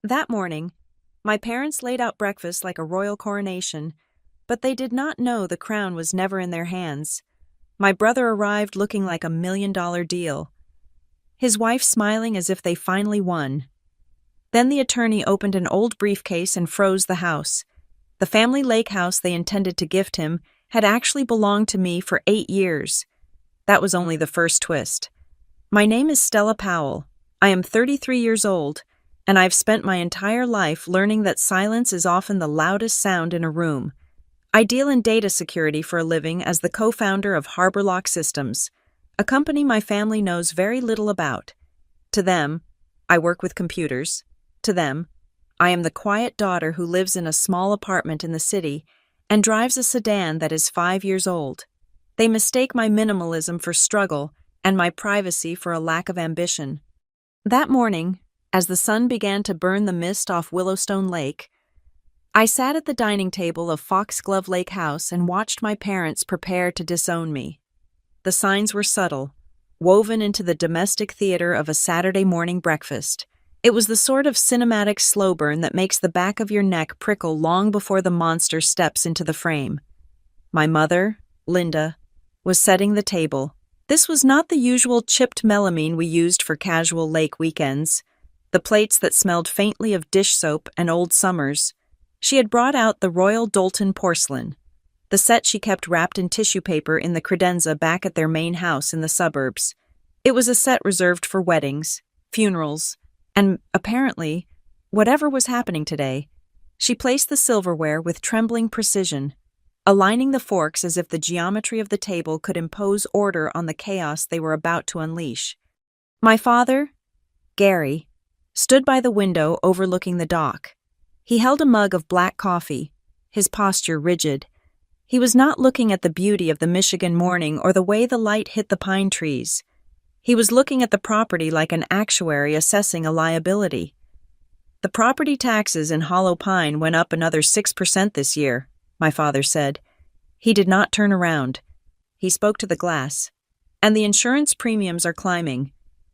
That morning, my parents laid out breakfast like a royal coronation, but they did not know the crown was never in their hands. My brother arrived looking like $1 million deal, his wife smiling as if they finally won. Then the attorney opened an old briefcase and froze the house. The family lake house they intended to gift him had actually belonged to me for 8 years. That was only the first twist. My name is Stella Powell. I am 33 years old, and I've spent my entire life learning that silence is often the loudest sound in a room. I deal in data security for a living as the co-founder of HarborLock Systems, a company my family knows very little about. To them, I work with computers. To them, I am the quiet daughter who lives in a small apartment in the city and drives a sedan that is 5 years old. They mistake my minimalism for struggle and my privacy for a lack of ambition. That morning, as the sun began to burn the mist off Willowstone Lake, I sat at the dining table of Foxglove Lake House and watched my parents prepare to disown me. The signs were subtle, woven into the domestic theater of a Saturday morning breakfast. It was the sort of cinematic slow burn that makes the back of your neck prickle long before the monster steps into the frame. My mother, Linda, was setting the table. This was not the usual chipped melamine we used for casual lake weekends, the plates that smelled faintly of dish soap and old summers. She had brought out the Royal Doulton porcelain, the set she kept wrapped in tissue paper in the credenza back at their main house in the suburbs. It was a set reserved for weddings, funerals, and, apparently, whatever was happening today. She placed the silverware with trembling precision, aligning the forks as if the geometry of the table could impose order on the chaos they were about to unleash. My father, Gary, stood by the window overlooking the dock. He held a mug of black coffee, his posture rigid. He was not looking at the beauty of the Michigan morning or the way the light hit the pine trees. He was looking at the property like an actuary assessing a liability. The property taxes in Hollow Pine went up another 6% this year, my father said. He did not turn around. He spoke to the glass. And the insurance premiums are climbing.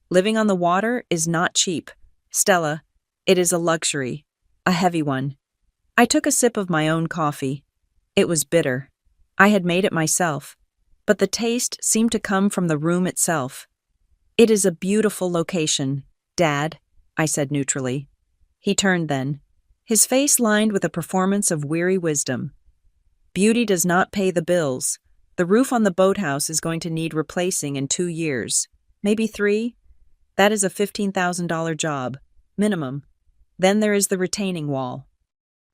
Living on the water is not cheap. Stella, it is a luxury. A heavy one. I took a sip of my own coffee. It was bitter. I had made it myself, but the taste seemed to come from the room itself. It is a beautiful location, Dad, I said neutrally. He turned then, his face lined with a performance of weary wisdom. Beauty does not pay the bills. The roof on the boathouse is going to need replacing in 2 years, maybe 3. That is a $15,000 job, minimum. Then there is the retaining wall.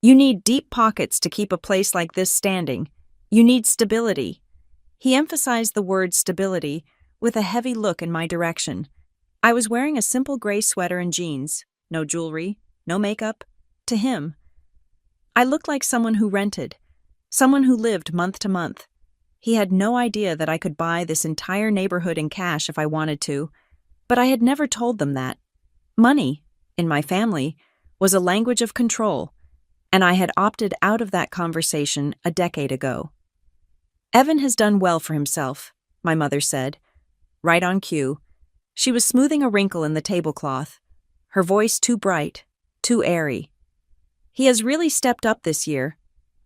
You need deep pockets to keep a place like this standing. You need stability. He emphasized the word stability with a heavy look in my direction. I was wearing a simple gray sweater and jeans, no jewelry, no makeup. To him, I looked like someone who rented, someone who lived month to month. He had no idea that I could buy this entire neighborhood in cash if I wanted to, but I had never told them that. Money, in my family, was a language of control, and I had opted out of that conversation a decade ago. Evan has done well for himself, my mother said, right on cue. She was smoothing a wrinkle in the tablecloth, her voice too bright, too airy. He has really stepped up this year.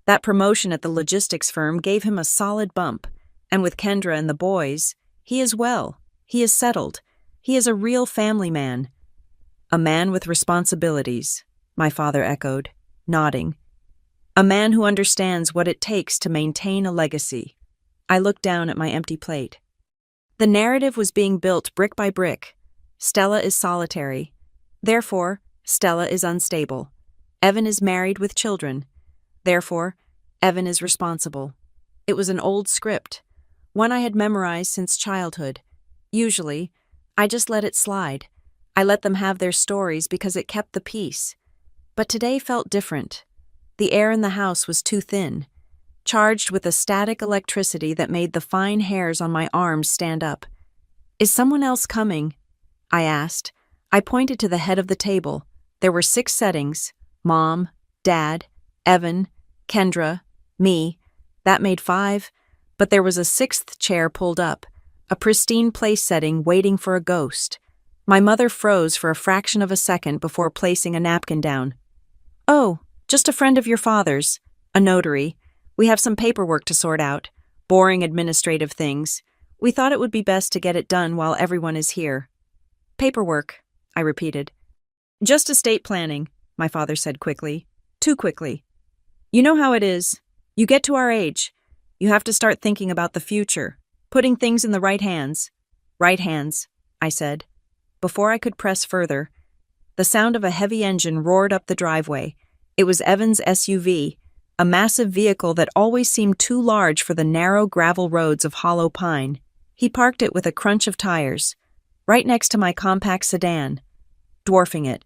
That promotion at the logistics firm gave him a solid bump, and with Kendra and the boys, he is well, he is settled, he is a real family man. A man with responsibilities, my father echoed, nodding. A man who understands what it takes to maintain a legacy. I looked down at my empty plate. The narrative was being built brick by brick. Stella is solitary. Therefore, Stella is unstable. Evan is married with children. Therefore, Evan is responsible. It was an old script, one I had memorized since childhood. Usually, I just let it slide. I let them have their stories because it kept the peace. But today felt different. The air in the house was too thin, charged with a static electricity that made the fine hairs on my arms stand up. Is someone else coming? I asked. I pointed to the head of the table. There were 6 settings: Mom, Dad, Evan, Kendra, me. That made 5, but there was a 6th chair pulled up, a pristine place setting waiting for a ghost. My mother froze for a fraction of a second before placing a napkin down. "Oh, just a friend of your father's, a notary. We have some paperwork to sort out, boring administrative things. We thought it would be best to get it done while everyone is here." "Paperwork," I repeated. "Just estate planning," my father said quickly. Too quickly. "You know how it is. You get to our age. You have to start thinking about the future, putting things in the right hands." "Right hands," I said. Before I could press further, the sound of a heavy engine roared up the driveway. It was Evan's SUV, a massive vehicle that always seemed too large for the narrow gravel roads of Hollow Pine. He parked it with a crunch of tires, right next to my compact sedan, dwarfing it.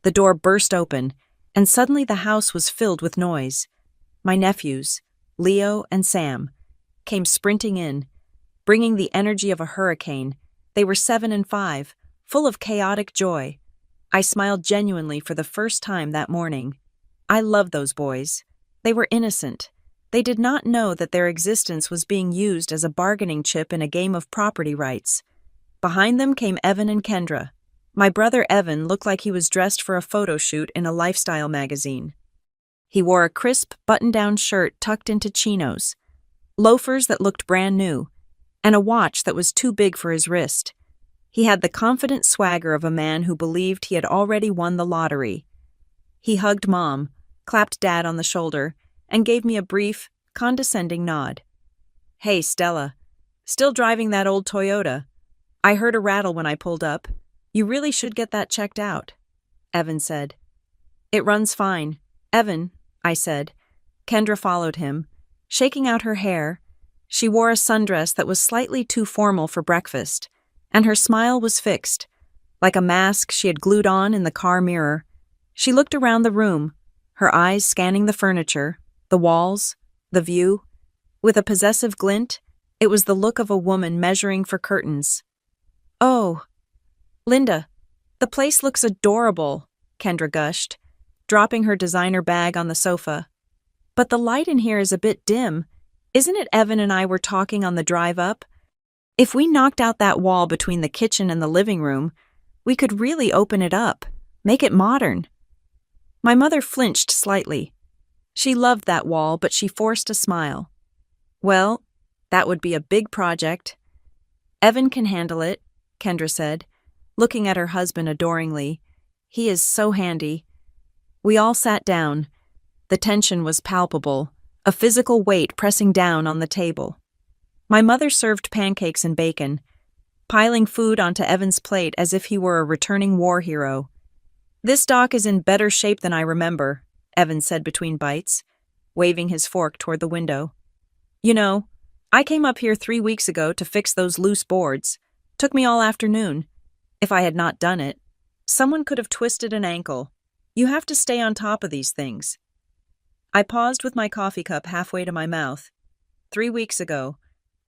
The door burst open, and suddenly the house was filled with noise. My nephews, Leo and Sam, came sprinting in, bringing the energy of a hurricane. They were 7 and 5, full of chaotic joy. I smiled genuinely for the first time that morning. I loved those boys. They were innocent. They did not know that their existence was being used as a bargaining chip in a game of property rights. Behind them came Evan and Kendra. My brother Evan looked like he was dressed for a photo shoot in a lifestyle magazine. He wore a crisp, button-down shirt tucked into chinos, loafers that looked brand new, and a watch that was too big for his wrist. He had the confident swagger of a man who believed he had already won the lottery. He hugged Mom, clapped Dad on the shoulder, and gave me a brief, condescending nod. "Hey, Stella. Still driving that old Toyota? I heard a rattle when I pulled up. You really should get that checked out," Evan said. "It runs fine, Evan," I said. Kendra followed him, shaking out her hair. She wore a sundress that was slightly too formal for breakfast, and her smile was fixed, like a mask she had glued on in the car mirror. She looked around the room, her eyes scanning the furniture, the walls, the view. With a possessive glint, it was the look of a woman measuring for curtains. "Oh, Linda, the place looks adorable," Kendra gushed, dropping her designer bag on the sofa. "But the light in here is a bit dim. Isn't it Evan and I were talking on the drive up? If we knocked out that wall between the kitchen and the living room, we could really open it up, make it modern." My mother flinched slightly. She loved that wall, but she forced a smile. "Well, that would be a big project." "Evan can handle it," Kendra said, looking at her husband adoringly. "He is so handy." We all sat down. The tension was palpable, a physical weight pressing down on the table. My mother served pancakes and bacon, piling food onto Evan's plate as if he were a returning war hero. "This dock is in better shape than I remember," Evan said between bites, waving his fork toward the window. "You know, I came up here 3 weeks ago to fix those loose boards. Took me all afternoon. If I had not done it, someone could have twisted an ankle. You have to stay on top of these things." I paused with my coffee cup halfway to my mouth. 3 weeks ago,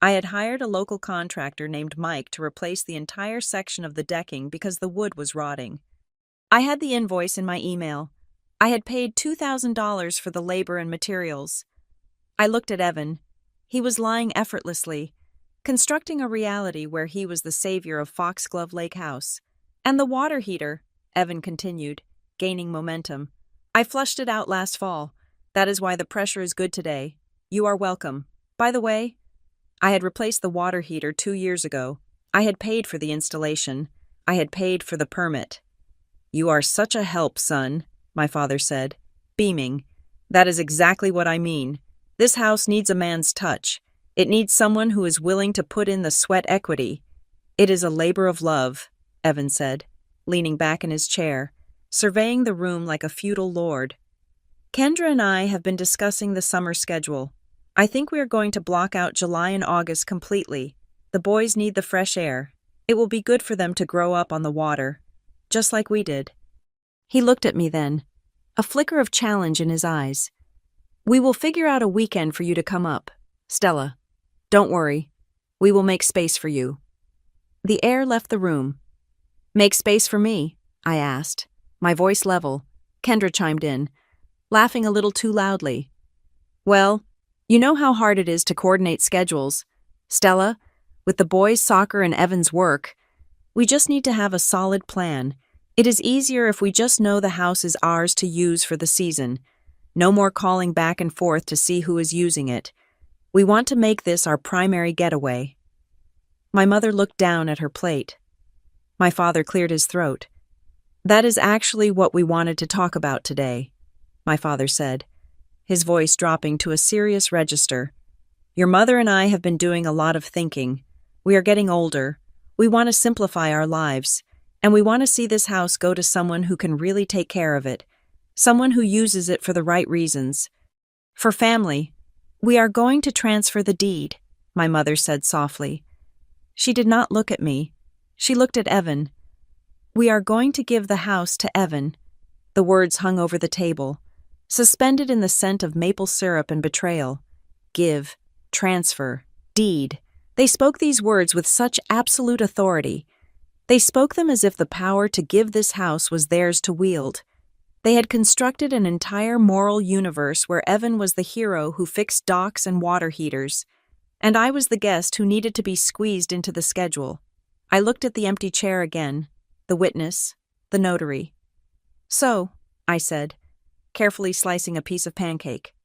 I had hired a local contractor named Mike to replace the entire section of the decking because the wood was rotting. I had the invoice in my email. I had paid $2,000 for the labor and materials. I looked at Evan. He was lying effortlessly, constructing a reality where he was the savior of Foxglove Lake House. "And the water heater," Evan continued, gaining momentum. "I flushed it out last fall. That is why the pressure is good today. You are welcome. By the way, I had replaced the water heater 2 years ago. I had paid for the installation. I had paid for the permit." "You are such a help, son," my father said, beaming. "That is exactly what I mean. This house needs a man's touch. It needs someone who is willing to put in the sweat equity." "It is a labor of love," Evan said, leaning back in his chair, surveying the room like a feudal lord. "Kendra and I have been discussing the summer schedule. I think we are going to block out July and August completely. The boys need the fresh air. It will be good for them to grow up on the water, just like we did." He looked at me then, a flicker of challenge in his eyes. "We will figure out a weekend for you to come up, Stella. Don't worry. We will make space for you." The air left the room. "Make space for me?" I asked, my voice level. Kendra chimed in, laughing a little too loudly. "Well, you know how hard it is to coordinate schedules, Stella, with the boys' soccer and Evan's work. We just need to have a solid plan. It is easier if we just know the house is ours to use for the season. No more calling back and forth to see who is using it. We want to make this our primary getaway." My mother looked down at her plate. My father cleared his throat. "That is actually what we wanted to talk about today," my father said, his voice dropping to a serious register. "Your mother and I have been doing a lot of thinking. We are getting older. We want to simplify our lives, and we want to see this house go to someone who can really take care of it, someone who uses it for the right reasons. For family, we are going to transfer the deed," my mother said softly. She did not look at me. She looked at Evan. "We are going to give the house to Evan." The words hung over the table, suspended in the scent of maple syrup and betrayal. Give, transfer, deed. They spoke these words with such absolute authority. They spoke them as if the power to give this house was theirs to wield. They had constructed an entire moral universe where Evan was the hero who fixed docks and water heaters, and I was the guest who needed to be squeezed into the schedule. I looked at the empty chair again, the witness, the notary. "So," I said, carefully slicing a piece of pancake,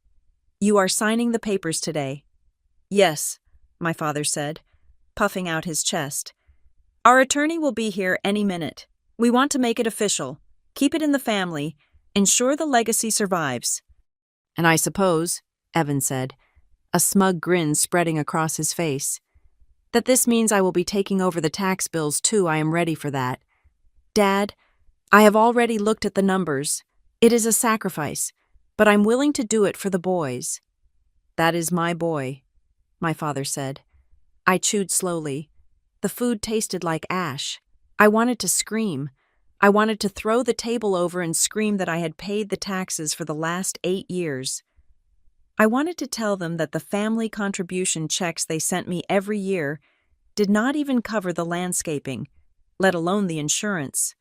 "you are signing the papers today." "Yes," my father said, puffing out his chest. "Our attorney will be here any minute. We want to make it official, keep it in the family, ensure the legacy survives." "And I suppose," Evan said, a smug grin spreading across his face, "that this means I will be taking over the tax bills too. I am ready for that. Dad, I have already looked at the numbers. It is a sacrifice, but I'm willing to do it for the boys." "That is my boy," my father said. I chewed slowly. The food tasted like ash. I wanted to scream. I wanted to throw the table over and scream that I had paid the taxes for the last 8 years. I wanted to tell them that the family contribution checks they sent me every year did not even cover the landscaping, let alone the insurance.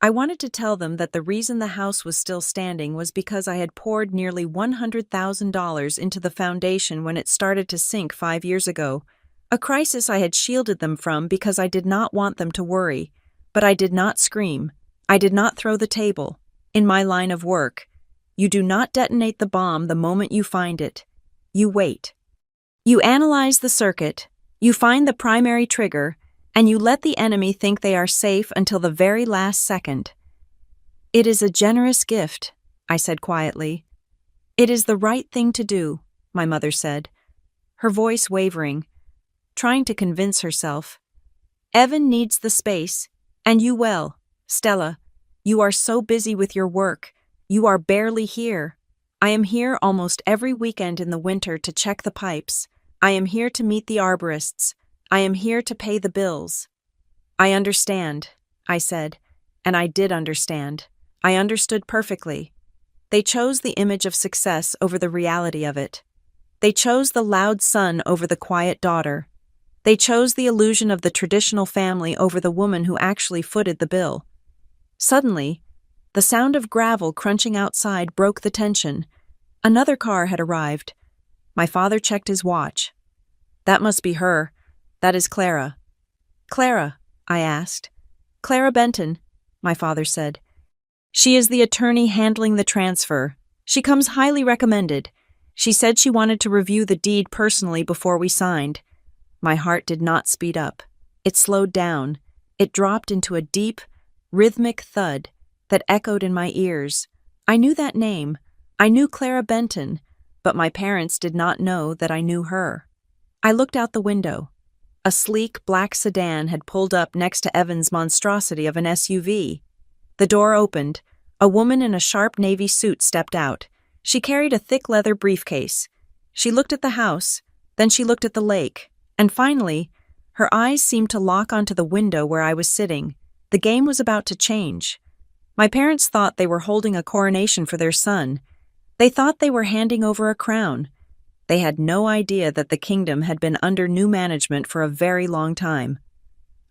I wanted to tell them that the reason the house was still standing was because I had poured nearly $100,000 into the foundation when it started to sink 5 years ago, a crisis I had shielded them from because I did not want them to worry. But I did not scream. I did not throw the table. In my line of work, you do not detonate the bomb the moment you find it. You wait. You analyze the circuit, you find the primary trigger, and you let the enemy think they are safe until the very last second. "It is a generous gift," I said quietly. "It is the right thing to do," my mother said, her voice wavering, trying to convince herself. "Evan needs the space, and you will. Stella, you are so busy with your work. You are barely here. I am here almost every weekend in the winter to check the pipes. I am here to meet the arborists. I am here to pay the bills." "I understand," I said, and I did understand. I understood perfectly. They chose the image of success over the reality of it. They chose the loud son over the quiet daughter. They chose the illusion of the traditional family over the woman who actually footed the bill. Suddenly, the sound of gravel crunching outside broke the tension. Another car had arrived. My father checked his watch. "That must be her. That is Clara." "Clara?" I asked. "Clara Benton," my father said. "She is the attorney handling the transfer. She comes highly recommended. She said she wanted to review the deed personally before we signed." My heart did not speed up. It slowed down. It dropped into a deep, rhythmic thud that echoed in my ears. I knew that name. I knew Clara Benton, but my parents did not know that I knew her. I looked out the window. A sleek black sedan had pulled up next to Evan's monstrosity of an SUV. The door opened. A woman in a sharp navy suit stepped out. She carried a thick leather briefcase. She looked at the house, then she looked at the lake, and finally, her eyes seemed to lock onto the window where I was sitting. The game was about to change. My parents thought they were holding a coronation for their son. They thought they were handing over a crown. They had no idea that the kingdom had been under new management for a very long time.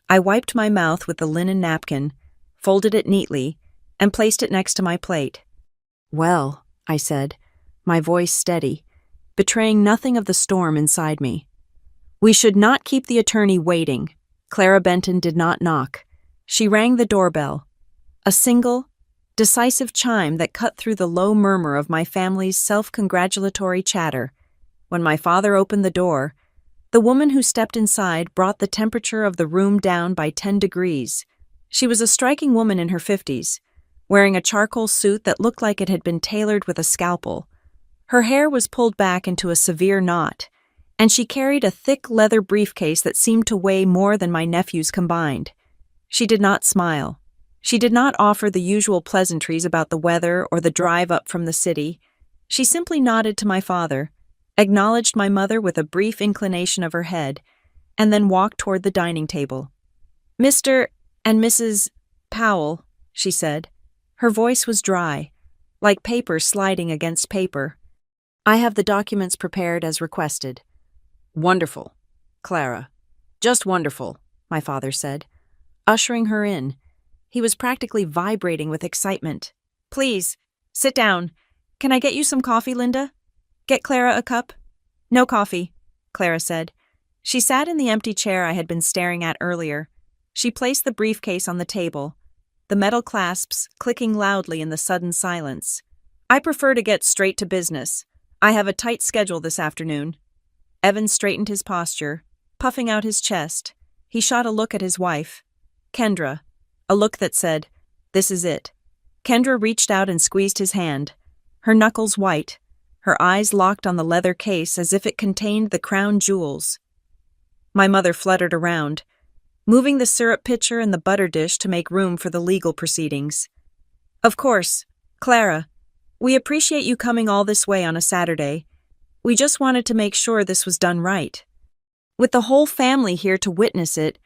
I wiped my mouth with the linen napkin, folded it neatly, and placed it next to my plate. "Well," I said, my voice steady, betraying nothing of the storm inside me. "We should not keep the attorney waiting. Clara Benton did not knock. She rang the doorbell. A single, decisive chime that cut through the low murmur of my family's self-congratulatory chatter. When my father opened the door, the woman who stepped inside brought the temperature of the room down by 10 degrees. She was a striking woman in her 50s, wearing a charcoal suit that looked like it had been tailored with a scalpel. Her hair was pulled back into a severe knot, and she carried a thick leather briefcase that seemed to weigh more than my nephews combined. She did not smile. She did not offer the usual pleasantries about the weather or the drive up from the city. She simply nodded to my father, acknowledged my mother with a brief inclination of her head, and then walked toward the dining table. "Mr. and Mrs. Powell," she said. Her voice was dry, like paper sliding against paper. "I have the documents prepared as requested." "Wonderful, Clara. Just wonderful," my father said, ushering her in. He was practically vibrating with excitement. "Please, sit down. Can I get you some coffee, Linda? Get Clara a cup?" "No coffee," Clara said. She sat in the empty chair I had been staring at earlier. She placed the briefcase on the table, the metal clasps clicking loudly in the sudden silence. "I prefer to get straight to business. I have a tight schedule this afternoon." Evan straightened his posture, puffing out his chest. He shot a look at his wife, Kendra, a look that said, "This is it." Kendra reached out and squeezed his hand, her knuckles white, her eyes locked on the leather case as if it contained the crown jewels. My mother fluttered around, moving the syrup pitcher and the butter dish to make room for the legal proceedings. "Of course, Clara, we appreciate you coming all this way on a Saturday. We just wanted to make sure this was done right. With the whole family here to witness it,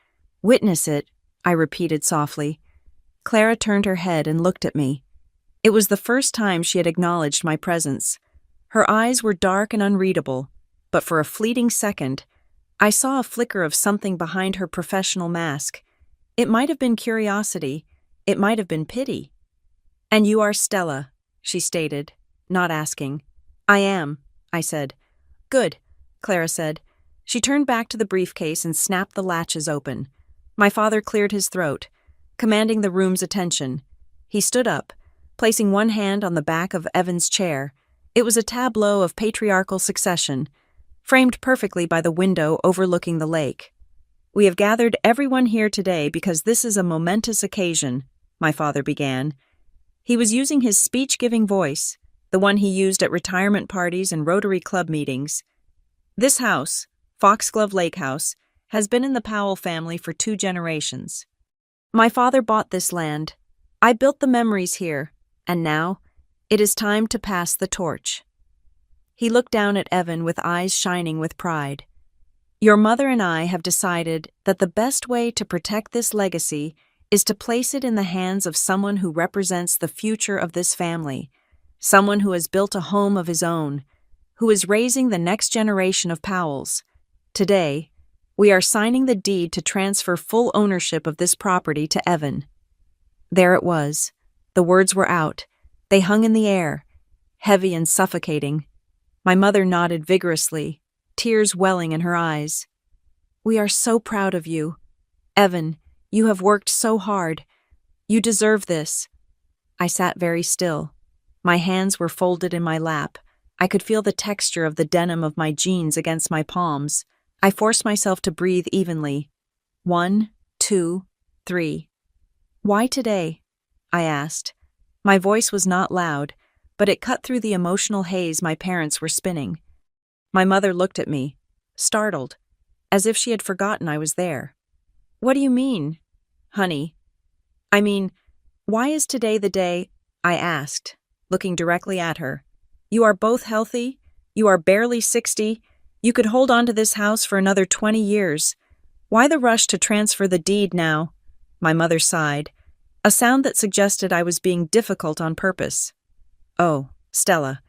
I repeated softly. Clara turned her head and looked at me. It was the first time she had acknowledged my presence. Her eyes were dark and unreadable, but for a fleeting second, I saw a flicker of something behind her professional mask. It might have been curiosity, it might have been pity. "And you are Stella," she stated, not asking. "I am," I said. "Good," Clara said. She turned back to the briefcase and snapped the latches open. My father cleared his throat, commanding the room's attention. He stood up, placing one hand on the back of Evan's chair. It was a tableau of patriarchal succession, framed perfectly by the window overlooking the lake. "We have gathered everyone here today because this is a momentous occasion," my father began. He was using his speech-giving voice, the one he used at retirement parties and Rotary Club meetings. "This house, Foxglove Lake House, has been in the Powell family for 2 generations. My father bought this land. I built the memories here, and now it is time to pass the torch." He looked down at Evan with eyes shining with pride. "Your mother and I have decided that the best way to protect this legacy is to place it in the hands of someone who represents the future of this family, someone who has built a home of his own, who is raising the next generation of Powells. Today, we are signing the deed to transfer full ownership of this property to Evan." There it was. The words were out. They hung in the air, heavy and suffocating. My mother nodded vigorously, tears welling in her eyes. "We are so proud of you. Evan, you have worked so hard. You deserve this." I sat very still. My hands were folded in my lap. I could feel the texture of the denim of my jeans against my palms. I forced myself to breathe evenly. 1, 2, 3. "Why today?" I asked. My voice was not loud, but it cut through the emotional haze my parents were spinning. My mother looked at me, startled, as if she had forgotten I was there. "What do you mean, honey?" "I mean, why is today the day?" I asked, looking directly at her. "You are both healthy. You are barely 60. You could hold on to this house for another 20 years. Why the rush to transfer the deed now?" My mother sighed, a sound that suggested I was being difficult on purpose. "Oh, Stella,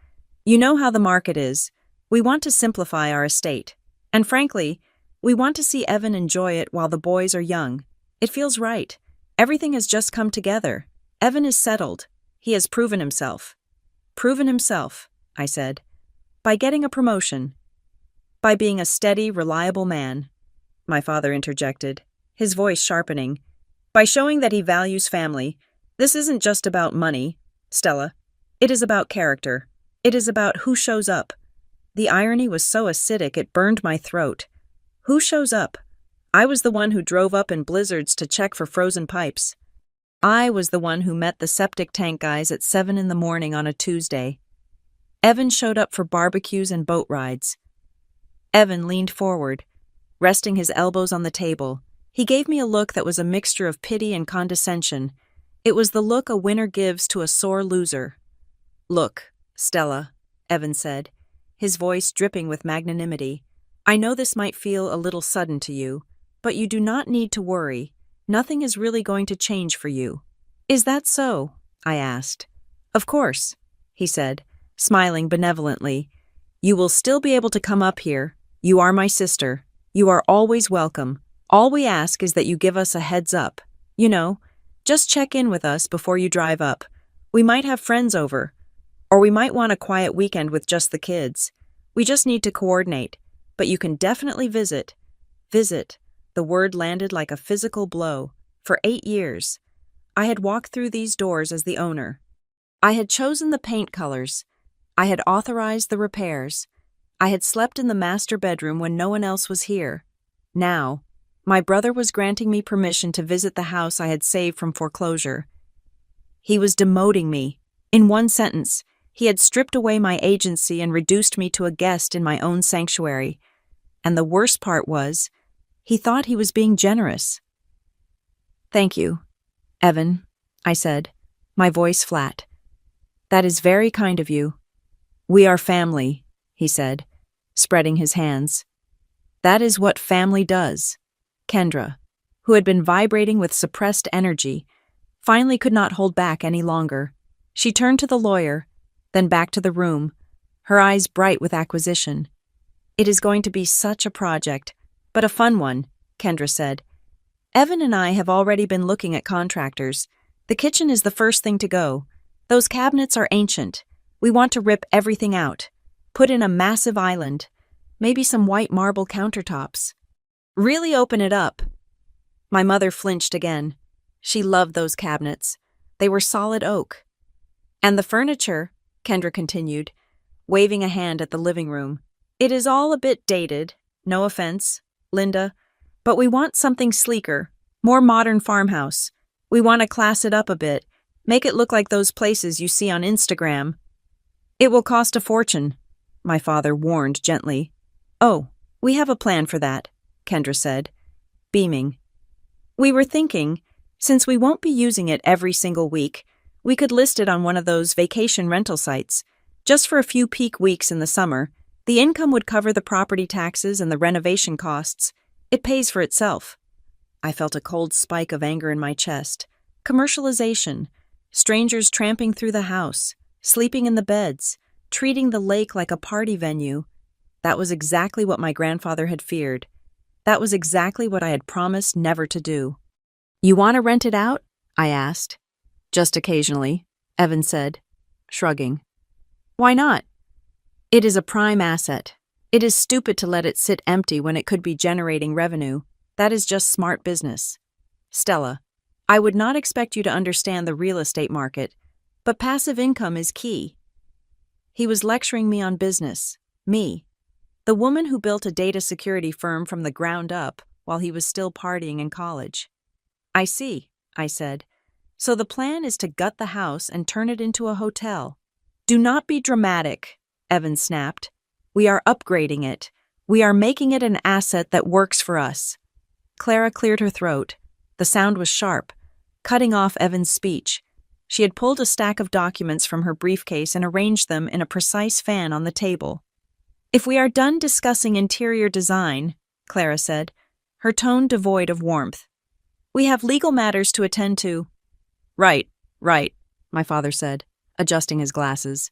you know how the market is. We want to simplify our estate. And frankly, we want to see Evan enjoy it while the boys are young. It feels right. Everything has just come together. Evan is settled. He has proven himself." "Proven himself," I said. "By getting a promotion. By being a steady, reliable man," my father interjected. his voice sharpening. By showing that he values family, this isn't just about money, Stella. It is about character. It is about who shows up. The irony was so acidic it burned my throat. Who shows up? I was the one who drove up in blizzards to check for frozen pipes. I was the one who met the septic tank guys at 7 in the morning on a Tuesday. Evan showed up for barbecues and boat rides. Evan leaned forward, resting his elbows on the table. He gave me a look that was a mixture of pity and condescension. It was the look a winner gives to a sore loser. "Look, Stella," Evan said, his voice dripping with magnanimity. "I know this might feel a little sudden to you, but you do not need to worry. Nothing is really going to change for you." "Is that so?" I asked. "Of course," he said, smiling benevolently. "You will still be able to come up here. You are my sister. You are always welcome. All we ask is that you give us a heads up. You know, just check in with us before you drive up. We might have friends over, or we might want a quiet weekend with just the kids. We just need to coordinate, but you can definitely visit." Visit. The word landed like a physical blow. For 8 years, I had walked through these doors as the owner. I had chosen the paint colors. I had authorized the repairs. I had slept in the master bedroom when no one else was here. Now, my brother was granting me permission to visit the house I had saved from foreclosure. He was demoting me. In one sentence, he had stripped away my agency and reduced me to a guest in my own sanctuary. And the worst part was, he thought he was being generous. "Thank you, Evan," I said, my voice flat. "That is very kind of you." "We are family," he said, spreading his hands. "That is what family does." Kendra, who had been vibrating with suppressed energy, finally could not hold back any longer. She turned to the lawyer, then back to the room, her eyes bright with acquisition. "It is going to be such a project, but a fun one," Kendra said. "Evan and I have already been looking at contractors. The kitchen is the first thing to go. Those cabinets are ancient. We want to rip everything out, put in a massive island, maybe some white marble countertops. Really open it up." My mother flinched again. She loved those cabinets. They were solid oak. "And the furniture," Kendra continued, waving a hand at the living room. "It is all a bit dated, no offense, Linda, but we want something sleeker, more modern farmhouse. We want to class it up a bit, make it look like those places you see on Instagram." "It will cost a fortune," my father warned gently. "Oh, we have a plan for that," Kendra said, beaming. "We were thinking, since we won't be using it every single week, we could list it on one of those vacation rental sites. Just for a few peak weeks in the summer, the income would cover the property taxes and the renovation costs. It pays for itself." I felt a cold spike of anger in my chest. Commercialization, strangers tramping through the house, sleeping in the beds, treating the lake like a party venue. That was exactly what my grandfather had feared. That was exactly what I had promised never to do. "You want to rent it out?" I asked. "Just occasionally," Evan said, shrugging. "Why not?" "It is a prime asset. It is stupid to let it sit empty when it could be generating revenue. That is just smart business. Stella, I would not expect you to understand the real estate market, but passive income is key." He was lecturing me on business. Me, the woman who built a data security firm from the ground up while he was still partying in college. "I see," I said. "So the plan is to gut the house and turn it into a hotel." "Do not be dramatic," Evan snapped. "We are upgrading it. We are making it an asset that works for us." Clara cleared her throat. The sound was sharp, cutting off Evan's speech. She had pulled a stack of documents from her briefcase and arranged them in a precise fan on the table. "If we are done discussing interior design," Clara said, her tone devoid of warmth, "we have legal matters to attend to." Right, my father said, adjusting his glasses.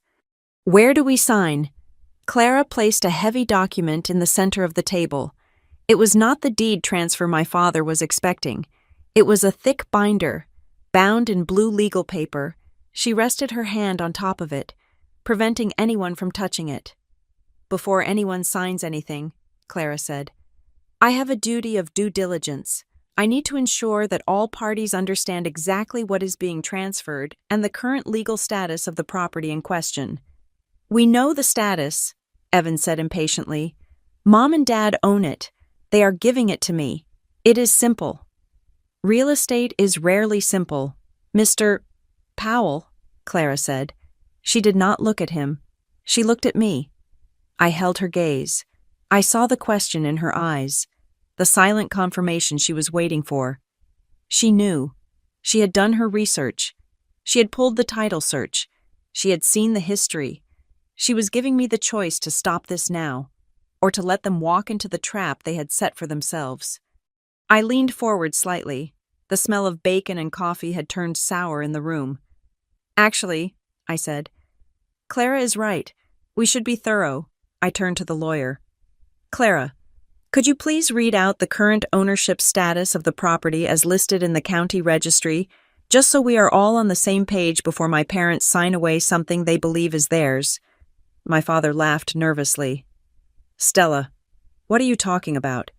"Where do we sign?" Clara placed a heavy document in the center of the table. It was not the deed transfer my father was expecting. It was a thick binder, bound in blue legal paper. She rested her hand on top of it, preventing anyone from touching it. "Before anyone signs anything," Clara said, "I have a duty of due diligence. I need to ensure that all parties understand exactly what is being transferred and the current legal status of the property in question. We know the status, Evan said impatiently. Mom and Dad own it. They are giving it to me. It is simple. Real estate is rarely simple, Mr. Powell, Clara said. She did not look at him. She looked at me. I held her gaze. I saw the question in her eyes, the silent confirmation she was waiting for. She knew. She had done her research. She had pulled the title search. She had seen the history. She was giving me the choice to stop this now, or to let them walk into the trap they had set for themselves. I leaned forward slightly. The smell of bacon and coffee had turned sour in the room. Actually, I said, Clara is right. We should be thorough. I turned to the lawyer. Clara, could you please read out the current ownership status of the property as listed in the county registry, just so we are all on the same page before my parents sign away something they believe is theirs? My father laughed nervously. Stella, what are you talking about?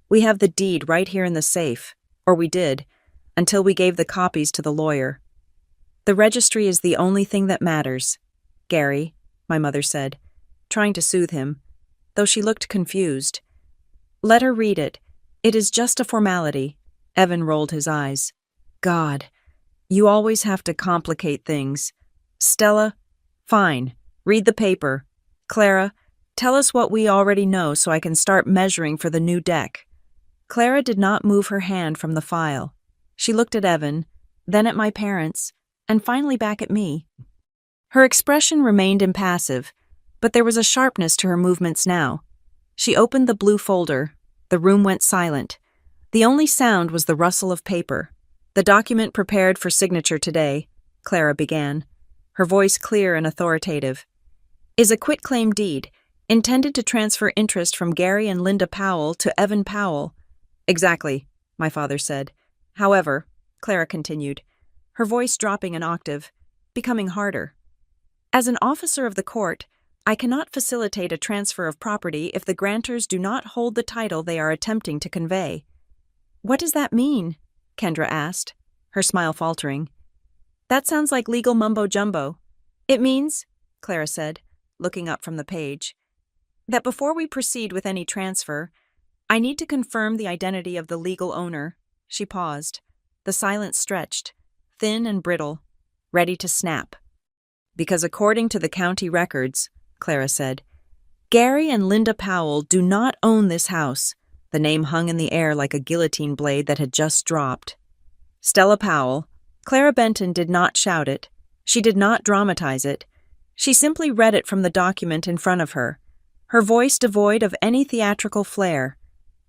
We have the deed right here in the safe, or we did, until we gave the copies to the lawyer. The registry is the only thing that matters, Gary, my mother said, trying to soothe him, though she looked confused. Let her read it. It is just a formality. Evan rolled his eyes. God, you always have to complicate things. Stella, fine. Read the paper. Clara, tell us what we already know so I can start measuring for the new deck. Clara did not move her hand from the file. She looked at Evan, then at my parents, and finally back at me. Her expression remained impassive, but there was a sharpness to her movements now. She opened the blue folder. The room went silent. The only sound was the rustle of paper. The document prepared for signature today, Clara began, her voice clear and authoritative, is a quitclaim deed intended to transfer interest from Gary and Linda Powell to Evan Powell. Exactly, my father said. However, Clara continued, her voice dropping an octave, becoming harder. As an officer of the court, I cannot facilitate a transfer of property if the grantors do not hold the title they are attempting to convey. What does that mean? Kendra asked, her smile faltering. That sounds like legal mumbo-jumbo. It means, Clara said, looking up from the page, that before we proceed with any transfer, I need to confirm the identity of the legal owner. She paused. The silence stretched, thin and brittle, ready to snap. Because according to the county records, Clara said, Gary and Linda Powell do not own this house. The name hung in the air like a guillotine blade that had just dropped. Stella Powell. Clara Benton did not shout it. She did not dramatize it. She simply read it from the document in front of her, her voice devoid of any theatrical flair.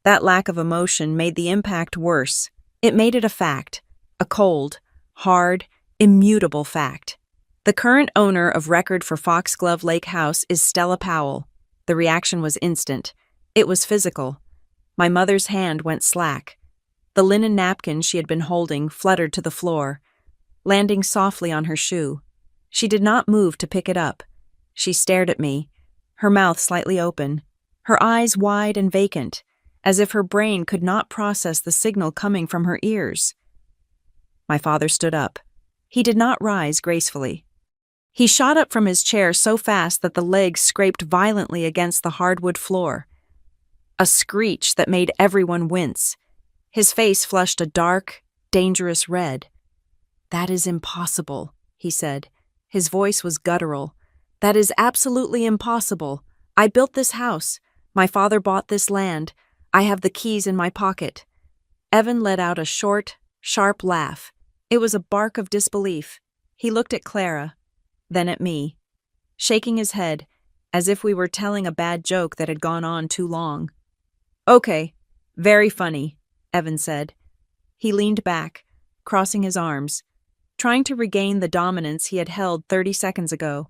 That lack of emotion made the impact worse. It made it a fact, a cold, hard, immutable fact. The current owner of record for Foxglove Lake House is Stella Powell. The reaction was instant. It was physical. My mother's hand went slack. The linen napkin she had been holding fluttered to the floor, landing softly on her shoe. She did not move to pick it up. She stared at me, her mouth slightly open, her eyes wide and vacant, as if her brain could not process the signal coming from her ears. My father stood up. He did not rise gracefully. He shot up from his chair so fast that the legs scraped violently against the hardwood floor. A screech that made everyone wince. His face flushed a dark, dangerous red. That is impossible, he said. His voice was guttural. That is absolutely impossible. I built this house. My father bought this land. I have the keys in my pocket. Evan let out a short, sharp laugh. It was a bark of disbelief. He looked at Clara, then at me, shaking his head, as if we were telling a bad joke that had gone on too long. Okay, very funny, Evan said. He leaned back, crossing his arms, trying to regain the dominance he had held 30 seconds ago.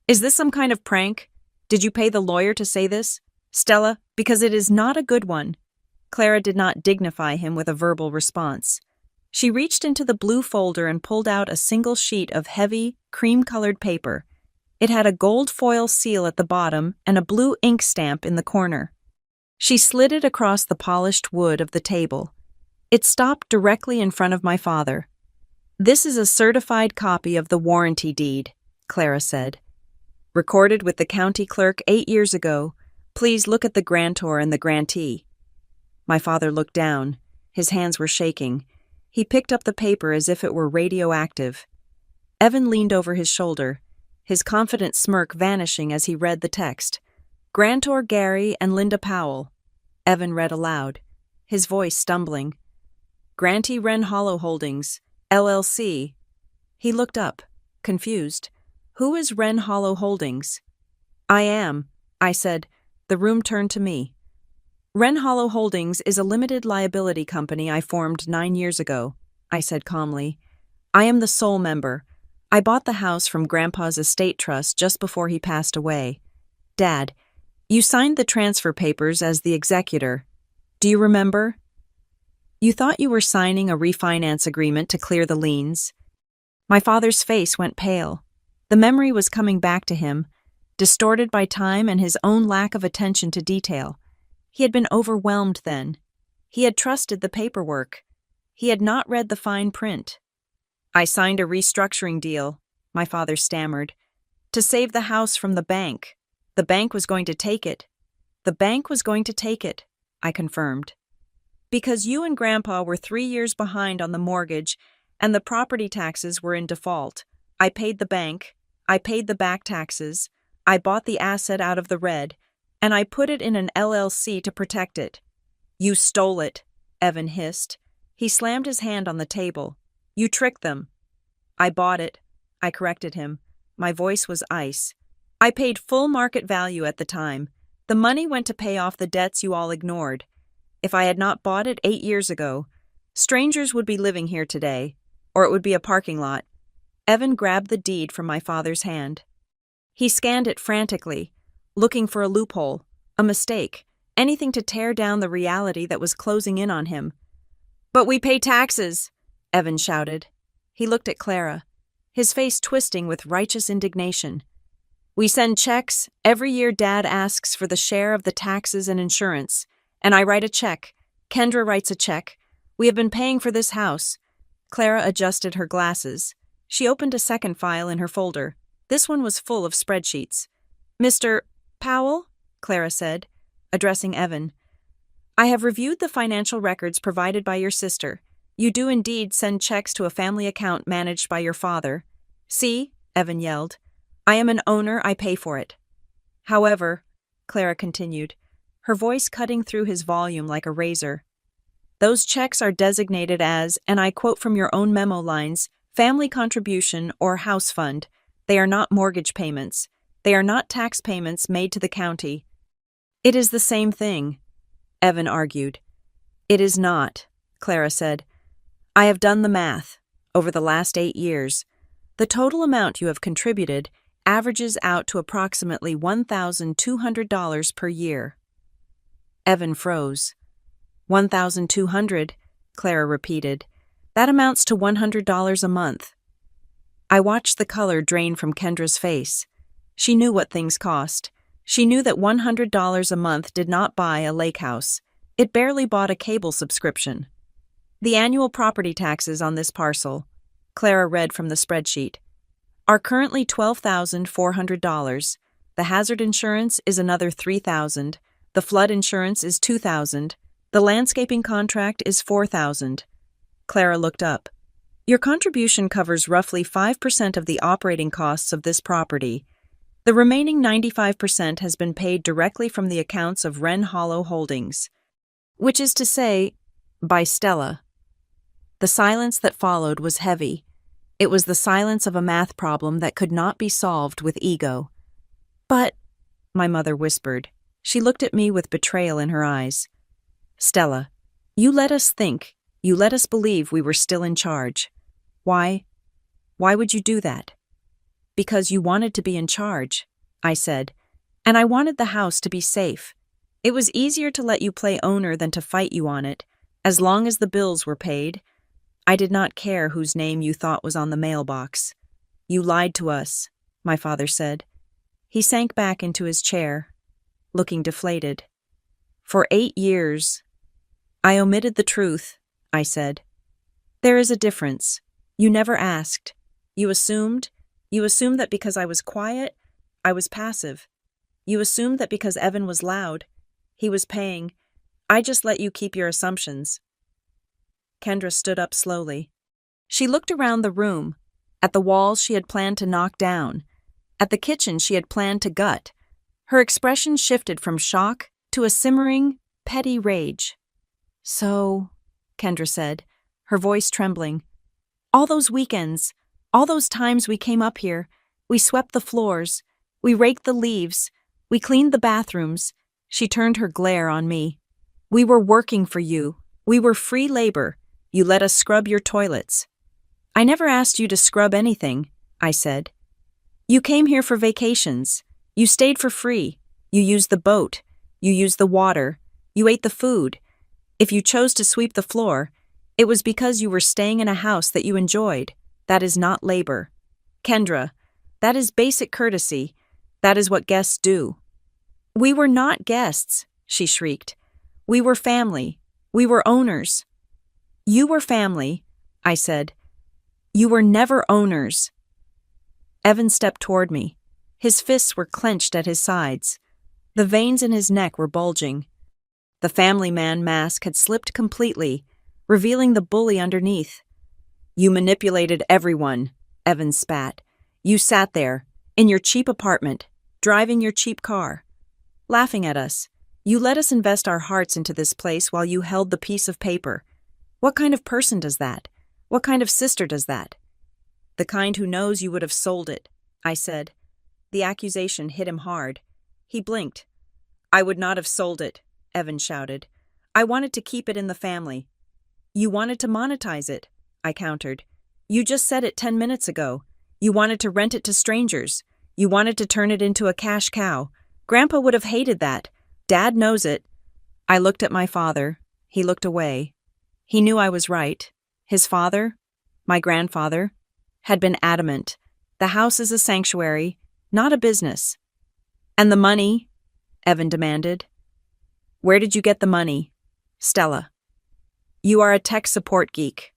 Is this some kind of prank? Did you pay the lawyer to say this? Stella, because it is not a good one. Clara did not dignify him with a verbal response. She reached into the blue folder and pulled out a single sheet of heavy, cream-colored paper. It had a gold foil seal at the bottom and a blue ink stamp in the corner. She slid it across the polished wood of the table. It stopped directly in front of my father. "This is a certified copy of the warranty deed," Clara said. "Recorded with the county clerk 8 years ago. Please look at the grantor and the grantee." My father looked down. His hands were shaking. He picked up the paper as if it were radioactive. Evan leaned over his shoulder, his confident smirk vanishing as he read the text. "Grantor Gary and Linda Powell." Evan read aloud, his voice stumbling. "Grantee Wren Hollow Holdings, LLC." He looked up, confused. "Who is Wren Hollow Holdings?" "I am," I said. The room turned to me. "Wren Hollow Holdings is a limited liability company I formed 9 years ago," I said calmly. "I am the sole member. I bought the house from Grandpa's estate trust just before he passed away. Dad, you signed the transfer papers as the executor. Do you remember? You thought you were signing a refinance agreement to clear the liens." My father's face went pale. The memory was coming back to him, distorted by time and his own lack of attention to detail. He had been overwhelmed then. He had trusted the paperwork. He had not read the fine print. "I signed a restructuring deal," my father stammered, "to save the house from the bank. The bank was going to take it." "The bank was going to take it," I confirmed. "Because you and Grandpa were 3 years behind on the mortgage and the property taxes were in default. I paid the bank. I paid the back taxes. I bought the asset out of the red, and I put it in an LLC to protect it." "You stole it," Evan hissed. He slammed his hand on the table. "You tricked them." "I bought it," I corrected him. My voice was ice. "I paid full market value at the time. The money went to pay off the debts you all ignored. If I had not bought it 8 years ago, strangers would be living here today, or it would be a parking lot." Evan grabbed the deed from my father's hand. He scanned it frantically, looking for a loophole, a mistake, anything to tear down the reality that was closing in on him. "But we pay taxes," Evan shouted. He looked at Clara, his face twisting with righteous indignation. "We send checks. Every year Dad asks for the share of the taxes and insurance, and I write a check. Kendra writes a check. We have been paying for this house." Clara adjusted her glasses. She opened a second file in her folder. This one was full of spreadsheets. "Mr. Powell," Clara said, addressing Evan, "I have reviewed the financial records provided by your sister. You do indeed send checks to a family account managed by your father." "See," Evan yelled, "I am an owner, I pay for it." "However," Clara continued, her voice cutting through his volume like a razor, "those checks are designated as, and I quote from your own memo lines, family contribution or house fund. They are not mortgage payments. They are not tax payments made to the county." "It is the same thing," Evan argued. "It is not," Clara said. "I have done the math. Over the last 8 years, the total amount you have contributed averages out to approximately $1,200 per year." Evan froze. "1,200, Clara repeated. "That amounts to $100 a month." I watched the color drain from Kendra's face. She knew what things cost. She knew that $100 a month did not buy a lake house. It barely bought a cable subscription. "The annual property taxes on this parcel," Clara read from the spreadsheet, "are currently $12,400. The hazard insurance is another $3,000. The flood insurance is $2,000. The landscaping contract is $4,000. Clara looked up. "Your contribution covers roughly 5% of the operating costs of this property. The remaining 95% has been paid directly from the accounts of Wren Hollow Holdings, which is to say, by Stella." The silence that followed was heavy. It was the silence of a math problem that could not be solved with ego. "But," my mother whispered. She looked at me with betrayal in her eyes. "Stella, you let us think, you let us believe we were still in charge. Why? Why would you do that?" "Because you wanted to be in charge," I said, "and I wanted the house to be safe. It was easier to let you play owner than to fight you on it, as long as the bills were paid. I did not care whose name you thought was on the mailbox." "You lied to us," my father said. He sank back into his chair, looking deflated. "For 8 years, I omitted the truth. I said. There is a difference. You never asked. You assumed. You assumed that because I was quiet, I was passive. You assumed that because Evan was loud, he was paying. I just let you keep your assumptions. Kendra stood up slowly. She looked around the room, at the walls she had planned to knock down, at the kitchen she had planned to gut. Her expression shifted from shock to a simmering, petty rage. So, Kendra said, her voice trembling, all those weekends, all those times we came up here, we swept the floors, we raked the leaves, we cleaned the bathrooms. She turned her glare on me. We were working for you. We were free labor. You let us scrub your toilets. I never asked you to scrub anything, I said. You came here for vacations. You stayed for free. You used the boat. You used the water. You ate the food. If you chose to sweep the floor, it was because you were staying in a house that you enjoyed. That is not labor. Kendra, that is basic courtesy. That is what guests do. We were not guests, she shrieked. We were family. We were owners. You were family, I said. You were never owners. Evan stepped toward me. His fists were clenched at his sides. The veins in his neck were bulging. The family man mask had slipped completely, revealing the bully underneath. You manipulated everyone, Evan spat. You sat there, in your cheap apartment, driving your cheap car, laughing at us. You let us invest our hearts into this place while you held the piece of paper. What kind of person does that? What kind of sister does that? The kind who knows you would have sold it, I said. The accusation hit him hard. He blinked. I would not have sold it, Evan shouted. I wanted to keep it in the family. You wanted to monetize it, I countered. You just said it 10 minutes ago. You wanted to rent it to strangers. You wanted to turn it into a cash cow. Grandpa would have hated that. Dad knows it. I looked at my father. He looked away. He knew I was right. His father, my grandfather, had been adamant. The house is a sanctuary, not a business. And the money? Evan demanded. Where did you get the money? Stella. You are a tech support geek.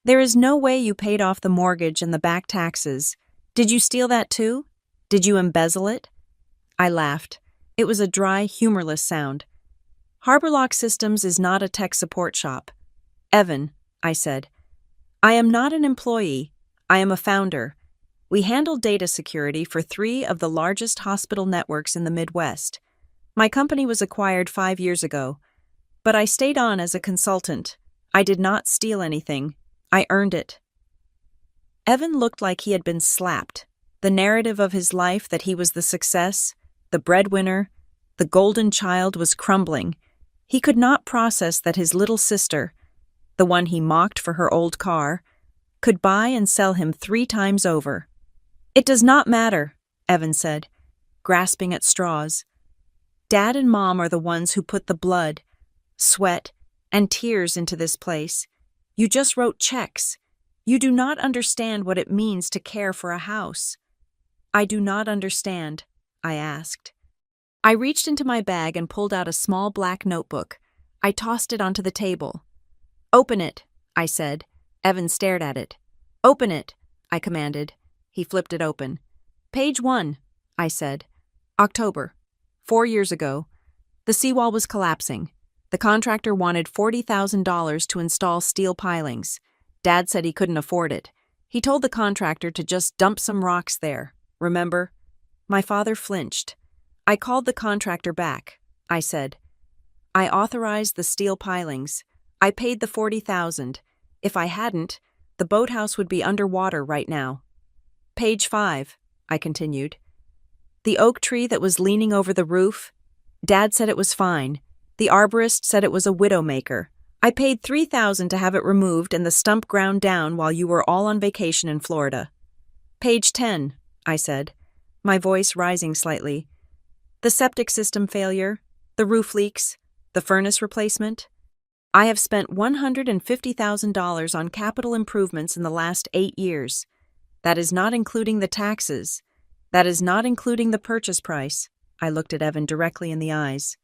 There is no way you paid off the mortgage and the back taxes. Did you steal that too? Did you embezzle it? I laughed. It was a dry, humorless sound. Harborlock Systems is not a tech support shop. Evan, I said. I am not an employee. I am a founder. We handle data security for 3 of the largest hospital networks in the Midwest. My company was acquired 5 years ago, but I stayed on as a consultant. I did not steal anything. I earned it. Evan looked like he had been slapped. The narrative of his life that he was the success, the breadwinner, the golden child was crumbling. He could not process that his little sister, the one he mocked for her old car, could buy and sell him 3 times over. It does not matter, Evan said, grasping at straws. Dad and Mom are the ones who put the blood, sweat, and tears into this place. You just wrote checks. You do not understand what it means to care for a house. I do not understand, I asked. I reached into my bag and pulled out a small black notebook. I tossed it onto the table. Open it, I said. Evan stared at it. Open it, I commanded. He flipped it open. Page 1, I said. October. 4 years ago. The seawall was collapsing. The contractor wanted $40,000 to install steel pilings. Dad said he couldn't afford it. He told the contractor to just dump some rocks there. Remember? My father flinched. I called the contractor back. I said, I authorized the steel pilings. I paid the $40,000. If I hadn't, the boathouse would be underwater right now. Page 5, I continued. The oak tree that was leaning over the roof? Dad said it was fine. The arborist said it was a widowmaker. I paid $3,000 to have it removed and the stump ground down while you were all on vacation in Florida. Page 10, I said, my voice rising slightly. The septic system failure, the roof leaks, the furnace replacement. I have spent $150,000 on capital improvements in the last 8 years. That is not including the taxes. That is not including the purchase price. I looked at Evan directly in the eyes.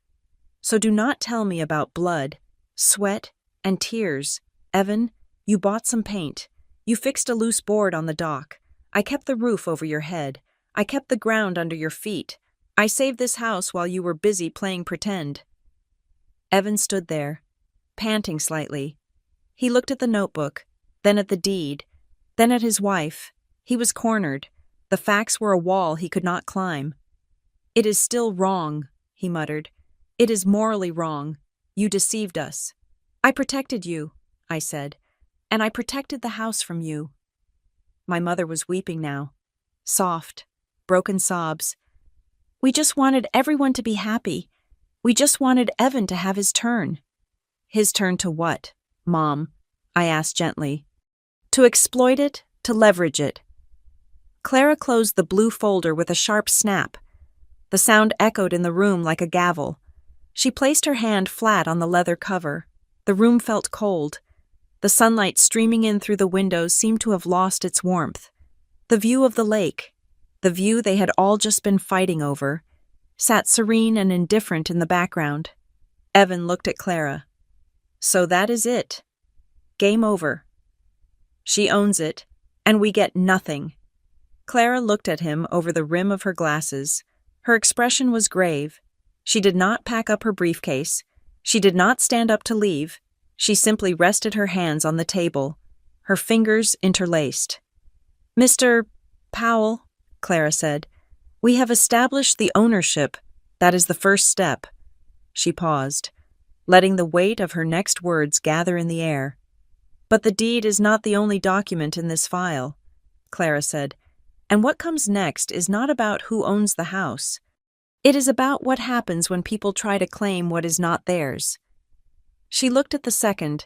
So do not tell me about blood, sweat, and tears. Evan, you bought some paint. You fixed a loose board on the dock. I kept the roof over your head. I kept the ground under your feet. I saved this house while you were busy playing pretend. Evan stood there, panting slightly. He looked at the notebook, then at the deed, then at his wife. He was cornered. The facts were a wall he could not climb. "It is still wrong," he muttered. "It is morally wrong. You deceived us." "I protected you," I said, "and I protected the house from you." My mother was weeping now. Soft, broken sobs. "We just wanted everyone to be happy. We just wanted Evan to have his turn." "His turn to what, Mom?" I asked gently. "To exploit it, to leverage it." Clara closed the blue folder with a sharp snap. The sound echoed in the room like a gavel. She placed her hand flat on the leather cover. The room felt cold. The sunlight streaming in through the windows seemed to have lost its warmth. The view of the lake, the view they had all just been fighting over, sat serene and indifferent in the background. Evan looked at Clara. "So that is it. Game over. She owns it, and we get nothing." Clara looked at him over the rim of her glasses. Her expression was grave. She did not pack up her briefcase. She did not stand up to leave. She simply rested her hands on the table, her fingers interlaced. "Mr. Powell," Clara said, "we have established the ownership. That is the first step." She paused, letting the weight of her next words gather in the air. "But the deed is not the only document in this file," Clara said, "and what comes next is not about who owns the house. It is about what happens when people try to claim what is not theirs." She looked at the second,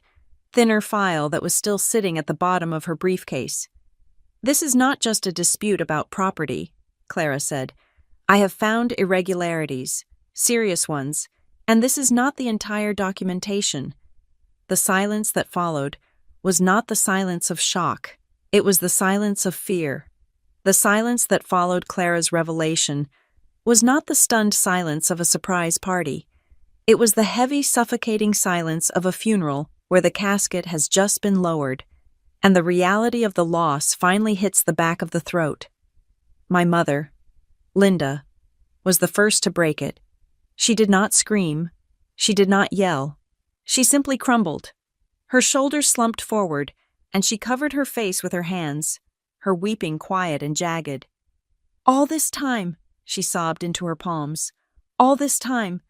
thinner file that was still sitting at the bottom of her briefcase. "This is not just a dispute about property," Clara said. "I have found irregularities, serious ones, and this is not the entire documentation." The silence that followed was not the silence of shock. It was the silence of fear. The silence that followed Clara's revelation was not the stunned silence of a surprise party. It was the heavy, suffocating silence of a funeral where the casket has just been lowered, and the reality of the loss finally hits the back of the throat. My mother, Linda, was the first to break it. She did not scream. She did not yell. She simply crumbled. Her shoulders slumped forward, and she covered her face with her hands, her weeping quiet and jagged. "All this time," she sobbed into her palms. "All this time.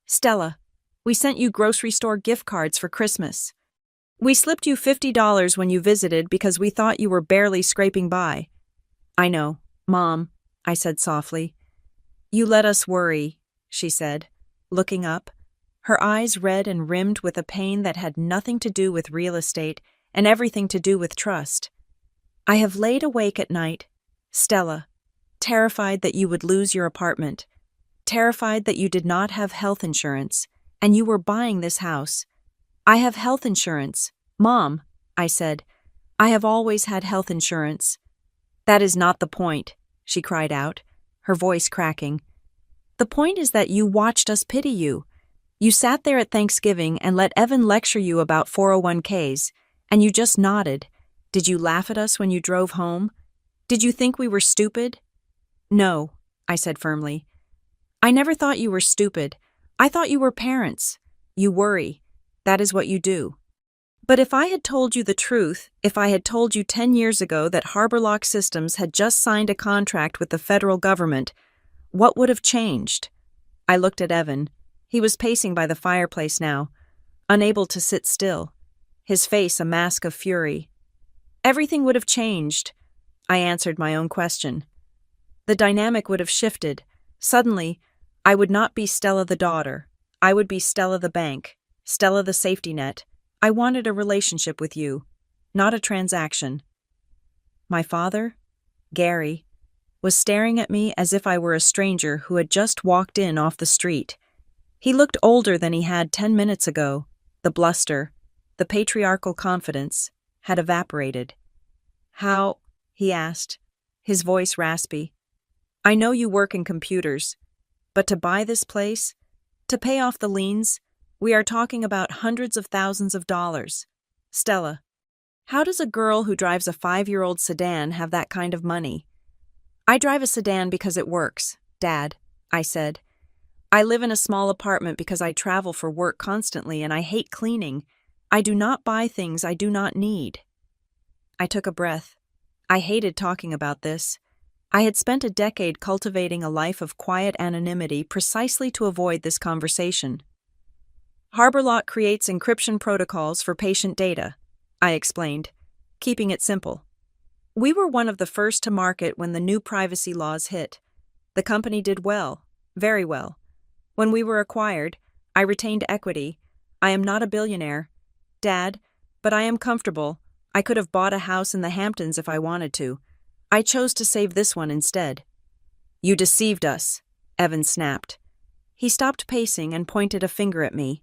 Stella, we sent you grocery store gift cards for Christmas. We slipped you $50 when you visited because we thought you were barely scraping by." "I know, Mom," I said softly. "You let us worry," she said, looking up, her eyes red and rimmed with a pain that had nothing to do with real estate and everything to do with trust. "I have laid awake at night, Stella, terrified that you would lose your apartment, terrified that you did not have health insurance, and you were buying this house. I have health insurance, Mom," I said. "I have always had health insurance." "That is not the point," she cried out, her voice cracking. "The point is that you watched us pity you. You sat there at Thanksgiving and let Evan lecture you about 401ks, and you just nodded. Did you laugh at us when you drove home? Did you think we were stupid?" "No," I said firmly. "I never thought you were stupid. I thought you were parents. You worry. That is what you do. But if I had told you the truth, if I had told you 10 years ago that Harborlock Systems had just signed a contract with the federal government, what would have changed?" I looked at Evan. He was pacing by the fireplace now, unable to sit still, his face a mask of fury. "Everything would have changed," I answered my own question. "The dynamic would have shifted. Suddenly, I would not be Stella the daughter. I would be Stella the bank, Stella the safety net. I wanted a relationship with you, not a transaction." My father, Gary, was staring at me as if I were a stranger who had just walked in off the street. He looked older than he had 10 minutes ago. The bluster, the patriarchal confidence, had evaporated. "How?" he asked, his voice raspy. "I know you work in computers, but to buy this place, to pay off the liens, we are talking about hundreds of thousands of dollars. Stella, how does a girl who drives a 5-year-old sedan have that kind of money? I drive a sedan because it works, Dad, I said. I live in a small apartment because I travel for work constantly and I hate cleaning. I do not buy things I do not need. I took a breath. I hated talking about this. I had spent a decade cultivating a life of quiet anonymity precisely to avoid this conversation. HarborLock creates encryption protocols for patient data, I explained, keeping it simple. We were one of the first to market when the new privacy laws hit. The company did well, very well. When we were acquired, I retained equity. I am not a billionaire, Dad, but I am comfortable. I could have bought a house in the Hamptons if I wanted to. I chose to save this one instead. You deceived us, Evan snapped. He stopped pacing and pointed a finger at me.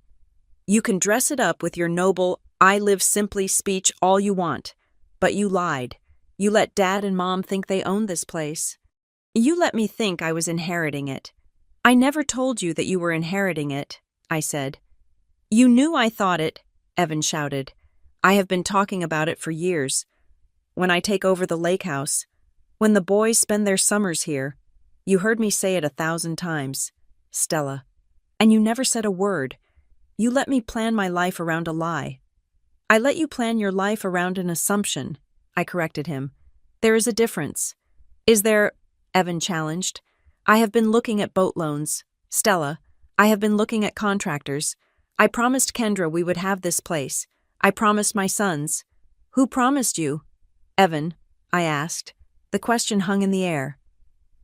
You can dress it up with your noble, I live simply speech all you want, but you lied. You let Dad and Mom think they owned this place. You let me think I was inheriting it. I never told you that you were inheriting it, I said. You knew I thought it, Evan shouted. I have been talking about it for years. When I take over the lake house, when the boys spend their summers here, you heard me say it 1,000 times, Stella. And you never said a word. You let me plan my life around a lie. I let you plan your life around an assumption, I corrected him. There is a difference. Is there? Evan challenged. I have been looking at boat loans. Stella, I have been looking at contractors. I promised Kendra we would have this place. I promised my sons. Who promised you? Evan, I asked. The question hung in the air.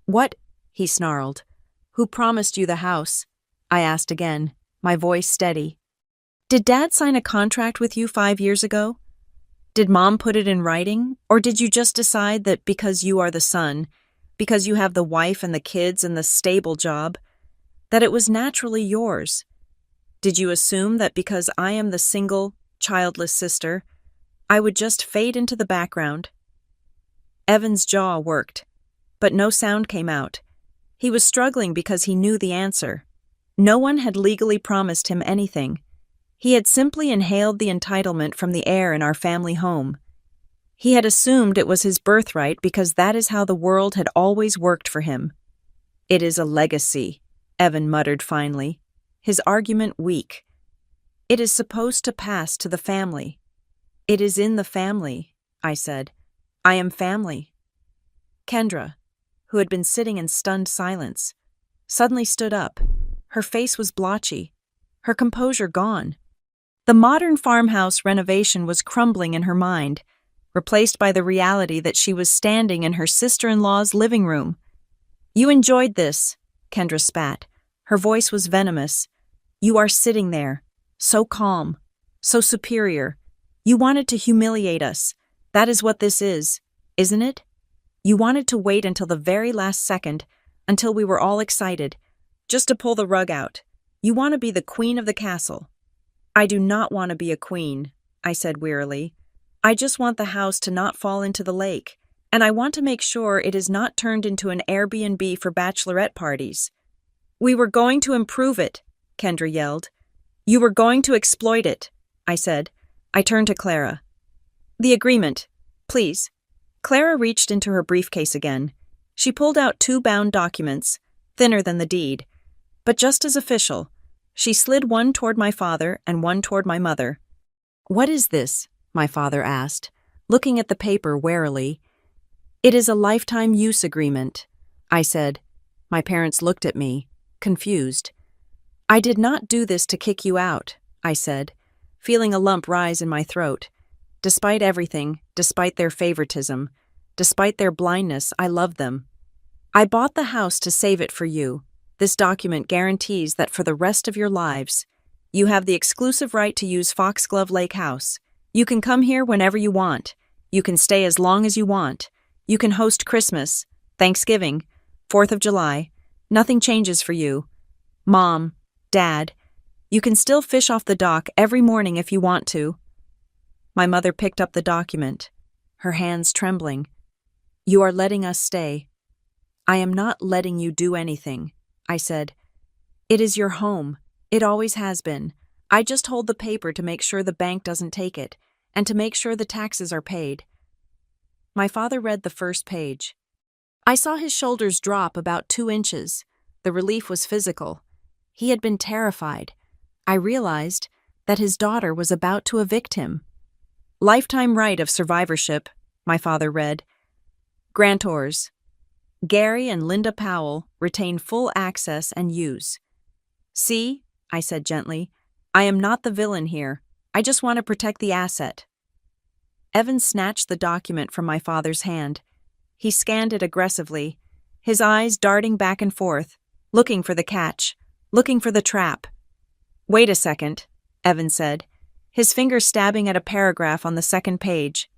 What? He snarled. Who promised you the house? I asked again, my voice steady. Did Dad sign a contract with you 5 years ago? Did Mom put it in writing, or did you just decide that because you are the son, because you have the wife and the kids and the stable job, that it was naturally yours? Did you assume that because I am the single, childless sister, I would just fade into the background? Evan's jaw worked, but no sound came out. He was struggling because he knew the answer. No one had legally promised him anything. He had simply inhaled the entitlement from the air in our family home. He had assumed it was his birthright because that is how the world had always worked for him. It is a legacy, Evan muttered finally, his argument weak. It is supposed to pass to the family. It is in the family, I said. I am family. Kendra, who had been sitting in stunned silence, suddenly stood up. Her face was blotchy, her composure gone. The modern farmhouse renovation was crumbling in her mind, replaced by the reality that she was standing in her sister-in-law's living room. You enjoyed this, Kendra spat. Her voice was venomous. You are sitting there, so calm, so superior. You wanted to humiliate us. That is what this is, isn't it? You wanted to wait until the very last second, until we were all excited, just to pull the rug out. You want to be the queen of the castle. I do not want to be a queen, I said wearily. I just want the house to not fall into the lake, and I want to make sure it is not turned into an Airbnb for bachelorette parties. We were going to improve it, Kendra yelled. You were going to exploit it, I said. I turned to Clara. The agreement, please. Clara reached into her briefcase again. She pulled out 2 bound documents, thinner than the deed, but just as official. She slid one toward my father and one toward my mother. What is this? My father asked, looking at the paper warily. It is a lifetime use agreement, I said. My parents looked at me, confused. I did not do this to kick you out, I said, feeling a lump rise in my throat. Despite everything, despite their favoritism, despite their blindness, I loved them. I bought the house to save it for you. This document guarantees that for the rest of your lives, you have the exclusive right to use Foxglove Lake House. You can come here whenever you want. You can stay as long as you want. You can host Christmas, Thanksgiving, 4th of July. Nothing changes for you. Mom, Dad, you can still fish off the dock every morning if you want to. My mother picked up the document, her hands trembling. You are letting us stay. I am not letting you do anything, I said. It is your home. It always has been. I just hold the paper to make sure the bank doesn't take it. and to make sure the taxes are paid. My father read the first page. I saw his shoulders drop about 2 inches. The relief was physical. He had been terrified. I realized that his daughter was about to evict him. Lifetime right of survivorship, my father read. Grantors. Gary and Linda Powell retain full access and use. See, I said gently, I am not the villain here. I just want to protect the asset. Evan snatched the document from my father's hand. He scanned it aggressively, his eyes darting back and forth, looking for the catch, looking for the trap. Wait a second, Evan said, his finger stabbing at a paragraph on the second page.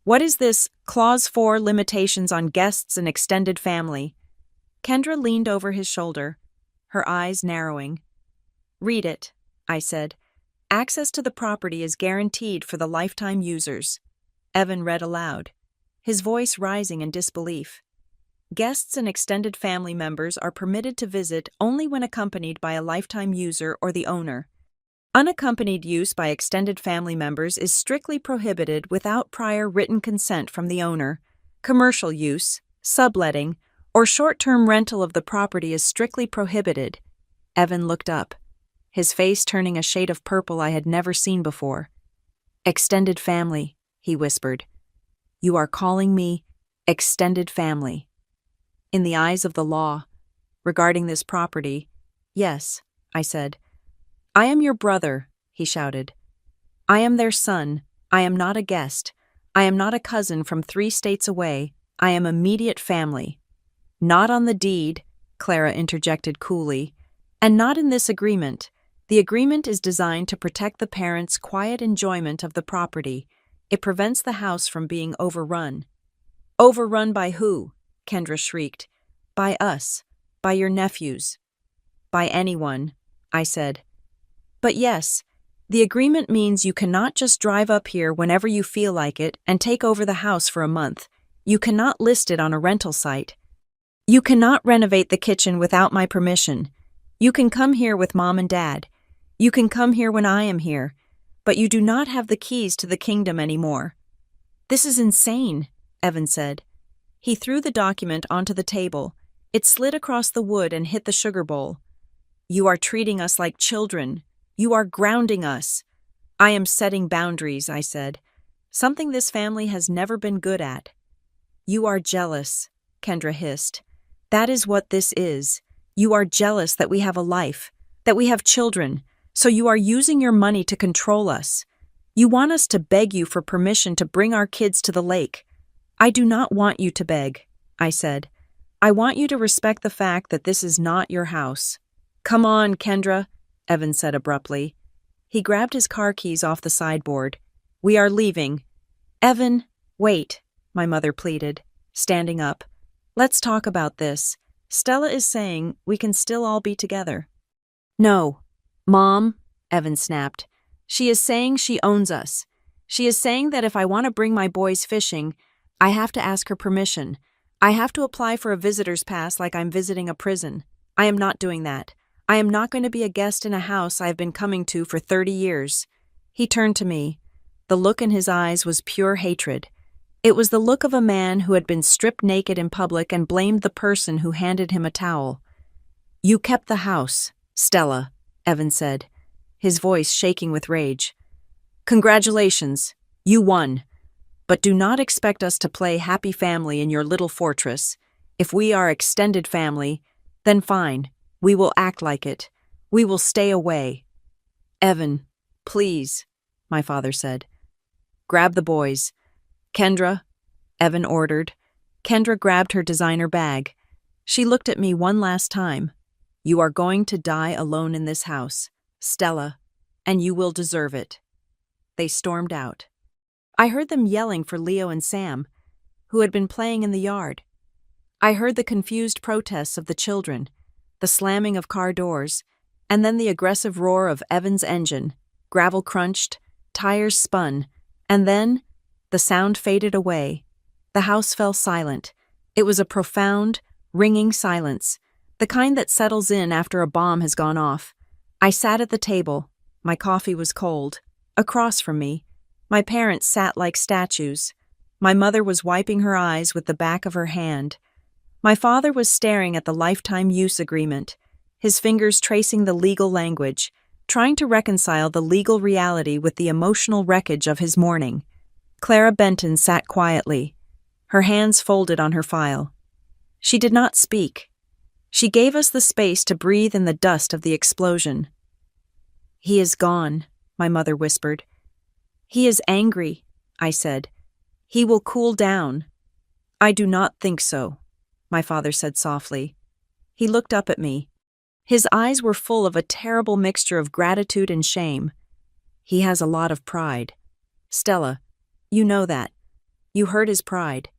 What is this Clause 4 limitations on guests and extended family? Kendra leaned over his shoulder, her eyes narrowing. Read it, I said. Access to the property is guaranteed for the lifetime users. Evan read aloud, his voice rising in disbelief. Guests and extended family members are permitted to visit only when accompanied by a lifetime user or the owner. Unaccompanied use by extended family members is strictly prohibited without prior written consent from the owner. Commercial use, subletting, or short-term rental of the property is strictly prohibited. Evan looked up, his face turning a shade of purple I had never seen before. Extended family, he whispered. You are calling me extended family. In the eyes of the law, regarding this property, yes, I said. I am your brother, he shouted. I am their son. I am not a guest. I am not a cousin from 3 states away. I am immediate family. Not on the deed, Clara interjected coolly, and not in this agreement. The agreement is designed to protect the parents' quiet enjoyment of the property. It prevents the house from being overrun. Overrun by who? Kendra shrieked. By us. By your nephews. By anyone, I said. But yes, the agreement means you cannot just drive up here whenever you feel like it and take over the house for a month. You cannot list it on a rental site. You cannot renovate the kitchen without my permission. You can come here with Mom and Dad. You can come here when I am here, but you do not have the keys to the kingdom anymore. This is insane, Evan said. He threw the document onto the table. It slid across the wood and hit the sugar bowl. You are treating us like children. You are grounding us. I am setting boundaries, I said. Something this family has never been good at. You are jealous, Kendra hissed. That is what this is. You are jealous that we have a life, that we have children, so you are using your money to control us. You want us to beg you for permission to bring our kids to the lake. I do not want you to beg, I said. I want you to respect the fact that this is not your house. Come on, Kendra, Evan said abruptly. He grabbed his car keys off the sideboard. We are leaving. Evan, wait, my mother pleaded, standing up. Let's talk about this. Stella is saying we can still all be together. No, Mom, Evan snapped. She is saying she owns us. She is saying that if I want to bring my boys fishing, I have to ask her permission. I have to apply for a visitor's pass like I'm visiting a prison. I am not doing that. I am not going to be a guest in a house I have been coming to for 30 years. He turned to me. The look in his eyes was pure hatred. It was the look of a man who had been stripped naked in public and blamed the person who handed him a towel. You kept the house, Stella, Evan said, his voice shaking with rage. Congratulations, you won. But do not expect us to play happy family in your little fortress. If we are extended family, then fine. We will act like it. We will stay away. Evan, please, my father said. Grab the boys. Kendra, Evan ordered. Kendra grabbed her designer bag. She looked at me one last time. You are going to die alone in this house, Stella, and you will deserve it. They stormed out. I heard them yelling for Leo and Sam, who had been playing in the yard. I heard the confused protests of the children, the slamming of car doors, and then the aggressive roar of Evan's engine. Gravel crunched, tires spun, and then the sound faded away. The house fell silent. It was a profound, ringing silence, the kind that settles in after a bomb has gone off. I sat at the table. My coffee was cold. Across from me, My parents sat like statues. My mother was wiping her eyes with the back of her hand. My father was staring at the lifetime use agreement, his fingers tracing the legal language, trying to reconcile the legal reality with the emotional wreckage of his morning. Clara Benton sat quietly, her hands folded on her file. She did not speak. She gave us the space to breathe in the dust of the explosion. "He is gone," my mother whispered. "He is angry," I said. "He will cool down." "I do not think so," my father said softly. He looked up at me. His eyes were full of a terrible mixture of gratitude and shame. "He has a lot of pride. Stella, you know that. You hurt his pride."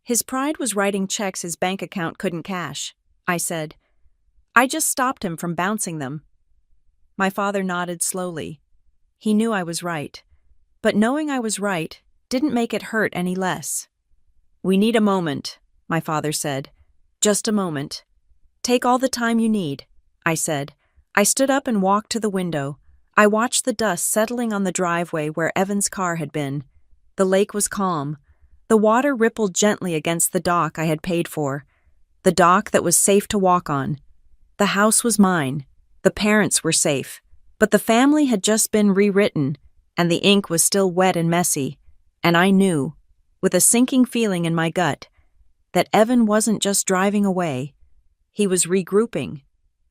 "His pride was writing checks his bank account couldn't cash," I said. "I just stopped him from bouncing them." My father nodded slowly. He knew I was right. But knowing I was right didn't make it hurt any less. "We need a moment," my father said. "Just a moment." "Take all the time you need," I said. I stood up and walked to the window. I watched the dust settling on the driveway where Evan's car had been. The lake was calm. The water rippled gently against the dock I had paid for. The dock that was safe to walk on. The house was mine. The parents were safe. But the family had just been rewritten, and the ink was still wet and messy. And I knew, with a sinking feeling in my gut, that Evan wasn't just driving away. He was regrouping.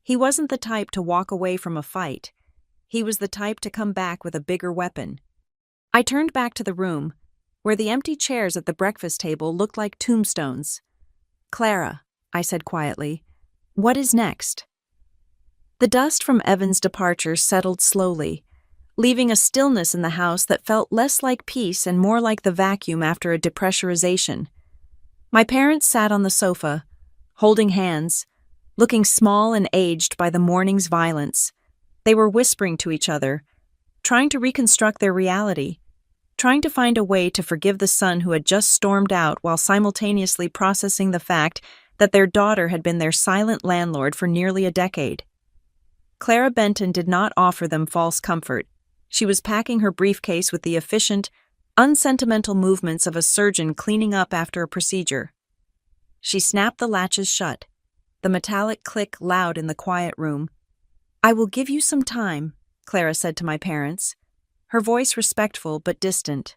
He wasn't the type to walk away from a fight. He was the type to come back with a bigger weapon. I turned back to the room, where the empty chairs at the breakfast table looked like tombstones. "Clara," I said quietly, "what is next?" The dust from Evan's departure settled slowly, leaving a stillness in the house that felt less like peace and more like the vacuum after a depressurization. My parents sat on the sofa, holding hands, looking small and aged by the morning's violence. They were whispering to each other, trying to reconstruct their reality, trying to find a way to forgive the son who had just stormed out while simultaneously processing the fact that their daughter had been their silent landlord for nearly a decade. Clara Benton did not offer them false comfort. She was packing her briefcase with the efficient, unsentimental movements of a surgeon cleaning up after a procedure. She snapped the latches shut, the metallic click loud in the quiet room. "I will give you some time," Clara said to my parents, her voice respectful but distant.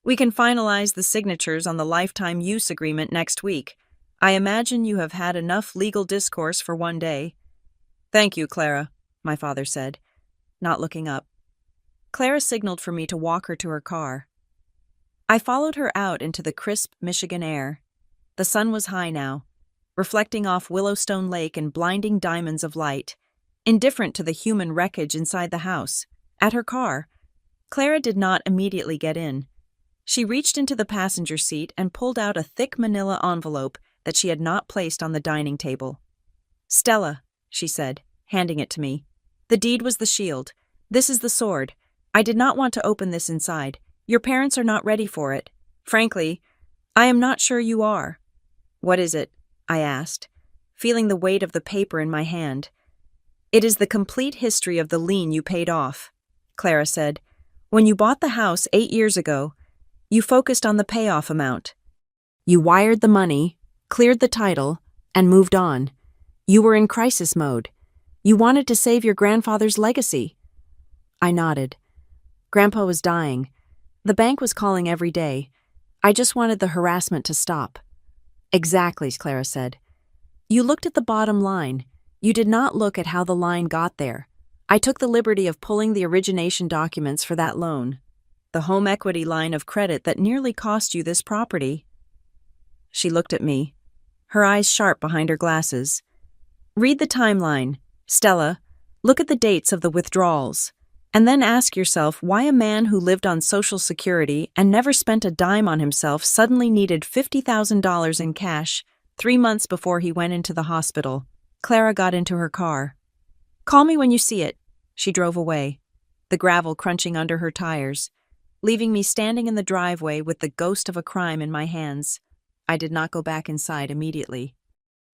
"We can finalize the signatures on the lifetime use agreement next week. I imagine you have had enough legal discourse for one day." "Thank you, Clara," my father said, not looking up. Clara signaled for me to walk her to her car. I followed her out into the crisp Michigan air. The sun was high now, reflecting off Willowstone Lake in blinding diamonds of light, indifferent to the human wreckage inside the house. At her car, Clara did not immediately get in. She reached into the passenger seat and pulled out a thick manila envelope that she had not placed on the dining table. "Stella," she said, handing it to me. "The deed was the shield. This is the sword. I did not want to open this inside. Your parents are not ready for it. Frankly, I am not sure you are." "What is it?" I asked, feeling the weight of the paper in my hand. "It is the complete history of the lien you paid off," Clara said. "When you bought the house 8 years ago, you focused on the payoff amount. You wired the money, cleared the title, and moved on. You were in crisis mode. You wanted to save your grandfather's legacy." I nodded. Grandpa was dying. The bank was calling every day. I just wanted the harassment to stop. "Exactly," Clara said. "You looked at the bottom line. You did not look at how the line got there. I took the liberty of pulling the origination documents for that loan, the home equity line of credit that nearly cost you this property." She looked at me, her eyes sharp behind her glasses. "Read the timeline, Stella. Look at the dates of the withdrawals. And then ask yourself why a man who lived on Social Security and never spent a dime on himself suddenly needed $50,000 in cash 3 months before he went into the hospital." Clara got into her car. "Call me when you see it." She drove away, the gravel crunching under her tires, leaving me standing in the driveway with the ghost of a crime in my hands. I did not go back inside immediately.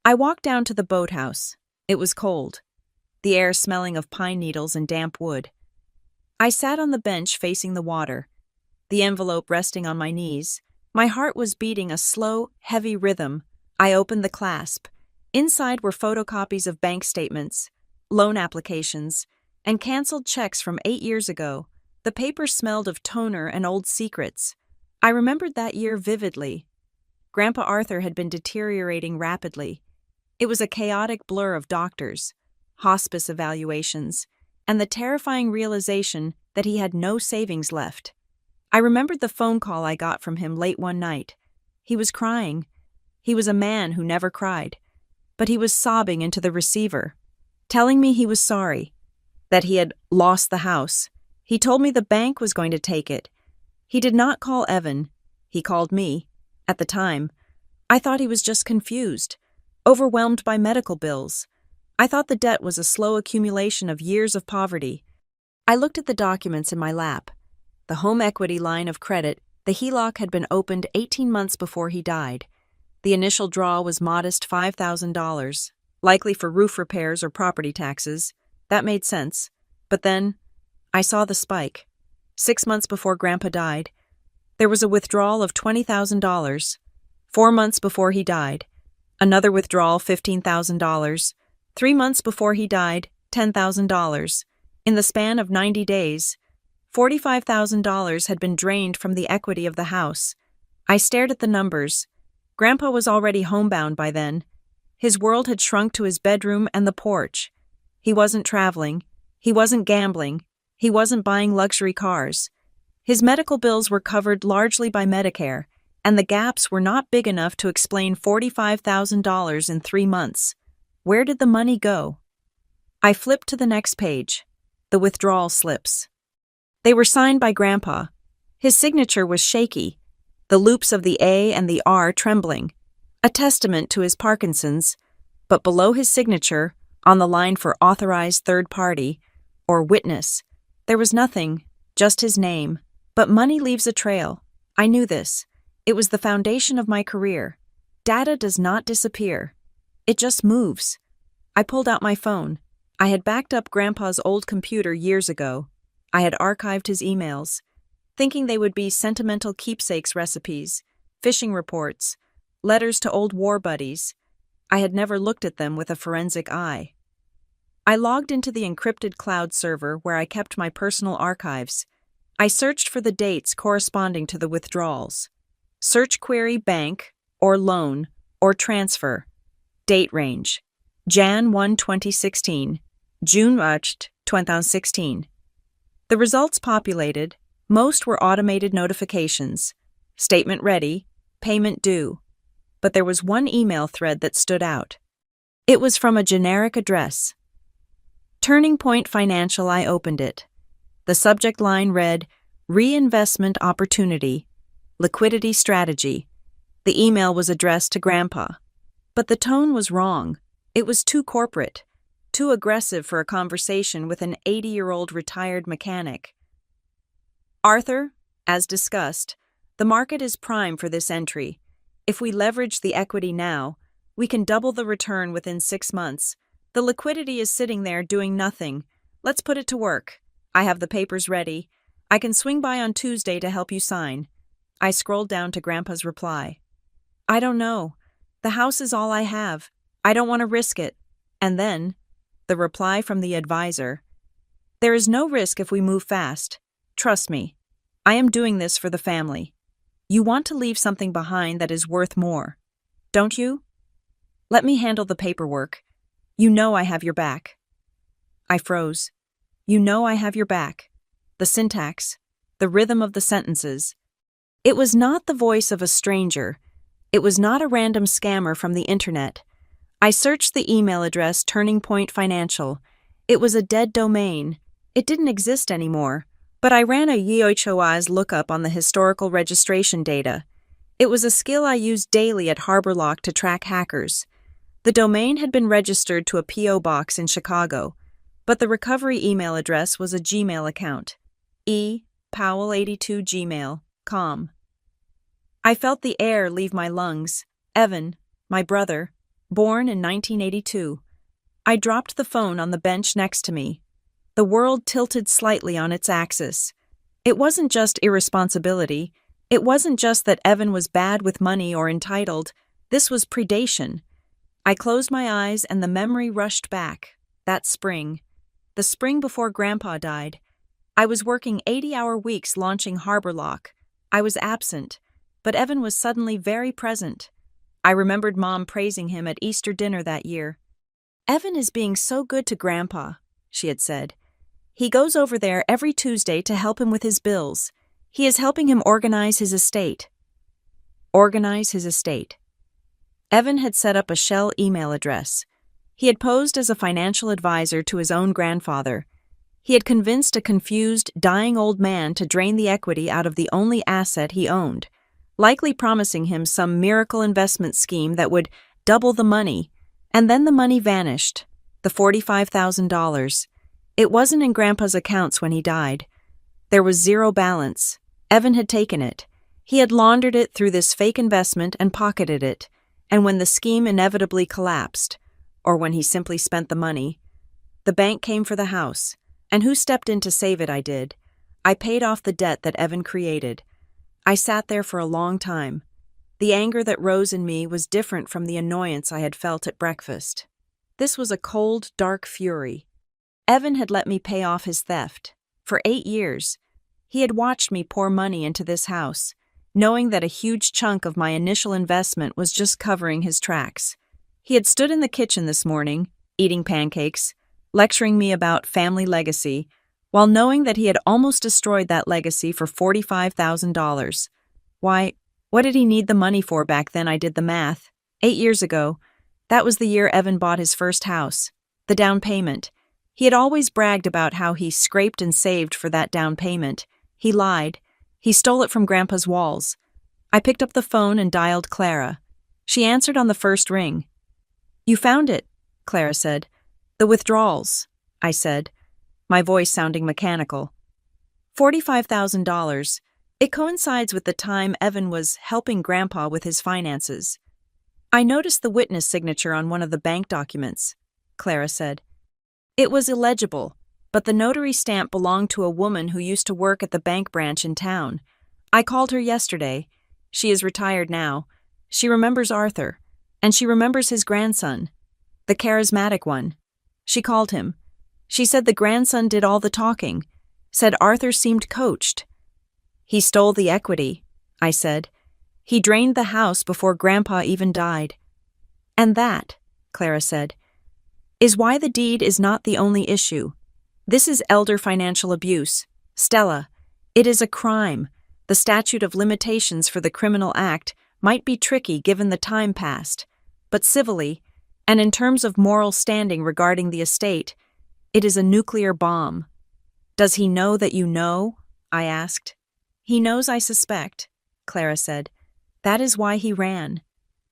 I walked down to the boathouse. It was cold, the air smelling of pine needles and damp wood. I sat on the bench facing the water. the envelope resting on my knees. My heart was beating a slow, heavy rhythm. I opened the clasp. Inside were photocopies of bank statements, loan applications, and canceled checks from 8 years ago. The paper smelled of toner and old secrets. I remembered that year vividly. Grandpa Arthur had been deteriorating rapidly. It was a chaotic blur of doctors, hospice evaluations, and the terrifying realization that he had no savings left. I remembered the phone call I got from him late one night. He was crying. He was a man who never cried. But he was sobbing into the receiver, telling me he was sorry, that he had lost the house. He told me the bank was going to take it. He did not call Evan. He called me. At the time, I thought he was just confused, overwhelmed by medical bills. I thought the debt was a slow accumulation of years of poverty. I looked at the documents in my lap. The home equity line of credit, the HELOC had been opened 18 months before he died. The initial draw was modest $5,000, likely for roof repairs or property taxes. That made sense. But then, I saw the spike. 6 months before Grandpa died, there was a withdrawal of $20,000. 4 months before he died, another withdrawal $15,000. 3 months before he died, $10,000. In the span of 90 days, $45,000 had been drained from the equity of the house. I stared at the numbers. Grandpa was already homebound by then. His world had shrunk to his bedroom and the porch. He wasn't traveling. He wasn't gambling. He wasn't buying luxury cars. His medical bills were covered largely by Medicare, and the gaps were not big enough to explain $45,000 in 3 months. Where did the money go? I flipped to the next page. The withdrawal slips. They were signed by Grandpa. His signature was shaky, the loops of the A and the R trembling, a testament to his Parkinson's, but below his signature, on the line for authorized third party, or witness, there was nothing, just his name. But money leaves a trail. I knew this. It was the foundation of my career. Data does not disappear. It just moves. I pulled out my phone. I had backed up Grandpa's old computer years ago. I had archived his emails, thinking they would be sentimental keepsakes recipes, fishing reports, letters to old war buddies. I had never looked at them with a forensic eye. I logged into the encrypted cloud server where I kept my personal archives. I searched for the dates corresponding to the withdrawals. Search query bank, or loan, or transfer. Date range: Jan 1, 2016, June 1, 2016. The results populated. Most were automated notifications. Statement ready, payment due. But there was one email thread that stood out. It was from a generic address. Turning Point Financial. I opened it. The subject line read, Reinvestment Opportunity, Liquidity Strategy. The email was addressed to Grandpa. But the tone was wrong. It was too corporate, too aggressive for a conversation with an 80-year-old retired mechanic. Arthur, as discussed, the market is prime for this entry. If we leverage the equity now, we can double the return within 6 months. The liquidity is sitting there doing nothing. Let's put it to work. I have the papers ready. I can swing by on Tuesday to help you sign. I scrolled down to Grandpa's reply. I don't know. The house is all I have. I don't want to risk it. And then, the reply from the advisor. There is no risk if we move fast. Trust me. I am doing this for the family. You want to leave something behind that is worth more, don't you? Let me handle the paperwork. You know I have your back. I froze. You know I have your back. The syntax, the rhythm of the sentences. It was not the voice of a stranger. It was not a random scammer from the internet. I searched the email address Turning Point Financial. It was a dead domain. It didn't exist anymore. But I ran a YOHOA's lookup on the historical registration data. It was a skill I used daily at HarborLock to track hackers. The domain had been registered to a P.O. box in Chicago, but the recovery email address was a Gmail account. Powell82gmail.com. I felt the air leave my lungs. Evan, my brother, born in 1982. I dropped the phone on the bench next to me. The world tilted slightly on its axis. It wasn't just irresponsibility. It wasn't just that Evan was bad with money or entitled. This was predation. I closed my eyes and the memory rushed back. That spring. The spring before Grandpa died. I was working 80-hour weeks launching Harbor Lock. I was absent, but Evan was suddenly very present. I remembered Mom praising him at Easter dinner that year. "Evan is being so good to Grandpa," she had said. "He goes over there every Tuesday to help him with his bills. He is helping him organize his estate." Organize his estate. Evan had set up a shell email address. He had posed as a financial advisor to his own grandfather. He had convinced a confused, dying old man to drain the equity out of the only asset he owned, likely promising him some miracle investment scheme that would double the money. And then the money vanished, the $45,000. It wasn't in Grandpa's accounts when he died. There was zero balance. Evan had taken it. He had laundered it through this fake investment and pocketed it. And when the scheme inevitably collapsed, or when he simply spent the money, the bank came for the house. And who stepped in to save it? I did. I paid off the debt that Evan created. I sat there for a long time. The anger that rose in me was different from the annoyance I had felt at breakfast. This was a cold, dark fury. Evan had let me pay off his theft. For 8 years, he had watched me pour money into this house, knowing that a huge chunk of my initial investment was just covering his tracks. He had stood in the kitchen this morning, eating pancakes, lecturing me about family legacy, while knowing that he had almost destroyed that legacy for $45,000. Why, what did he need the money for back then? I did the math. 8 years ago, that was the year Evan bought his first house. The down payment. He had always bragged about how he scraped and saved for that down payment. He lied. He stole it from Grandpa's walls. I picked up the phone and dialed Clara. She answered on the first ring. "You found it," Clara said. "The withdrawals," I said, my voice sounding mechanical. $45,000. It coincides with the time Evan was helping Grandpa with his finances. "I noticed the witness signature on one of the bank documents," Clara said. "It was illegible, but the notary stamp belonged to a woman who used to work at the bank branch in town. I called her yesterday. She is retired now. She remembers Arthur, and she remembers his grandson, the charismatic one. She called him. She said the grandson did all the talking, said Arthur seemed coached." "He stole the equity," I said. "He drained the house before Grandpa even died." "And that," Clara said, "is why the deed is not the only issue. This is elder financial abuse. Stella, it is a crime. The statute of limitations for the criminal act might be tricky given the time past, but civilly, and in terms of moral standing regarding the estate, it is a nuclear bomb." "Does he know that you know?" I asked. "He knows I suspect," Clara said. "That is why he ran.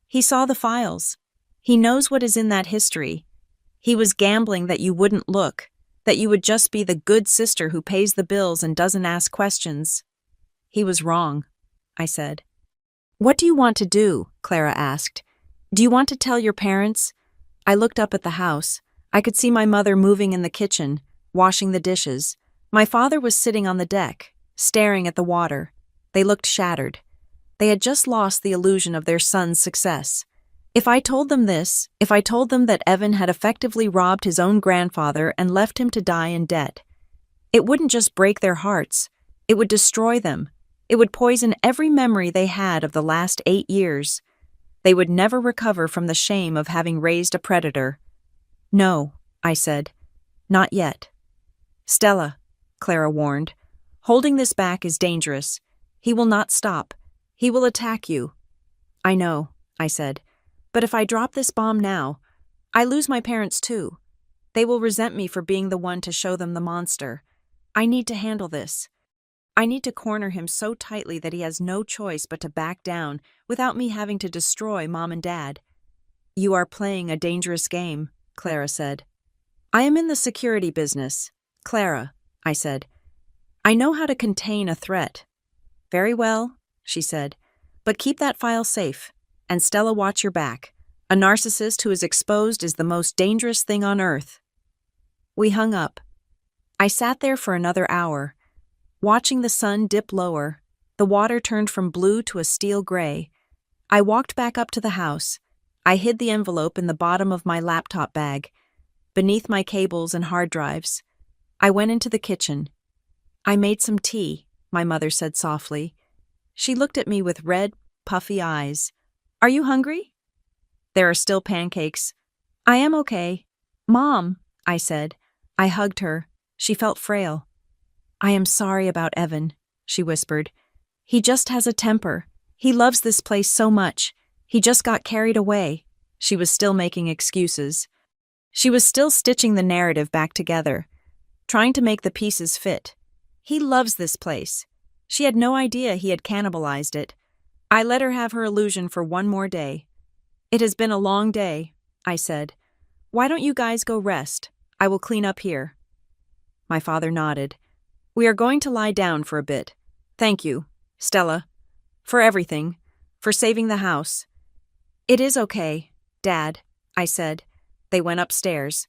He saw the files. He knows what is in that history. He was gambling that you wouldn't look, that you would just be the good sister who pays the bills and doesn't ask questions." "He was wrong," I said. "What do you want to do?" Clara asked. "Do you want to tell your parents?" I looked up at the house. I could see my mother moving in the kitchen, washing the dishes. My father was sitting on the deck, staring at the water. They looked shattered. They had just lost the illusion of their son's success. If I told them this, if I told them that Evan had effectively robbed his own grandfather and left him to die in debt, it wouldn't just break their hearts. It would destroy them. It would poison every memory they had of the last 8 years. They would never recover from the shame of having raised a predator. "No," I said. "Not yet." "Stella," Clara warned, "holding this back is dangerous. He will not stop. He will attack you." "I know," I said. "But if I drop this bomb now, I lose my parents too. They will resent me for being the one to show them the monster. I need to handle this. I need to corner him so tightly that he has no choice but to back down without me having to destroy Mom and Dad." "You are playing a dangerous game," Clara said. "I am in the security business." "Clara," I said, "I know how to contain a threat." "Very well," she said, "but keep that file safe. And Stella, watch your back. A narcissist who is exposed is the most dangerous thing on earth." We hung up. I sat there for another hour. Watching the sun dip lower, the water turned from blue to a steel gray. I walked back up to the house. I hid the envelope in the bottom of my laptop bag, beneath my cables and hard drives. I went into the kitchen. "I made some tea," my mother said softly. She looked at me with red, puffy eyes. "Are you hungry?" "There are still pancakes." "I am okay." "Mom," I said. I hugged her. She felt frail. "I am sorry about Evan," she whispered. "He just has a temper. He loves this place so much. He just got carried away." She was still making excuses. She was still stitching the narrative back together, trying to make the pieces fit. "He loves this place." She had no idea he had cannibalized it. I let her have her illusion for one more day. "It has been a long day," I said. "Why don't you guys go rest? I will clean up here." My father nodded. "We are going to lie down for a bit. Thank you, Stella, for everything, for saving the house." "It is okay, Dad," I said. They went upstairs.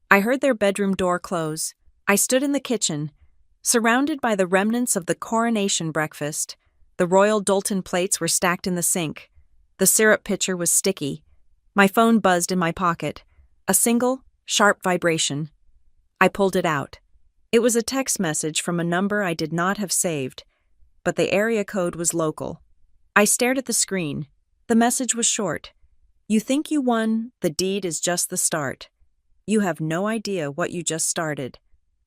I heard their bedroom door close. I stood in the kitchen, surrounded by the remnants of the coronation breakfast. The royal Doulton plates were stacked in the sink. The syrup pitcher was sticky. My phone buzzed in my pocket. A single, sharp vibration. I pulled it out. It was a text message from a number I did not have saved, but the area code was local. I stared at the screen. The message was short. "You think you won, the deed is just the start. You have no idea what you just started.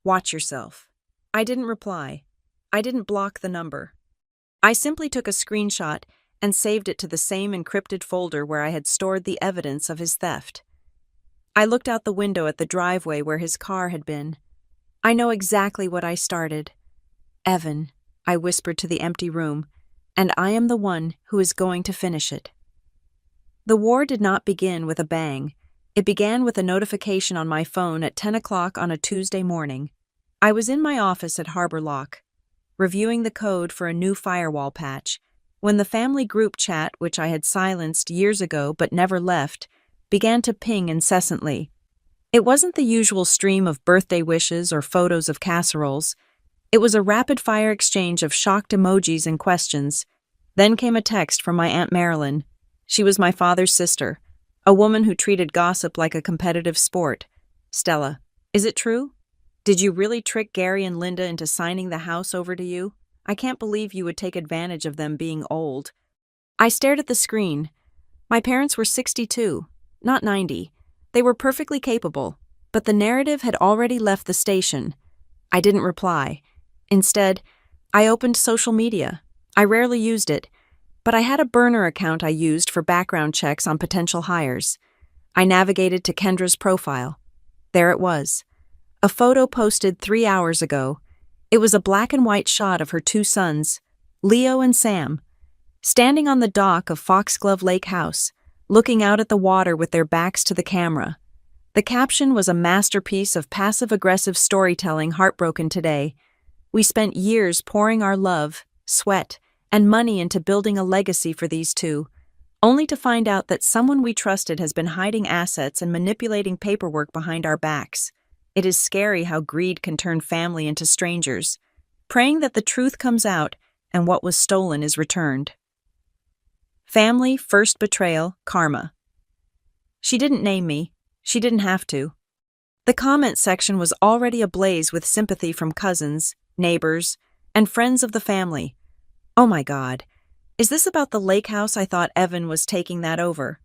Watch yourself." I didn't reply. I didn't block the number. I simply took a screenshot and saved it to the same encrypted folder where I had stored the evidence of his theft. I looked out the window at the driveway where his car had been. I know exactly what I started. "Evan," I whispered to the empty room, "and I am the one who is going to finish it." The war did not begin with a bang. It began with a notification on my phone at 10 o'clock on a Tuesday morning. I was in my office at Harbor Lock, reviewing the code for a new firewall patch, when the family group chat, which I had silenced years ago but never left, began to ping incessantly. It wasn't the usual stream of birthday wishes or photos of casseroles. It was a rapid-fire exchange of shocked emojis and questions. Then came a text from my Aunt Marilyn. She was my father's sister, a woman who treated gossip like a competitive sport. "Stella, is it true? Did you really trick Gary and Linda into signing the house over to you? I can't believe you would take advantage of them being old." I stared at the screen. My parents were 62, not 90. They were perfectly capable, but the narrative had already left the station. I didn't reply. Instead, I opened social media. I rarely used it, but I had a burner account I used for background checks on potential hires. I navigated to Kendra's profile. There it was. A photo posted 3 hours ago. It was a black and white shot of her two sons, Leo and Sam, standing on the dock of Foxglove Lake House, looking out at the water with their backs to the camera. The caption was a masterpiece of passive-aggressive storytelling heartbroken today. We spent years pouring our love, sweat, and money into building a legacy for these two, only to find out that someone we trusted has been hiding assets and manipulating paperwork behind our backs. It is scary how greed can turn family into strangers. Praying that the truth comes out and what was stolen is returned. Family, first betrayal, karma. She didn't name me. She didn't have to. The comment section was already ablaze with sympathy from cousins, neighbors, and friends of the family. Oh my God. Is this about the lake house? I thought Evan was taking that over.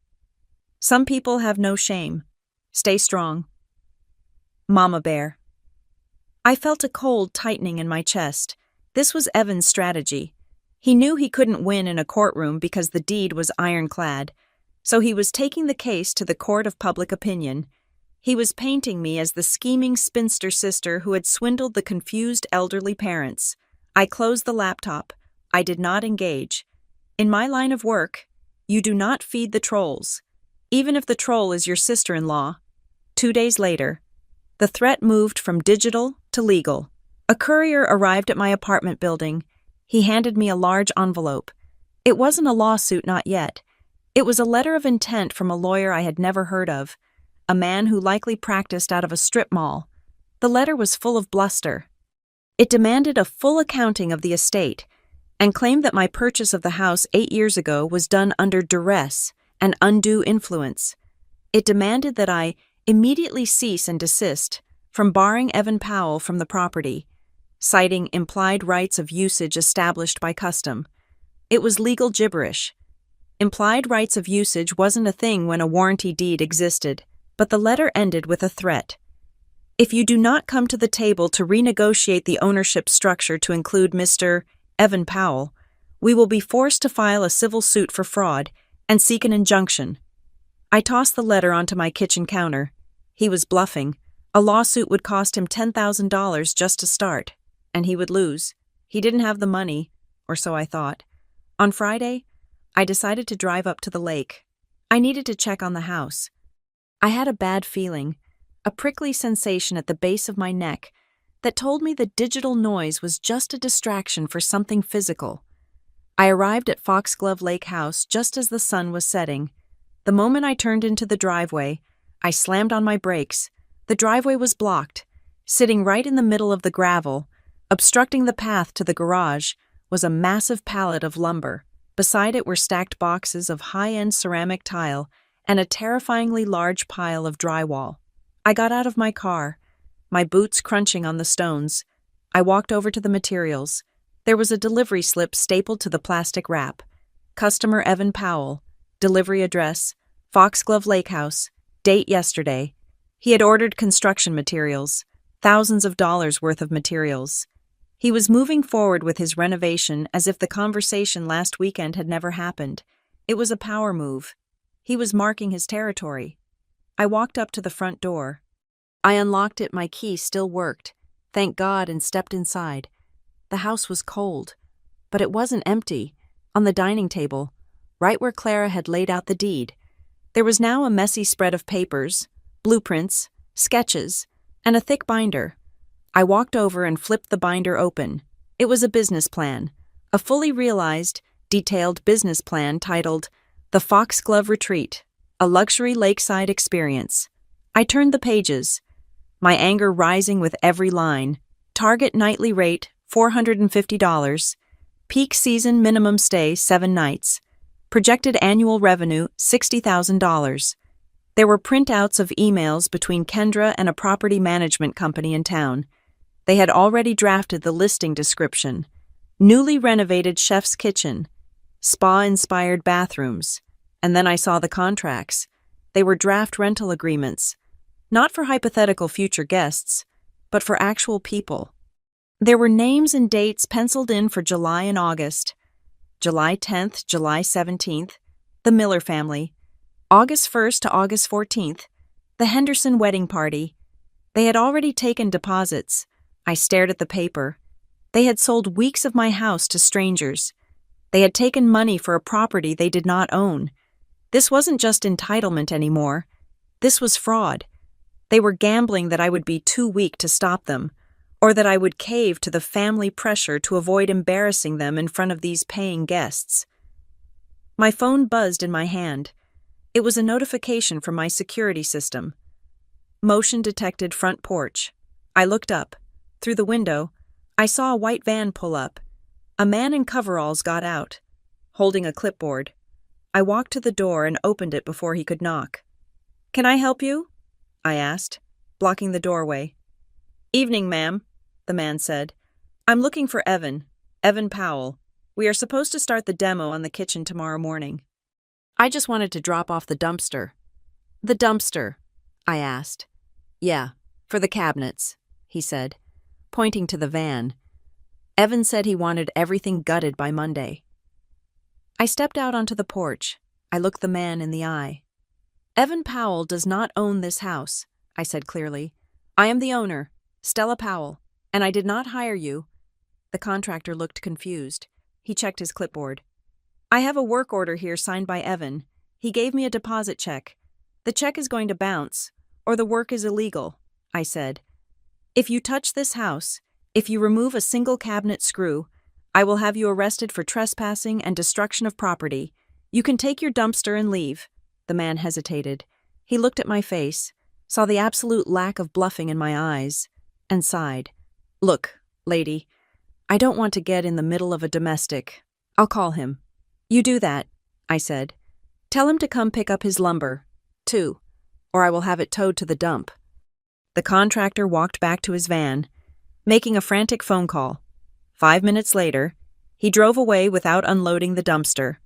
Some people have no shame. Stay strong. Mama Bear. I felt a cold tightening in my chest. This was Evan's strategy. He knew he couldn't win in a courtroom because the deed was ironclad, so he was taking the case to the court of public opinion. He was painting me as the scheming spinster sister who had swindled the confused elderly parents. I closed the laptop. I did not engage. In my line of work, you do not feed the trolls, even if the troll is your sister-in-law. 2 days later, the threat moved from digital to legal. A courier arrived at my apartment building. He handed me a large envelope. It wasn't a lawsuit, not yet. It was a letter of intent from a lawyer I had never heard of, a man who likely practiced out of a strip mall. The letter was full of bluster. It demanded a full accounting of the estate and claimed that my purchase of the house 8 years ago was done under duress and undue influence. It demanded that I immediately cease and desist from barring Evan Powell from the property, citing implied rights of usage established by custom. It was legal gibberish. Implied rights of usage wasn't a thing when a warranty deed existed, but the letter ended with a threat. If you do not come to the table to renegotiate the ownership structure to include Mr. Evan Powell, we will be forced to file a civil suit for fraud and seek an injunction. I tossed the letter onto my kitchen counter. He was bluffing. A lawsuit would cost him $10,000 just to start, and he would lose. He didn't have the money, or so I thought. On Friday, I decided to drive up to the lake. I needed to check on the house. I had a bad feeling, a prickly sensation at the base of my neck that told me the digital noise was just a distraction for something physical. I arrived at Foxglove Lake House just as the sun was setting. The moment I turned into the driveway, I slammed on my brakes. The driveway was blocked. Sitting right in the middle of the gravel, obstructing the path to the garage, was a massive pallet of lumber. Beside it were stacked boxes of high-end ceramic tile and a terrifyingly large pile of drywall. I got out of my car, my boots crunching on the stones. I walked over to the materials. There was a delivery slip stapled to the plastic wrap. Customer Evan Powell. Delivery address, Foxglove Lake House. Date yesterday. He had ordered construction materials, thousands of dollars worth of materials. He was moving forward with his renovation as if the conversation last weekend had never happened. It was a power move. He was marking his territory. I walked up to the front door. I unlocked it, my key still worked, thank God, and stepped inside. The house was cold, but it wasn't empty. On the dining table, right where Clara had laid out the deed, there was now a messy spread of papers, blueprints, sketches, and a thick binder. I walked over and flipped the binder open. It was a business plan, a fully realized, detailed business plan titled The Foxglove Retreat, a Luxury Lakeside Experience. I turned the pages, my anger rising with every line. Target nightly rate, $450. Peak season minimum stay, 7 nights. Projected annual revenue, $60,000. There were printouts of emails between Kendra and a property management company in town. They had already drafted the listing description. Newly renovated chef's kitchen, spa-inspired bathrooms. And then I saw the contracts. They were draft rental agreements, not for hypothetical future guests, but for actual people. There were names and dates penciled in for July and August. July 10th, July 17th, the Miller family. August 1st to August 14th, the Henderson wedding party. They had already taken deposits. I stared at the paper. They had sold weeks of my house to strangers. They had taken money for a property they did not own. This wasn't just entitlement anymore. This was fraud. They were gambling that I would be too weak to stop them, or that I would cave to the family pressure to avoid embarrassing them in front of these paying guests. My phone buzzed in my hand. It was a notification from my security system. Motion detected front porch. I looked up. Through the window, I saw a white van pull up. A man in coveralls got out, holding a clipboard. I walked to the door and opened it before he could knock. "Can I help you?" I asked, blocking the doorway. "Evening, ma'am," the man said. "I'm looking for Evan Powell. We are supposed to start the demo on the kitchen tomorrow morning." I just wanted to drop off the dumpster. "The dumpster?" I asked. "Yeah, for the cabinets," he said, pointing to the van. Evan said he wanted everything gutted by Monday. I stepped out onto the porch. I looked the man in the eye. "Evan Powell does not own this house," I said clearly. "I am the owner, Stella Powell, and I did not hire you." The contractor looked confused. He checked his clipboard. "I have a work order here signed by Evan. He gave me a deposit check. The check is going to bounce, or the work is illegal," I said. "If you touch this house, if you remove a single cabinet screw, I will have you arrested for trespassing and destruction of property. You can take your dumpster and leave." The man hesitated. He looked at my face, saw the absolute lack of bluffing in my eyes, and sighed. "Look, lady. I don't want to get in the middle of a domestic. I'll call him. You do that, I said. Tell him to come pick up his lumber, too, or I will have it towed to the dump. The contractor walked back to his van, making a frantic phone call. 5 minutes later, he drove away without unloading the dumpster.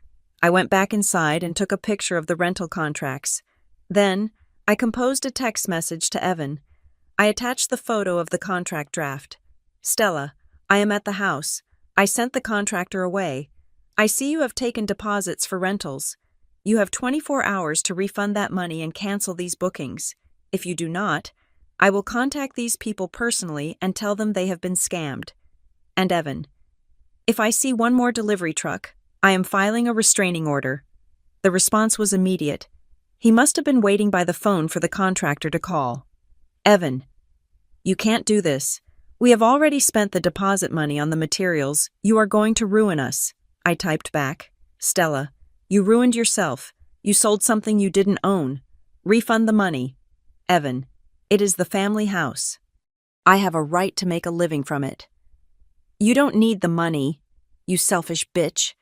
I went back inside and took a picture of the rental contracts. Then, I composed a text message to Evan. I attached the photo of the contract draft. Stella, I am at the house. I sent the contractor away. I see you have taken deposits for rentals. You have 24 hours to refund that money and cancel these bookings. If you do not, I will contact these people personally and tell them they have been scammed. And Evan, if I see one more delivery truck, I am filing a restraining order. The response was immediate. He must have been waiting by the phone for the contractor to call. Evan, you can't do this. We have already spent the deposit money on the materials. You are going to ruin us. I typed back. Stella, you ruined yourself. You sold something you didn't own. Refund the money. Evan, it is the family house. I have a right to make a living from it. You don't need the money, you selfish bitch.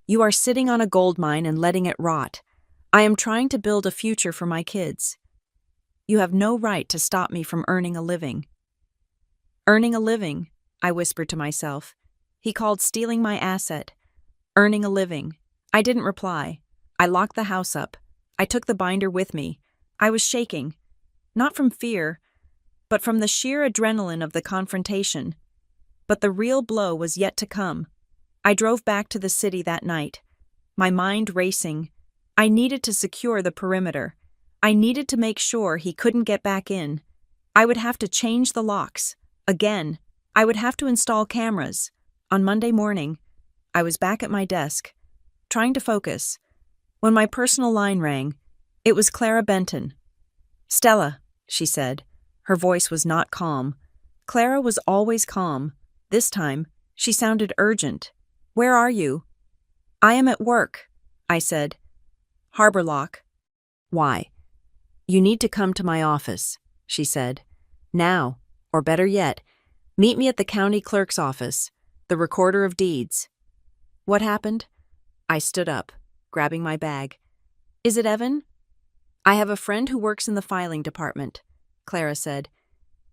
You are sitting on a gold mine and letting it rot. I am trying to build a future for my kids. You have no right to stop me from earning a living. Earning a living, I whispered to myself. He called stealing my asset. Earning a living. I didn't reply. I locked the house up. I took the binder with me. I was shaking. Not from fear, but from the sheer adrenaline of the confrontation. But the real blow was yet to come. I drove back to the city that night, my mind racing. I needed to secure the perimeter. I needed to make sure he couldn't get back in. I would have to change the locks. Again, I would have to install cameras. On Monday morning, I was back at my desk, trying to focus, when my personal line rang. It was Clara Benton. Stella, she said. Her voice was not calm. Clara was always calm. This time, she sounded urgent. Where are you? I am at work, I said. Harbor Lock. Why? You need to come to my office, she said. Now, or better yet, meet me at the county clerk's office, the recorder of deeds. What happened? I stood up, grabbing my bag. Is it Evan? I have a friend who works in the filing department, Clara said.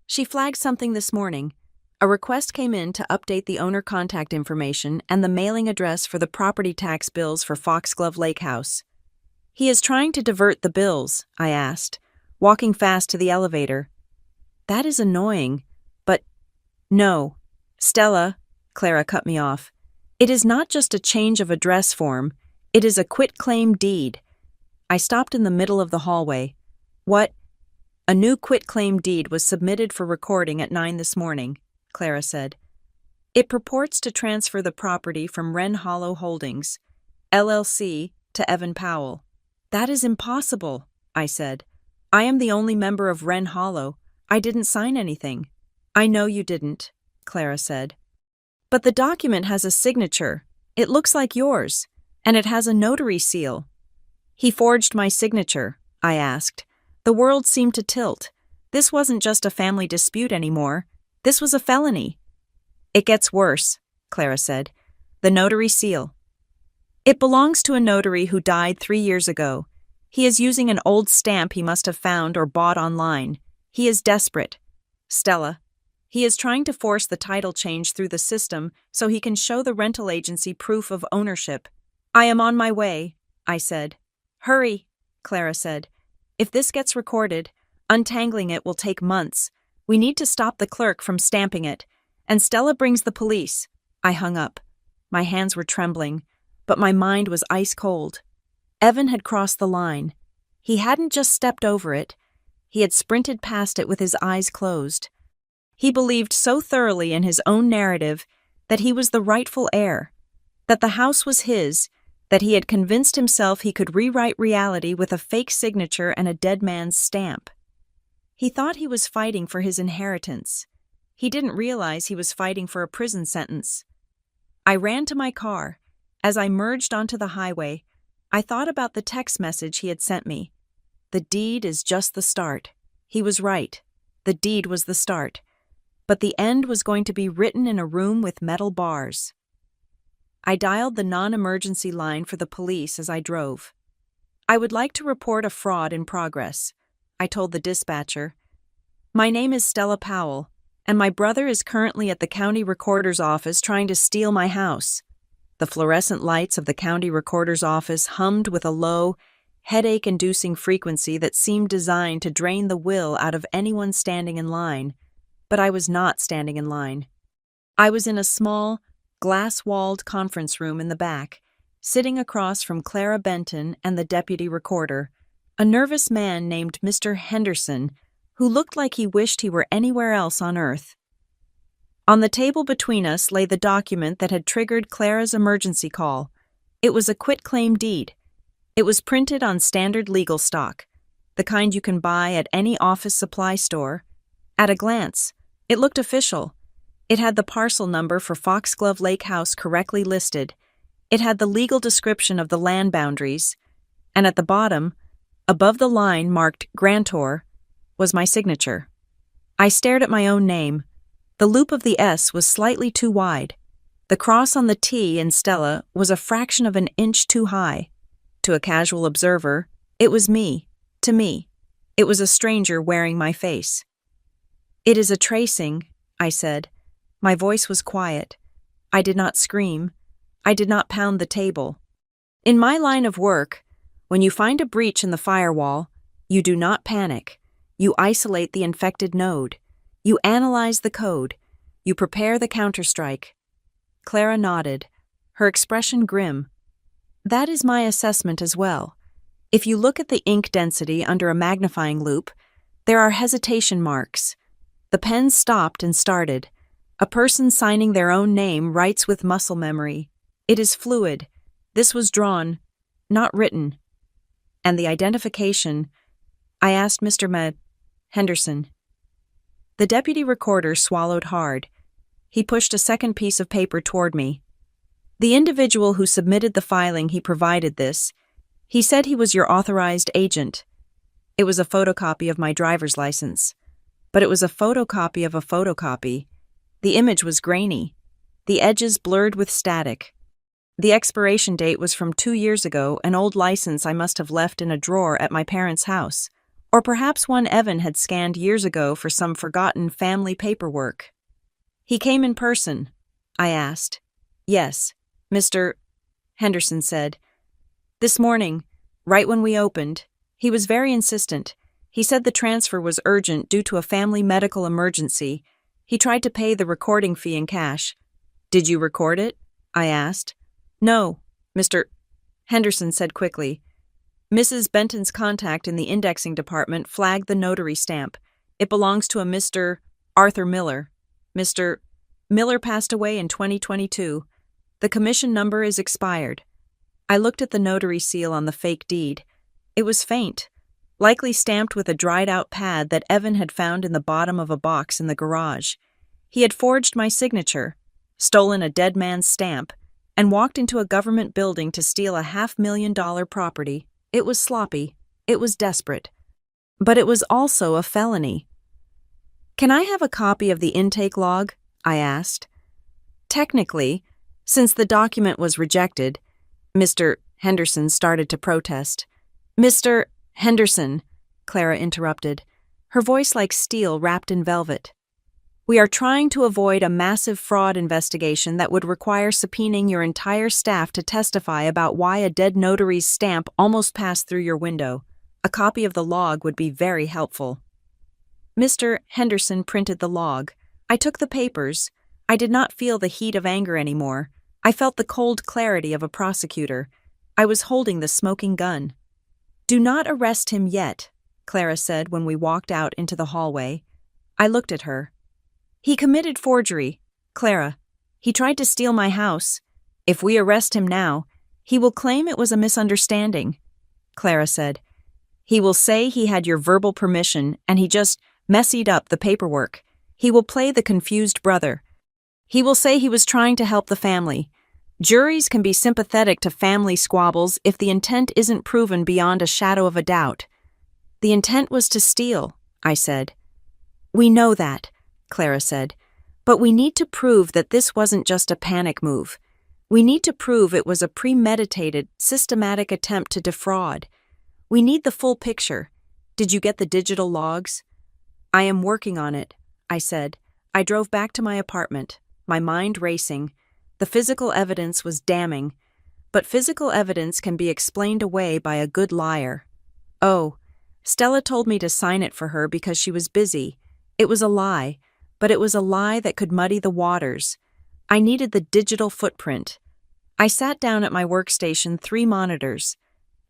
She flagged something this morning. A request came in to update the owner contact information and the mailing address for the property tax bills for Foxglove Lake House. He is trying to divert the bills, I asked, walking fast to the elevator. That is annoying, but no. Stella, Clara cut me off. It is not just a change of address form, it is a quitclaim deed. I stopped in the middle of the hallway. What? A new quitclaim deed was submitted for recording at 9 this morning, Clara said. It purports to transfer the property from Wren Hollow Holdings, LLC, to Evan Powell. That is impossible, I said. I am the only member of Wren Hollow. I didn't sign anything. I know you didn't, Clara said. But the document has a signature. It looks like yours, and it has a notary seal. He forged my signature, I asked. The world seemed to tilt. This wasn't just a family dispute anymore. This was a felony. It gets worse, Clara said. The notary seal. It belongs to a notary who died 3 years ago. He is using an old stamp he must have found or bought online. He is desperate. Stella. He is trying to force the title change through the system so he can show the rental agency proof of ownership. I am on my way, I said. Hurry, Clara said. If this gets recorded, untangling it will take months. We need to stop the clerk from stamping it. And Stella brings the police. I hung up. My hands were trembling, but my mind was ice cold. Evan had crossed the line. He hadn't just stepped over it. He had sprinted past it with his eyes closed. He believed so thoroughly in his own narrative that he was the rightful heir, that the house was his, that he had convinced himself he could rewrite reality with a fake signature and a dead man's stamp. He thought he was fighting for his inheritance. He didn't realize he was fighting for a prison sentence. I ran to my car. As I merged onto the highway, I thought about the text message he had sent me. The deed is just the start. He was right. The deed was the start. but the end was going to be written in a room with metal bars. I dialed the non-emergency line for the police as I drove. "I would like to report a fraud in progress," I told the dispatcher. "My name is Stella Powell, and my brother is currently at the county recorder's office trying to steal my house." The fluorescent lights of the county recorder's office hummed with a low, headache-inducing frequency that seemed designed to drain the will out of anyone standing in line. But I was not standing in line. I was in a small, glass-walled conference room in the back, sitting across from Clara Benton and the deputy recorder, a nervous man named Mr. Henderson, who looked like he wished he were anywhere else on earth. On the table between us lay the document that had triggered Clara's emergency call. It was a quitclaim deed. It was printed on standard legal stock, the kind you can buy at any office supply store. At a glance, it looked official. It had the parcel number for Foxglove Lake House correctly listed. It had the legal description of the land boundaries, and at the bottom, above the line marked grantor, was my signature. I stared at my own name. The loop of the S was slightly too wide. The cross on the T in Stella was a fraction of an inch too high. To a casual observer, it was me. To me, it was a stranger wearing my face. "It is a tracing," I said. My voice was quiet. I did not scream. I did not pound the table. In my line of work, when you find a breach in the firewall, you do not panic. You isolate the infected node. You analyze the code. You prepare the counterstrike. Clara nodded, her expression grim. "That is my assessment as well. If you look at the ink density under a magnifying loupe, there are hesitation marks. The pen stopped and started. A person signing their own name writes with muscle memory. It is fluid. This was drawn, not written." "And the identification?" I asked Mr. Henderson. The deputy recorder swallowed hard. He pushed a second piece of paper toward me. "The individual who submitted the filing he provided this. He said he was your authorized agent." It was a photocopy of my driver's license. But it was a photocopy of a photocopy. The image was grainy. The edges blurred with static. The expiration date was from 2 years ago, an old license I must have left in a drawer at my parents' house. Or perhaps one Evan had scanned years ago for some forgotten family paperwork. "He came in person?" I asked. "Yes," Mr. Henderson said. "This morning, right when we opened. He was very insistent. He said the transfer was urgent due to a family medical emergency. He tried to pay the recording fee in cash." "Did you record it?" I asked. "No," Mr. Henderson said quickly. "Mrs. Benton's contact in the indexing department flagged the notary stamp. It belongs to a Mr. Arthur Miller. Mr. Miller passed away in 2022. The commission number is expired." I looked at the notary seal on the fake deed. It was faint, likely stamped with a dried-out pad that Evan had found in the bottom of a box in the garage. He had forged my signature, stolen a dead man's stamp, and walked into a government building to steal $500,000 property. It was sloppy. It was desperate. But it was also a felony. "Can I have a copy of the intake log?" I asked. Technically, since the document was rejected, Mr. Henderson started to protest. "Mr. Henderson," Clara interrupted, her voice like steel wrapped in velvet. "We are trying to avoid a massive fraud investigation that would require subpoenaing your entire staff to testify about why a dead notary's stamp almost passed through your window. A copy of the log would be very helpful." Mr. Henderson printed the log. I took the papers. I did not feel the heat of anger anymore. I felt the cold clarity of a prosecutor. I was holding the smoking gun. "Do not arrest him yet," Clara said when we walked out into the hallway. I looked at her. "He committed forgery, Clara. He tried to steal my house. If we arrest him now, he will claim it was a misunderstanding," Clara said. "He will say he had your verbal permission and he just messied up the paperwork. He will play the confused brother. He will say he was trying to help the family. Juries can be sympathetic to family squabbles if the intent isn't proven beyond a shadow of a doubt." "The intent was to steal," I said. "We know that. Clara said. But we need to prove that this wasn't just a panic move. We need to prove it was a premeditated, systematic attempt to defraud. We need the full picture. Did you get the digital logs? I am working on it, I said. I drove back to my apartment, my mind racing. The physical evidence was damning. But physical evidence can be explained away by a good liar. Oh, Stella told me to sign it for her because she was busy. It was a lie, but it was a lie that could muddy the waters. I needed the digital footprint. I sat down at my workstation, 3 monitors,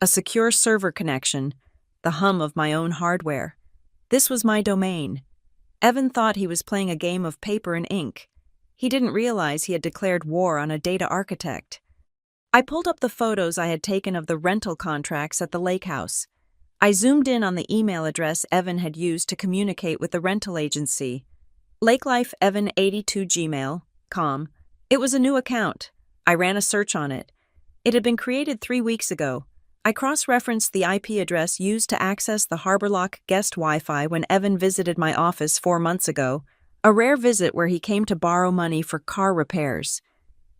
a secure server connection, the hum of my own hardware. This was my domain. Evan thought he was playing a game of paper and ink. He didn't realize he had declared war on a data architect. I pulled up the photos I had taken of the rental contracts at the lake house. I zoomed in on the email address Evan had used to communicate with the rental agency. lakelifeevan82gmail.com. It was a new account. I ran a search on it. It had been created 3 weeks ago. I cross-referenced the IP address used to access the Harborlock guest Wi-Fi when Evan visited my office 4 months ago, a rare visit where he came to borrow money for car repairs.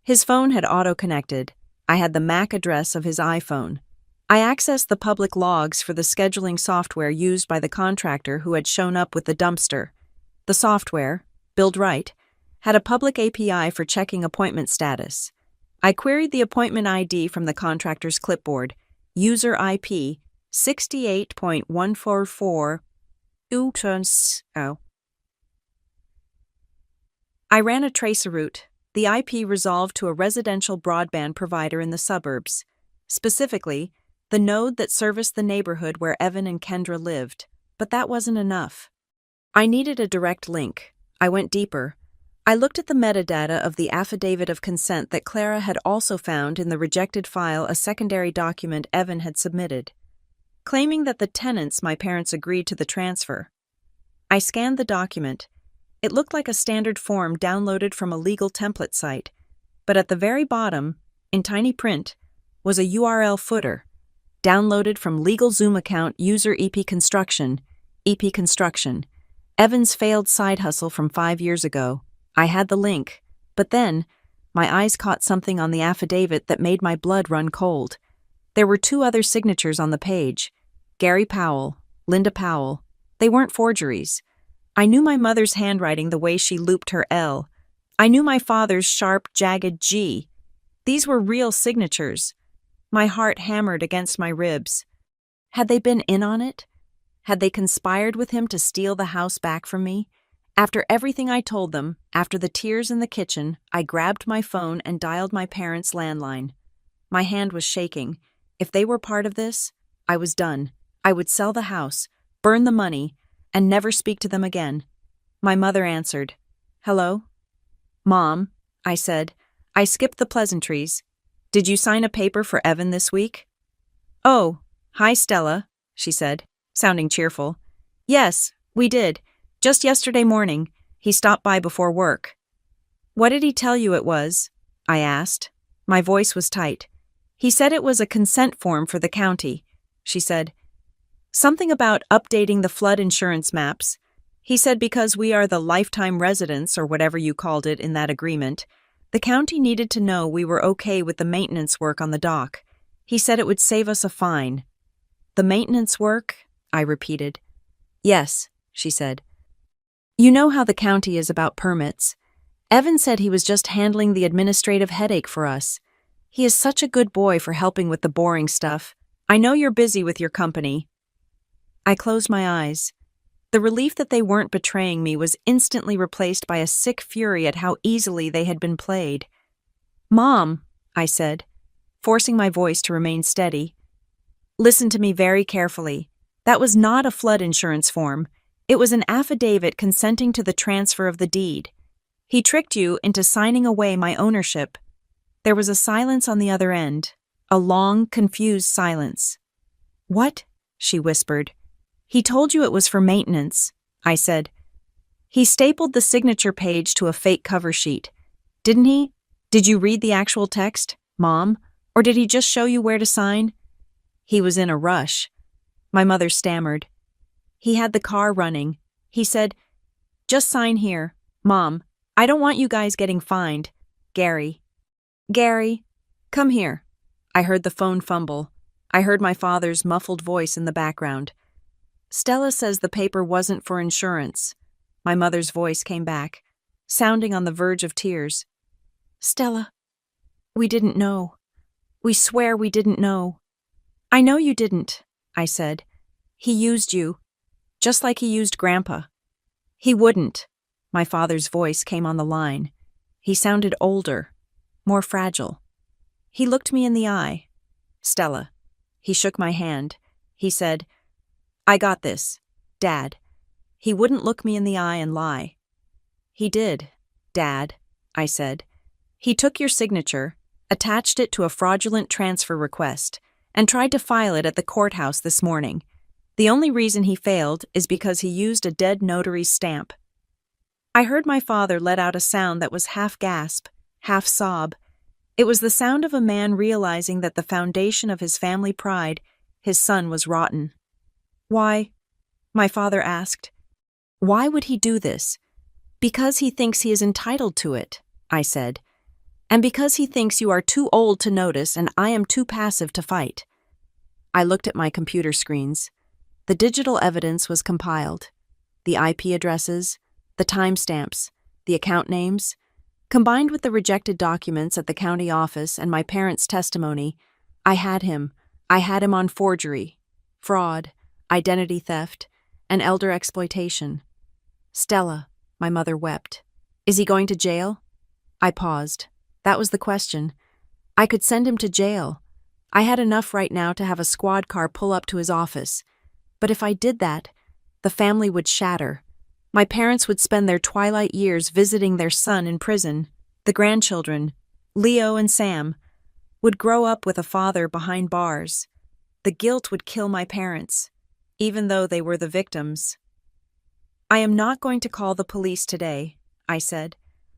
His phone had auto-connected. I had the MAC address of his iPhone. I accessed the public logs for the scheduling software used by the contractor who had shown up with the dumpster. The software, billed right, had a public API for checking appointment status. I queried the appointment ID from the contractor's clipboard, user IP 68.144. I ran a traceroute. The IP resolved to a residential broadband provider in the suburbs, specifically, the node that serviced the neighborhood where Evan and Kendra lived, but that wasn't enough. I needed a direct link. I went deeper. I looked at the metadata of the affidavit of consent that Clara had also found in the rejected file, a secondary document Evan had submitted, claiming that the tenants my parents agreed to the transfer. I scanned the document. It looked like a standard form downloaded from a legal template site, but at the very bottom, in tiny print, was a URL footer, downloaded from LegalZoom account user EP Construction, Evan's failed side hustle from 5 years ago. I had the link, but then, my eyes caught something on the affidavit that made my blood run cold. There were 2 other signatures on the page, Gary Powell, Linda Powell. They weren't forgeries. I knew my mother's handwriting the way she looped her L. I knew my father's sharp, jagged G. These were real signatures. My heart hammered against my ribs. Had they been in on it? Had they conspired with him to steal the house back from me? After everything I told them, after the tears in the kitchen, I grabbed my phone and dialed my parents' landline. My hand was shaking. If they were part of this, I was done. I would sell the house, burn the money, and never speak to them again. My mother answered. "Hello?" "Mom," I said. I skipped the pleasantries. "Did you sign a paper for Evan this week?" "Oh, hi Stella," she said, sounding cheerful. "Yes, we did. Just yesterday morning. He stopped by before work." "What did he tell you it was?" I asked. My voice was tight. "He said it was a consent form for the county," she said. "Something about updating the flood insurance maps. He said because we are the lifetime residents, or whatever you called it in that agreement, the county needed to know we were okay with the maintenance work on the dock. He said it would save us a fine." "The maintenance work?" I repeated. "Yes," she said. "You know how the county is about permits. Evan said he was just handling the administrative headache for us. He is such a good boy for helping with the boring stuff. I know you're busy with your company." I closed my eyes. The relief that they weren't betraying me was instantly replaced by a sick fury at how easily they had been played. "Mom," I said, forcing my voice to remain steady. "Listen to me very carefully. That was not a flood insurance form. It was an affidavit consenting to the transfer of the deed. He tricked you into signing away my ownership." There was a silence on the other end, a long, confused silence. "What?" she whispered. "He told you it was for maintenance," I said. "He stapled the signature page to a fake cover sheet. Didn't he? Did you read the actual text, Mom? Or did he just show you where to sign?" "He was in a rush." My mother stammered. "He had the car running. He said, Just sign here. Mom, I don't want you guys getting fined. Gary. Gary, come here. I heard the phone fumble. I heard my father's muffled voice in the background. Stella says the paper wasn't for insurance. My mother's voice came back, sounding on the verge of tears. Stella, we didn't know. We swear we didn't know. I know you didn't, I said. He used you, just like he used Grandpa. He wouldn't. My father's voice came on the line. He sounded older, more fragile. He looked me in the eye. Stella. He shook my hand. He said, I got this, Dad. He wouldn't look me in the eye and lie. He did, Dad, I said. He took your signature, attached it to a fraudulent transfer request, and tried to file it at the courthouse this morning. The only reason he failed is because he used a dead notary's stamp. I heard my father let out a sound that was half gasp, half sob. It was the sound of a man realizing that the foundation of his family pride, his son, was rotten. Why? My father asked. Why would he do this? Because he thinks he is entitled to it, I said. And because he thinks you are too old to notice and I am too passive to fight. I looked at my computer screens. The digital evidence was compiled. The IP addresses, the timestamps, the account names. Combined with the rejected documents at the county office and my parents' testimony, I had him on forgery, fraud, identity theft, and elder exploitation. Stella, my mother wept. Is he going to jail? I paused. That was the question. I could send him to jail. I had enough right now to have a squad car pull up to his office. But if I did that, the family would shatter. My parents would spend their twilight years visiting their son in prison. The grandchildren, Leo and Sam, would grow up with a father behind bars. The guilt would kill my parents, even though they were the victims. I am not going to call the police today, I said,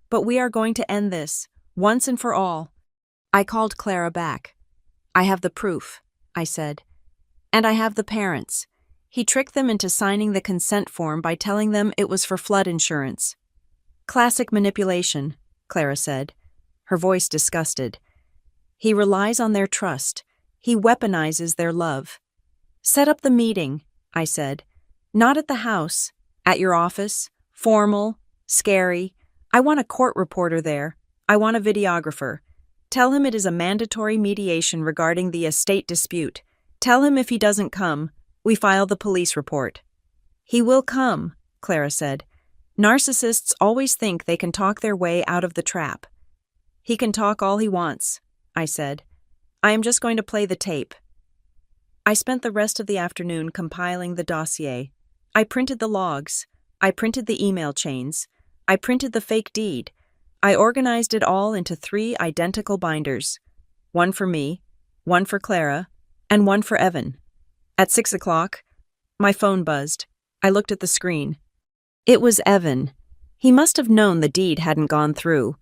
but we are going to end this, once and for all. I called Clara back. I have the proof, I said. And I have the parents. He tricked them into signing the consent form by telling them it was for flood insurance. Classic manipulation, Clara said, her voice disgusted. He relies on their trust. He weaponizes their love. Set up the meeting, I said. Not at the house, at your office, formal, scary. I want a court reporter there. I want a videographer. Tell him it is a mandatory mediation regarding the estate dispute. Tell him if he doesn't come, we file the police report. He will come, Clara said. Narcissists always think they can talk their way out of the trap. He can talk all he wants, I said. I am just going to play the tape. I spent the rest of the afternoon compiling the dossier. I printed the logs. I printed the email chains. I printed the fake deed. I organized it all into 3 identical binders. One for me, one for Clara, and one for Evan. At 6 o'clock, my phone buzzed. I looked at the screen. It was Evan. He must have known the deed hadn't gone through.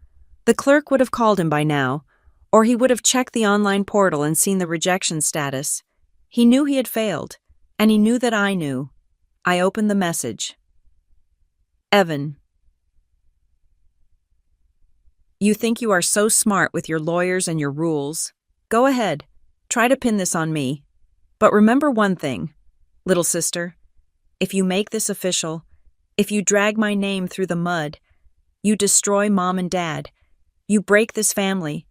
The clerk would have called him by now, or he would have checked the online portal and seen the rejection status. He knew he had failed, and he knew that I knew. I opened the message. Evan. You think you are so smart with your lawyers and your rules. Go ahead. Try to pin this on me. But remember one thing, little sister. If you make this official, if you drag my name through the mud, you destroy Mom and Dad, you break this family.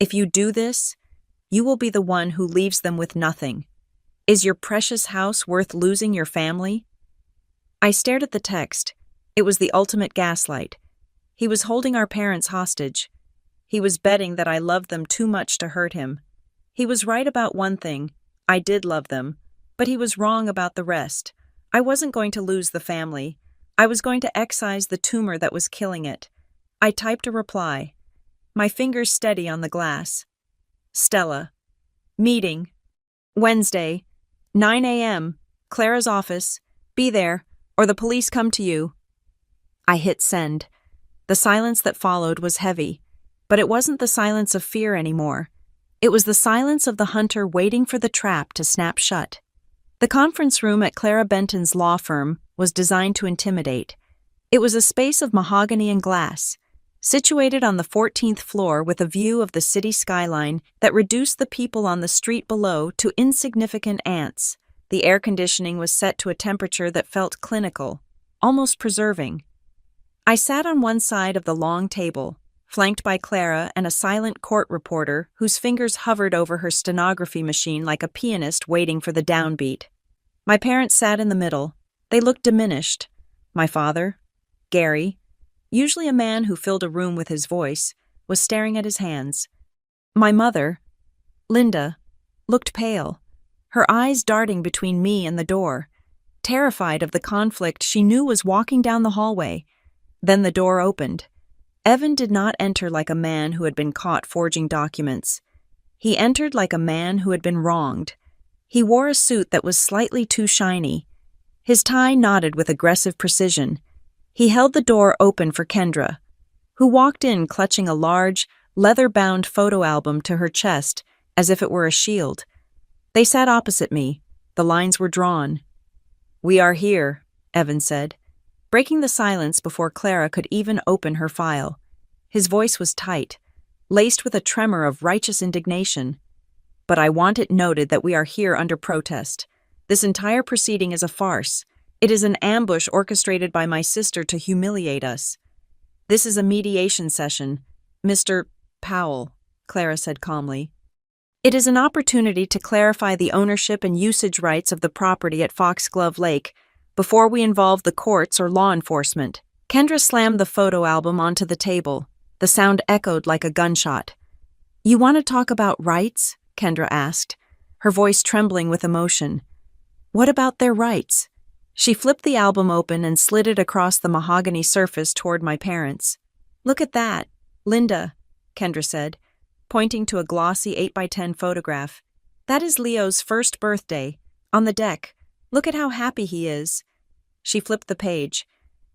If you do this, you will be the one who leaves them with nothing. Is your precious house worth losing your family? I stared at the text. It was the ultimate gaslight. He was holding our parents hostage. He was betting that I loved them too much to hurt him. He was right about one thing. I did love them, but he was wrong about the rest. I wasn't going to lose the family. I was going to excise the tumor that was killing it. I typed a reply, my fingers steady on the glass. Stella. Meeting. Wednesday, 9 a.m., Clara's office. Be there, or the police come to you. I hit send. The silence that followed was heavy, but it wasn't the silence of fear anymore. It was the silence of the hunter waiting for the trap to snap shut. The conference room at Clara Benton's law firm was designed to intimidate. It was a space of mahogany and glass, situated on the 14th floor with a view of the city skyline that reduced the people on the street below to insignificant ants. The air conditioning was set to a temperature that felt clinical, almost preserving. I sat on one side of the long table, flanked by Clara and a silent court reporter whose fingers hovered over her stenography machine like a pianist waiting for the downbeat. My parents sat in the middle. They looked diminished. My father, Gary, usually a man who filled a room with his voice, was staring at his hands. My mother, Linda, looked pale, her eyes darting between me and the door, terrified of the conflict she knew was walking down the hallway. Then the door opened. Evan did not enter like a man who had been caught forging documents. He entered like a man who had been wronged. He wore a suit that was slightly too shiny. His tie knotted with aggressive precision. He held the door open for Kendra, who walked in clutching a large, leather-bound photo album to her chest as if it were a shield. They sat opposite me. The lines were drawn. "We are here," Evan said, breaking the silence before Clara could even open her file. His voice was tight, laced with a tremor of righteous indignation. "But I want it noted that we are here under protest. This entire proceeding is a farce. It is an ambush orchestrated by my sister to humiliate us. This is a mediation session, Mr. Powell," Clara said calmly. "It is an opportunity to clarify the ownership and usage rights of the property at Foxglove Lake before we involve the courts or law enforcement." Kendra slammed the photo album onto the table. The sound echoed like a gunshot. "You want to talk about rights?" Kendra asked, her voice trembling with emotion. "What about their rights?" She flipped the album open and slid it across the mahogany surface toward my parents. "Look at that, Linda," Kendra said, pointing to a glossy 8x10 photograph. "That is Leo's first birthday. On the deck. Look at how happy he is." She flipped the page.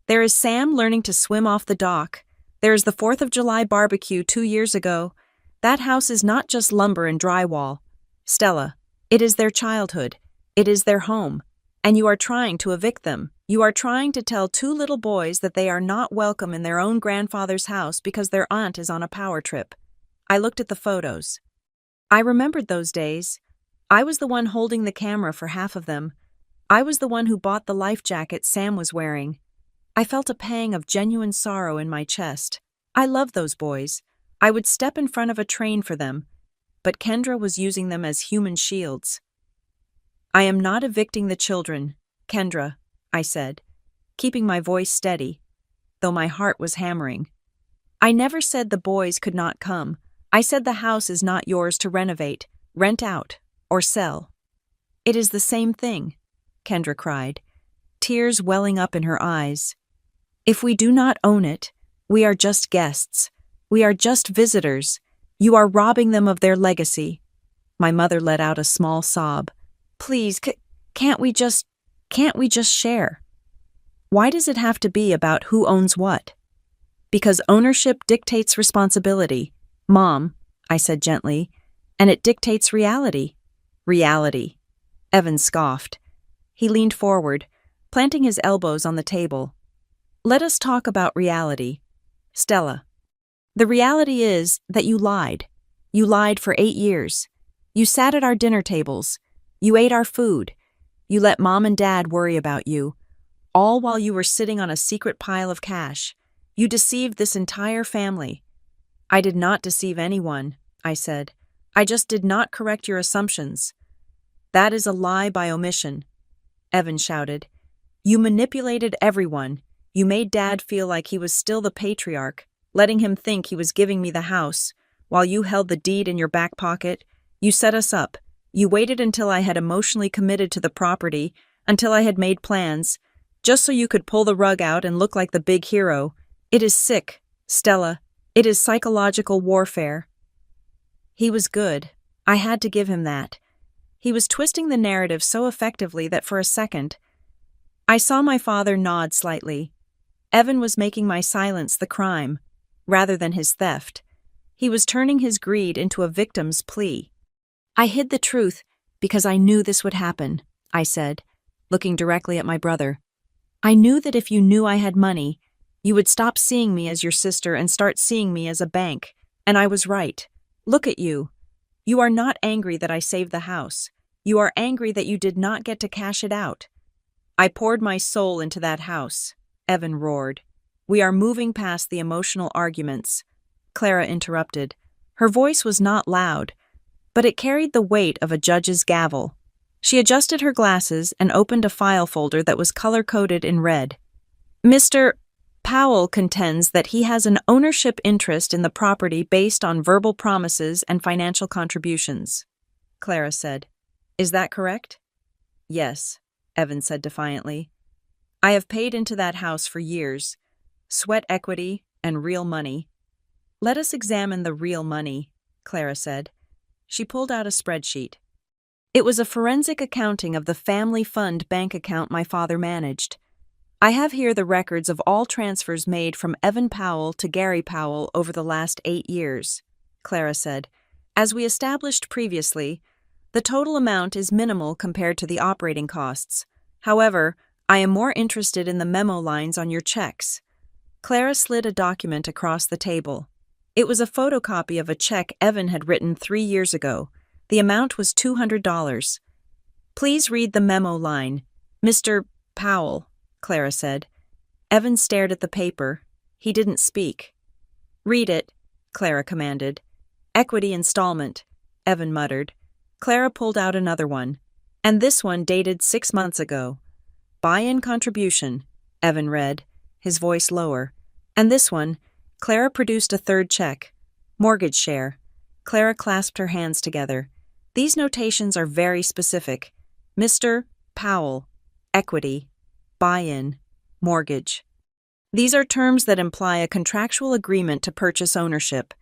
"There is Sam learning to swim off the dock. There is the 4th of July barbecue 2 years ago. That house is not just lumber and drywall. Stella, it is their childhood. It is their home. And you are trying to evict them. You are trying to tell 2 little boys that they are not welcome in their own grandfather's house because their aunt is on a power trip." I looked at the photos. I remembered those days. I was the one holding the camera for half of them. I was the one who bought the life jacket Sam was wearing. I felt a pang of genuine sorrow in my chest. I loved those boys. I would step in front of a train for them. But Kendra was using them as human shields. "I am not evicting the children, Kendra," I said, keeping my voice steady, though my heart was hammering. "I never said the boys could not come. I said the house is not yours to renovate, rent out, or sell." "It is the same thing," Kendra cried, tears welling up in her eyes. "If we do not own it, we are just guests. We are just visitors. You are robbing them of their legacy." My mother let out a small sob. "Please, can't we just share?" "Why does it have to be about who owns what?" "Because ownership dictates responsibility, Mom," I said gently, "and it dictates reality." "Reality," Evan scoffed. He leaned forward, planting his elbows on the table. "Let us talk about reality. Stella, the reality is that you lied. You lied for 8 years. You sat at our dinner tables. You ate our food. You let Mom and Dad worry about you, all while you were sitting on a secret pile of cash. You deceived this entire family." "I did not deceive anyone," I said. "I just did not correct your assumptions." "That is a lie by omission," Evan shouted. "You manipulated everyone. You made Dad feel like he was still the patriarch, letting him think he was giving me the house, while you held the deed in your back pocket. You set us up. You waited until I had emotionally committed to the property, until I had made plans, just so you could pull the rug out and look like the big hero. It is sick, Stella. It is psychological warfare." He was good. I had to give him that. He was twisting the narrative so effectively that for a second, I saw my father nod slightly. Evan was making my silence the crime, rather than his theft. He was turning his greed into a victim's plea. "I hid the truth because I knew this would happen," I said, looking directly at my brother. I knew that if you knew I had money, you would stop seeing me as your sister and start seeing me as a bank. And I was right. Look at you. You are not angry that I saved the house. You are angry that you did not get to cash it out. I poured my soul into that house, Evan roared. We are moving past the emotional arguments. Clara interrupted. Her voice was not loud, but it carried the weight of a judge's gavel. She adjusted her glasses and opened a file folder that was color-coded in red. Mr. Powell contends that he has an ownership interest in the property based on verbal promises and financial contributions, Clara said. Is that correct? Yes, Evan said defiantly. I have paid into that house for years. Sweat equity and real money. Let us examine the real money, Clara said. She pulled out a spreadsheet. It was a forensic accounting of the family fund bank account my father managed. I have here the records of all transfers made from Evan Powell to Gary Powell over the last 8 years, Clara said. As we established previously, the total amount is minimal compared to the operating costs. However, I am more interested in the memo lines on your checks. Clara slid a document across the table. It was a photocopy of a check Evan had written 3 years ago. The amount was $200. Please read the memo line. Mr. Powell, Clara said. Evan stared at the paper. He didn't speak. Read it, Clara commanded. Equity installment, Evan muttered. Clara pulled out another one. And this one dated 6 months ago. Buy-in contribution, Evan read, his voice lower. And this one, Clara produced a third check. Mortgage share. Clara clasped her hands together. These notations are very specific. Mr. Powell, equity, buy-in, mortgage. These are terms that imply a contractual agreement to purchase ownership.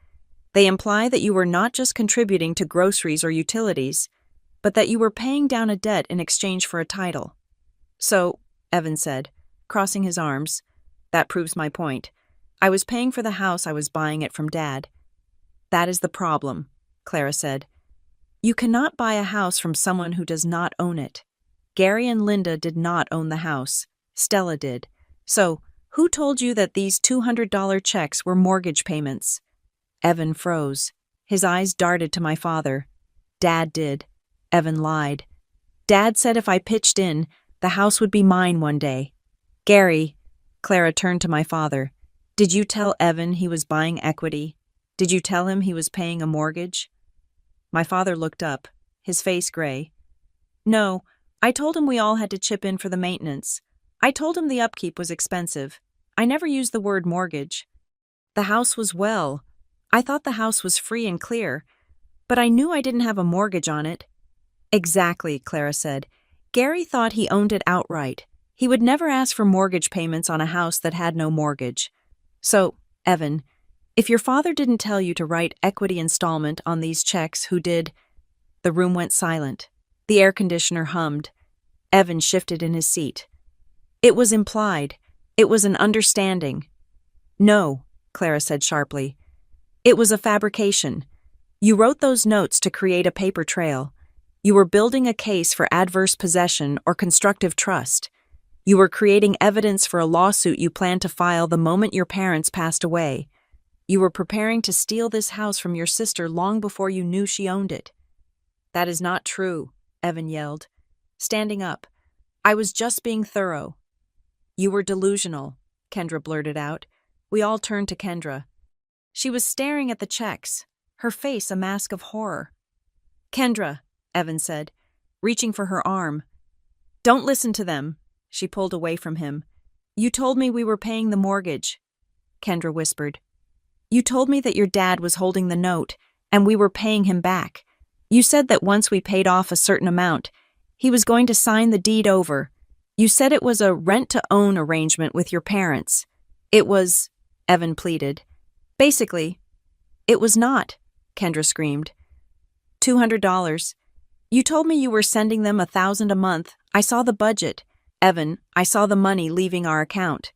They imply that you were not just contributing to groceries or utilities, but that you were paying down a debt in exchange for a title. So, Evan said, crossing his arms, that proves my point. I was paying for the house I was buying it from Dad. That is the problem, Clara said. You cannot buy a house from someone who does not own it. Gary and Linda did not own the house. Stella did. So, who told you that these $200 checks were mortgage payments? Evan froze. His eyes darted to my father. Dad did. Evan lied. Dad said if I pitched in, the house would be mine one day. Gary, Clara turned to my father. Did you tell Evan he was buying equity? Did you tell him he was paying a mortgage? My father looked up, his face gray. No, I told him we all had to chip in for the maintenance. I told him the upkeep was expensive. I never used the word mortgage. The house was well. I thought the house was free and clear, but I knew I didn't have a mortgage on it. Exactly, Clara said. Gary thought he owned it outright. He would never ask for mortgage payments on a house that had no mortgage. So, Evan, if your father didn't tell you to write equity installment on these checks, who did? The room went silent. The air conditioner hummed. Evan shifted in his seat. It was implied. It was an understanding. No, Clara said sharply. It was a fabrication. You wrote those notes to create a paper trail. You were building a case for adverse possession or constructive trust. You were creating evidence for a lawsuit you planned to file the moment your parents passed away. You were preparing to steal this house from your sister long before you knew she owned it. That is not true, Evan yelled, standing up. I was just being thorough. You were delusional, Kendra blurted out. We all turned to Kendra. She was staring at the checks, her face a mask of horror. Kendra, Evan said, reaching for her arm. Don't listen to them. She pulled away from him. You told me we were paying the mortgage, Kendra whispered. You told me that your dad was holding the note, and we were paying him back. You said that once we paid off a certain amount, he was going to sign the deed over. You said it was a rent-to-own arrangement with your parents. It was, Evan pleaded. Basically, it was not, Kendra screamed. $200. You told me you were sending them $1,000 a month. I saw the budget. Evan, I saw the money leaving our account.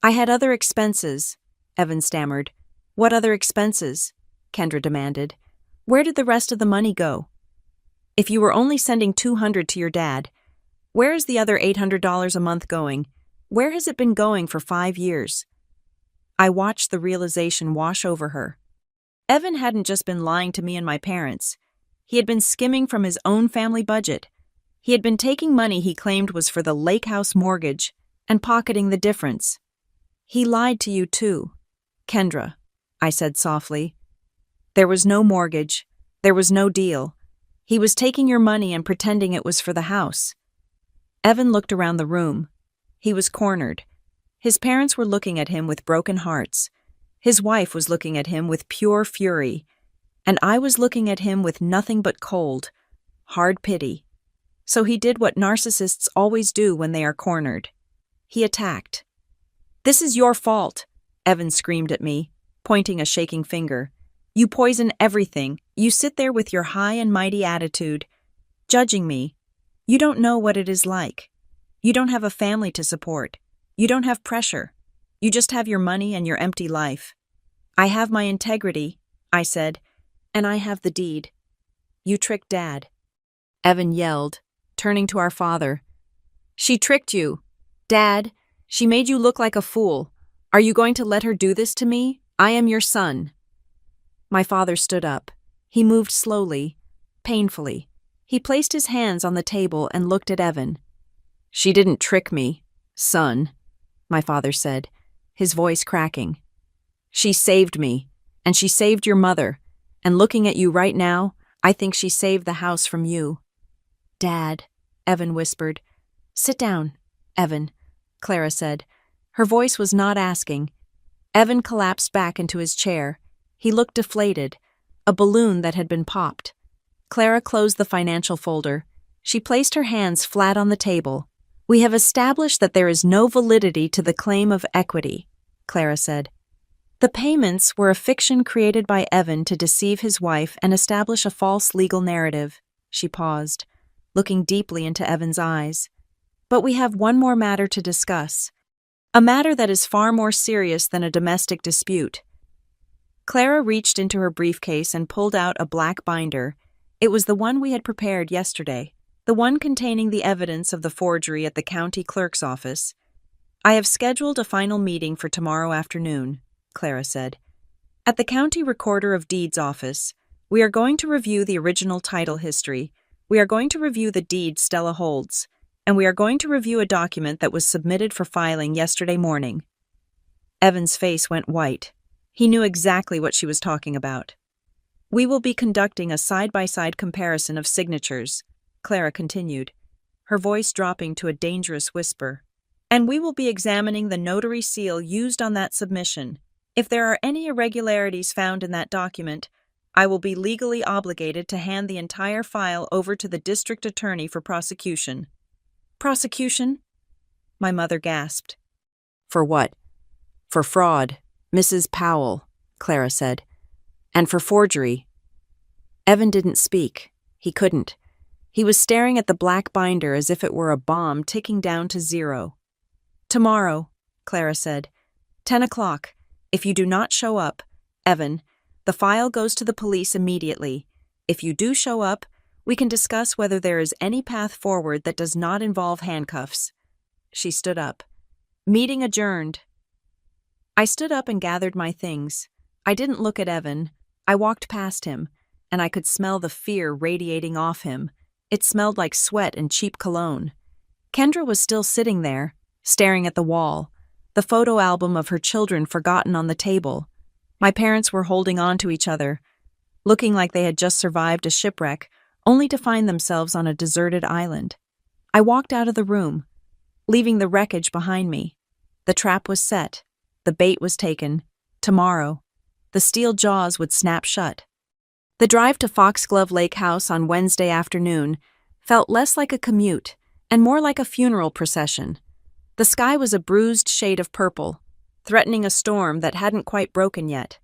I had other expenses, Evan stammered. What other expenses? Kendra demanded. Where did the rest of the money go? If you were only sending $200 to your dad, where is the other $800 a month going? Where has it been going for 5 years? I watched the realization wash over her. Evan hadn't just been lying to me and my parents. He had been skimming from his own family budget. He had been taking money he claimed was for the lake house mortgage and pocketing the difference. He lied to you too, Kendra, I said softly. There was no mortgage. There was no deal. He was taking your money and pretending it was for the house. Evan looked around the room. He was cornered. His parents were looking at him with broken hearts. His wife was looking at him with pure fury. And I was looking at him with nothing but cold, hard pity. So he did what narcissists always do when they are cornered. He attacked. "This is your fault," Evan screamed at me, pointing a shaking finger. "You poison everything. You sit there with your high and mighty attitude, judging me. You don't know what it is like. You don't have a family to support. You don't have pressure. You just have your money and your empty life. I have my integrity," I said, "and I have the deed. You tricked Dad." Evan yelled, turning to our father. "She tricked you. Dad, she made you look like a fool. Are you going to let her do this to me? I am your son." My father stood up. He moved slowly, painfully. He placed his hands on the table and looked at Evan. "She didn't trick me, son," my father said, his voice cracking. "She saved me, and she saved your mother, and looking at you right now, I think she saved the house from you." "Dad," Evan whispered. "Sit down, Evan," Clara said. Her voice was not asking. Evan collapsed back into his chair. He looked deflated, a balloon that had been popped. Clara closed the financial folder. She placed her hands flat on the table. "We have established that there is no validity to the claim of equity," Clara said. "The payments were a fiction created by Evan to deceive his wife and establish a false legal narrative." She paused, looking deeply into Evan's eyes. "But we have one more matter to discuss. A matter that is far more serious than a domestic dispute." Clara reached into her briefcase and pulled out a black binder. It was the one we had prepared yesterday, the one containing the evidence of the forgery at the county clerk's office. "I have scheduled a final meeting for tomorrow afternoon," Clara said. "At the county recorder of deeds office, we are going to review the original title history, we are going to review the deed Stella holds, and we are going to review a document that was submitted for filing yesterday morning." Evan's face went white. He knew exactly what she was talking about. "We will be conducting a side-by-side comparison of signatures," Clara continued, her voice dropping to a dangerous whisper. "And we will be examining the notary seal used on that submission. If there are any irregularities found in that document, I will be legally obligated to hand the entire file over to the district attorney for prosecution." "Prosecution?" my mother gasped. "For what?" "For fraud, Mrs. Powell," Clara said. "And for forgery." Evan didn't speak. He couldn't. He was staring at the black binder as if it were a bomb ticking down to 0. "Tomorrow," Clara said. 10 o'clock. If you do not show up, Evan, the file goes to the police immediately. If you do show up, we can discuss whether there is any path forward that does not involve handcuffs." She stood up. "Meeting adjourned." I stood up and gathered my things. I didn't look at Evan. I walked past him, and I could smell the fear radiating off him. It smelled like sweat and cheap cologne. Kendra was still sitting there, staring at the wall, the photo album of her children forgotten on the table. My parents were holding on to each other, looking like they had just survived a shipwreck, only to find themselves on a deserted island. I walked out of the room, leaving the wreckage behind me. The trap was set. The bait was taken. Tomorrow, the steel jaws would snap shut. The drive to Foxglove Lake House on Wednesday afternoon felt less like a commute and more like a funeral procession. The sky was a bruised shade of purple, threatening a storm that hadn't quite broken yet.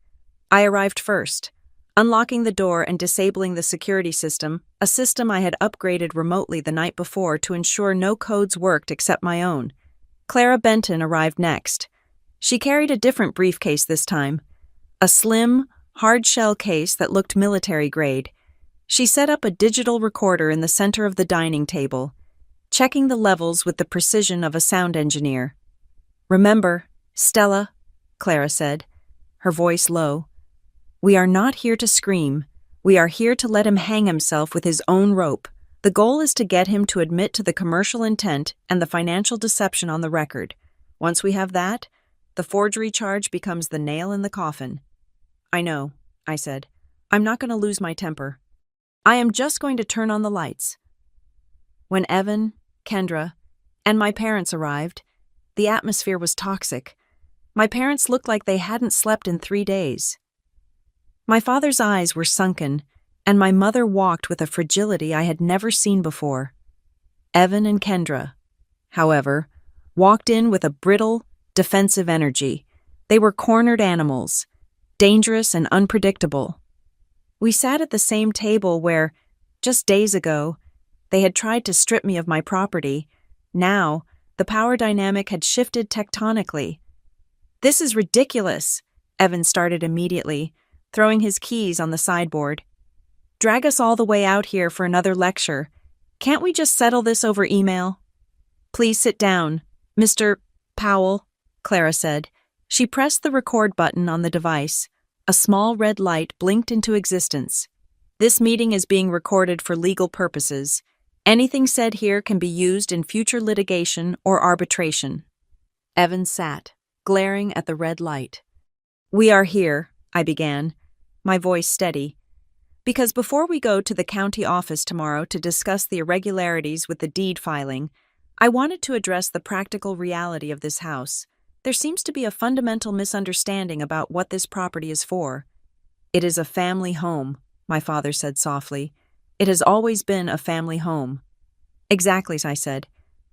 I arrived first, unlocking the door and disabling the security system, a system I had upgraded remotely the night before to ensure no codes worked except my own. Clara Benton arrived next. She carried a different briefcase this time, a slim, hard-shell case that looked military-grade. She set up a digital recorder in the center of the dining table, checking the levels with the precision of a sound engineer. Remember, Stella, Clara said, her voice low, we are not here to scream. We are here to let him hang himself with his own rope. The goal is to get him to admit to the commercial intent and the financial deception on the record. Once we have that, the forgery charge becomes the nail in the coffin. I know, I said. I'm not going to lose my temper. I am just going to turn on the lights. When Evan, Kendra, and my parents arrived, the atmosphere was toxic. My parents looked like they hadn't slept in 3 days. My father's eyes were sunken, and my mother walked with a fragility I had never seen before. Evan and Kendra, however, walked in with a brittle, defensive energy. They were cornered animals, dangerous and unpredictable. We sat at the same table where, just days ago, they had tried to strip me of my property. Now, the power dynamic had shifted tectonically. This is ridiculous, Evan started immediately, throwing his keys on the sideboard. Drag us all the way out here for another lecture. Can't we just settle this over email? Please sit down, Mr. Powell, Clara said. She pressed the record button on the device. A small red light blinked into existence. This meeting is being recorded for legal purposes. Anything said here can be used in future litigation or arbitration. Evan sat, glaring at the red light. We are here, I began, my voice steady, because before we go to the county office tomorrow to discuss the irregularities with the deed filing, I wanted to address the practical reality of this house. There seems to be a fundamental misunderstanding about what this property is for. It is a family home, my father said softly. It has always been a family home. Exactly, I said.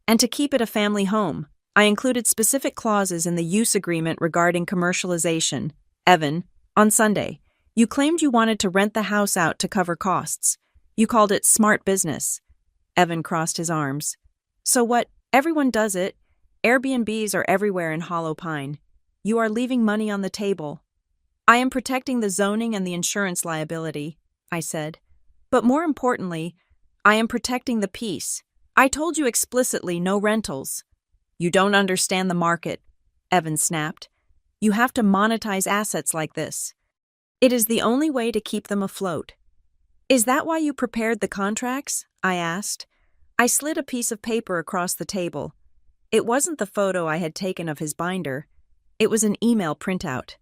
And to keep it a family home, I included specific clauses in the use agreement regarding commercialization. Evan, on Sunday, you claimed you wanted to rent the house out to cover costs. You called it smart business. Evan crossed his arms. So what? Everyone does it. Airbnbs are everywhere in Hollow Pine. You are leaving money on the table. I am protecting the zoning and the insurance liability, I said. But more importantly, I am protecting the peace. I told you explicitly no rentals. You don't understand the market, Evan snapped. You have to monetize assets like this. It is the only way to keep them afloat. Is that why you prepared the contracts? I asked. I slid a piece of paper across the table. It wasn't the photo I had taken of his binder. It was an email printout.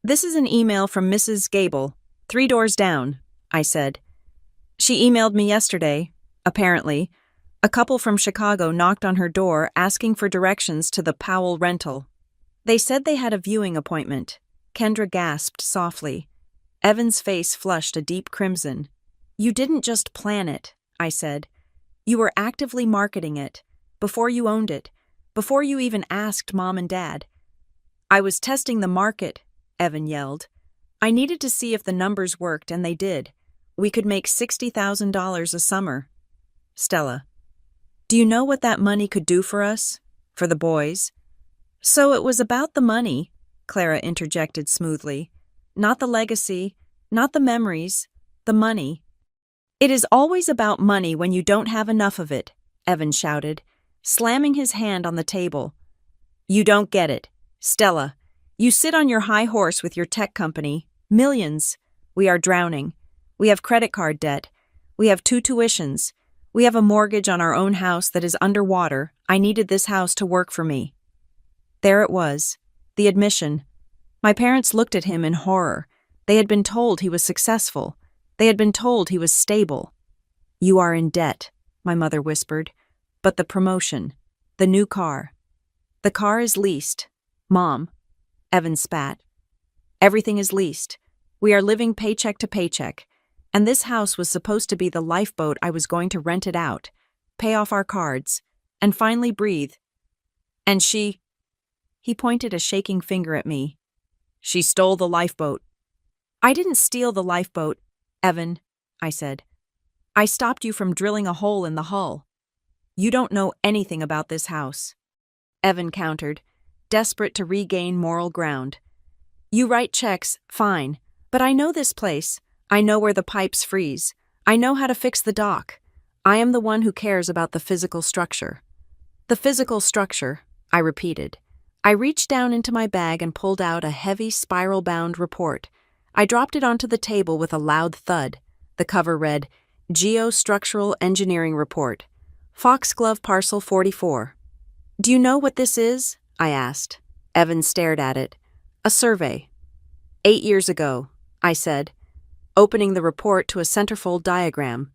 This is an email from Mrs. Gable, 3 doors down, I said. She emailed me yesterday, apparently. A couple from Chicago knocked on her door asking for directions to the Powell rental. They said they had a viewing appointment. Kendra gasped softly. Evan's face flushed a deep crimson. You didn't just plan it, I said. You were actively marketing it, before you owned it, before you even asked Mom and Dad. I was testing the market, Evan yelled. I needed to see if the numbers worked, and they did. We could make $60,000 a summer. Stella, do you know what that money could do for us? For the boys? So it was about the money, Clara interjected smoothly. Not the legacy, not the memories, the money. It is always about money when you don't have enough of it, Evan shouted, slamming his hand on the table. You don't get it. Stella, you sit on your high horse with your tech company. Millions. We are drowning. We have credit card debt. We have 2 tuitions. We have a mortgage on our own house that is underwater. I needed this house to work for me. There it was, the admission. My parents looked at him in horror. They had been told he was successful. They had been told he was stable. You are in debt, my mother whispered. But the promotion, the new car. The car is leased. Mom, Evan spat. Everything is leased. We are living paycheck to paycheck. And this house was supposed to be the lifeboat I was going to rent it out, pay off our cards, and finally breathe. And she... He pointed a shaking finger at me. She stole the lifeboat. I didn't steal the lifeboat, Evan, I said. I stopped you from drilling a hole in the hull. You don't know anything about this house. Evan countered, desperate to regain moral ground. You write checks, fine, but I know this place. I know where the pipes freeze. I know how to fix the dock. I am the one who cares about the physical structure. The physical structure, I repeated. I reached down into my bag and pulled out a heavy, spiral-bound report. I dropped it onto the table with a loud thud. The cover read, Geostructural Engineering Report, Foxglove Parcel 44. "Do you know what this is?" I asked. Evan stared at it. "A survey." "8 years ago," I said, opening the report to a centerfold diagram.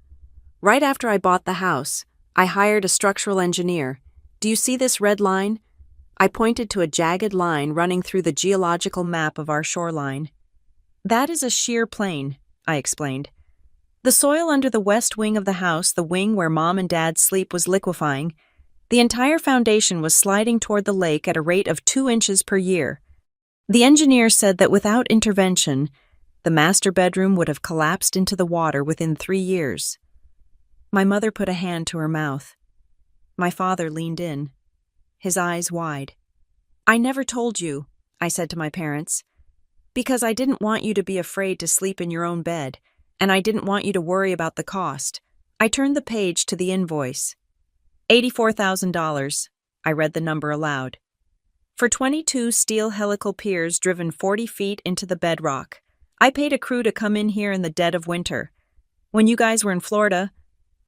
"Right after I bought the house, I hired a structural engineer. Do you see this red line?" I pointed to a jagged line running through the geological map of our shoreline. "That is a shear plane," I explained. "The soil under the west wing of the house, the wing where Mom and Dad sleep, was liquefying. The entire foundation was sliding toward the lake at a rate of 2 inches per year. The engineer said that without intervention, the master bedroom would have collapsed into the water within 3 years. My mother put a hand to her mouth. My father leaned in, his eyes wide. "I never told you," I said to my parents, "because I didn't want you to be afraid to sleep in your own bed, and I didn't want you to worry about the cost." I turned the page to the invoice. $84,000. I read the number aloud. "For 22 steel helical piers driven 40 feet into the bedrock. I paid a crew to come in here in the dead of winter, when you guys were in Florida,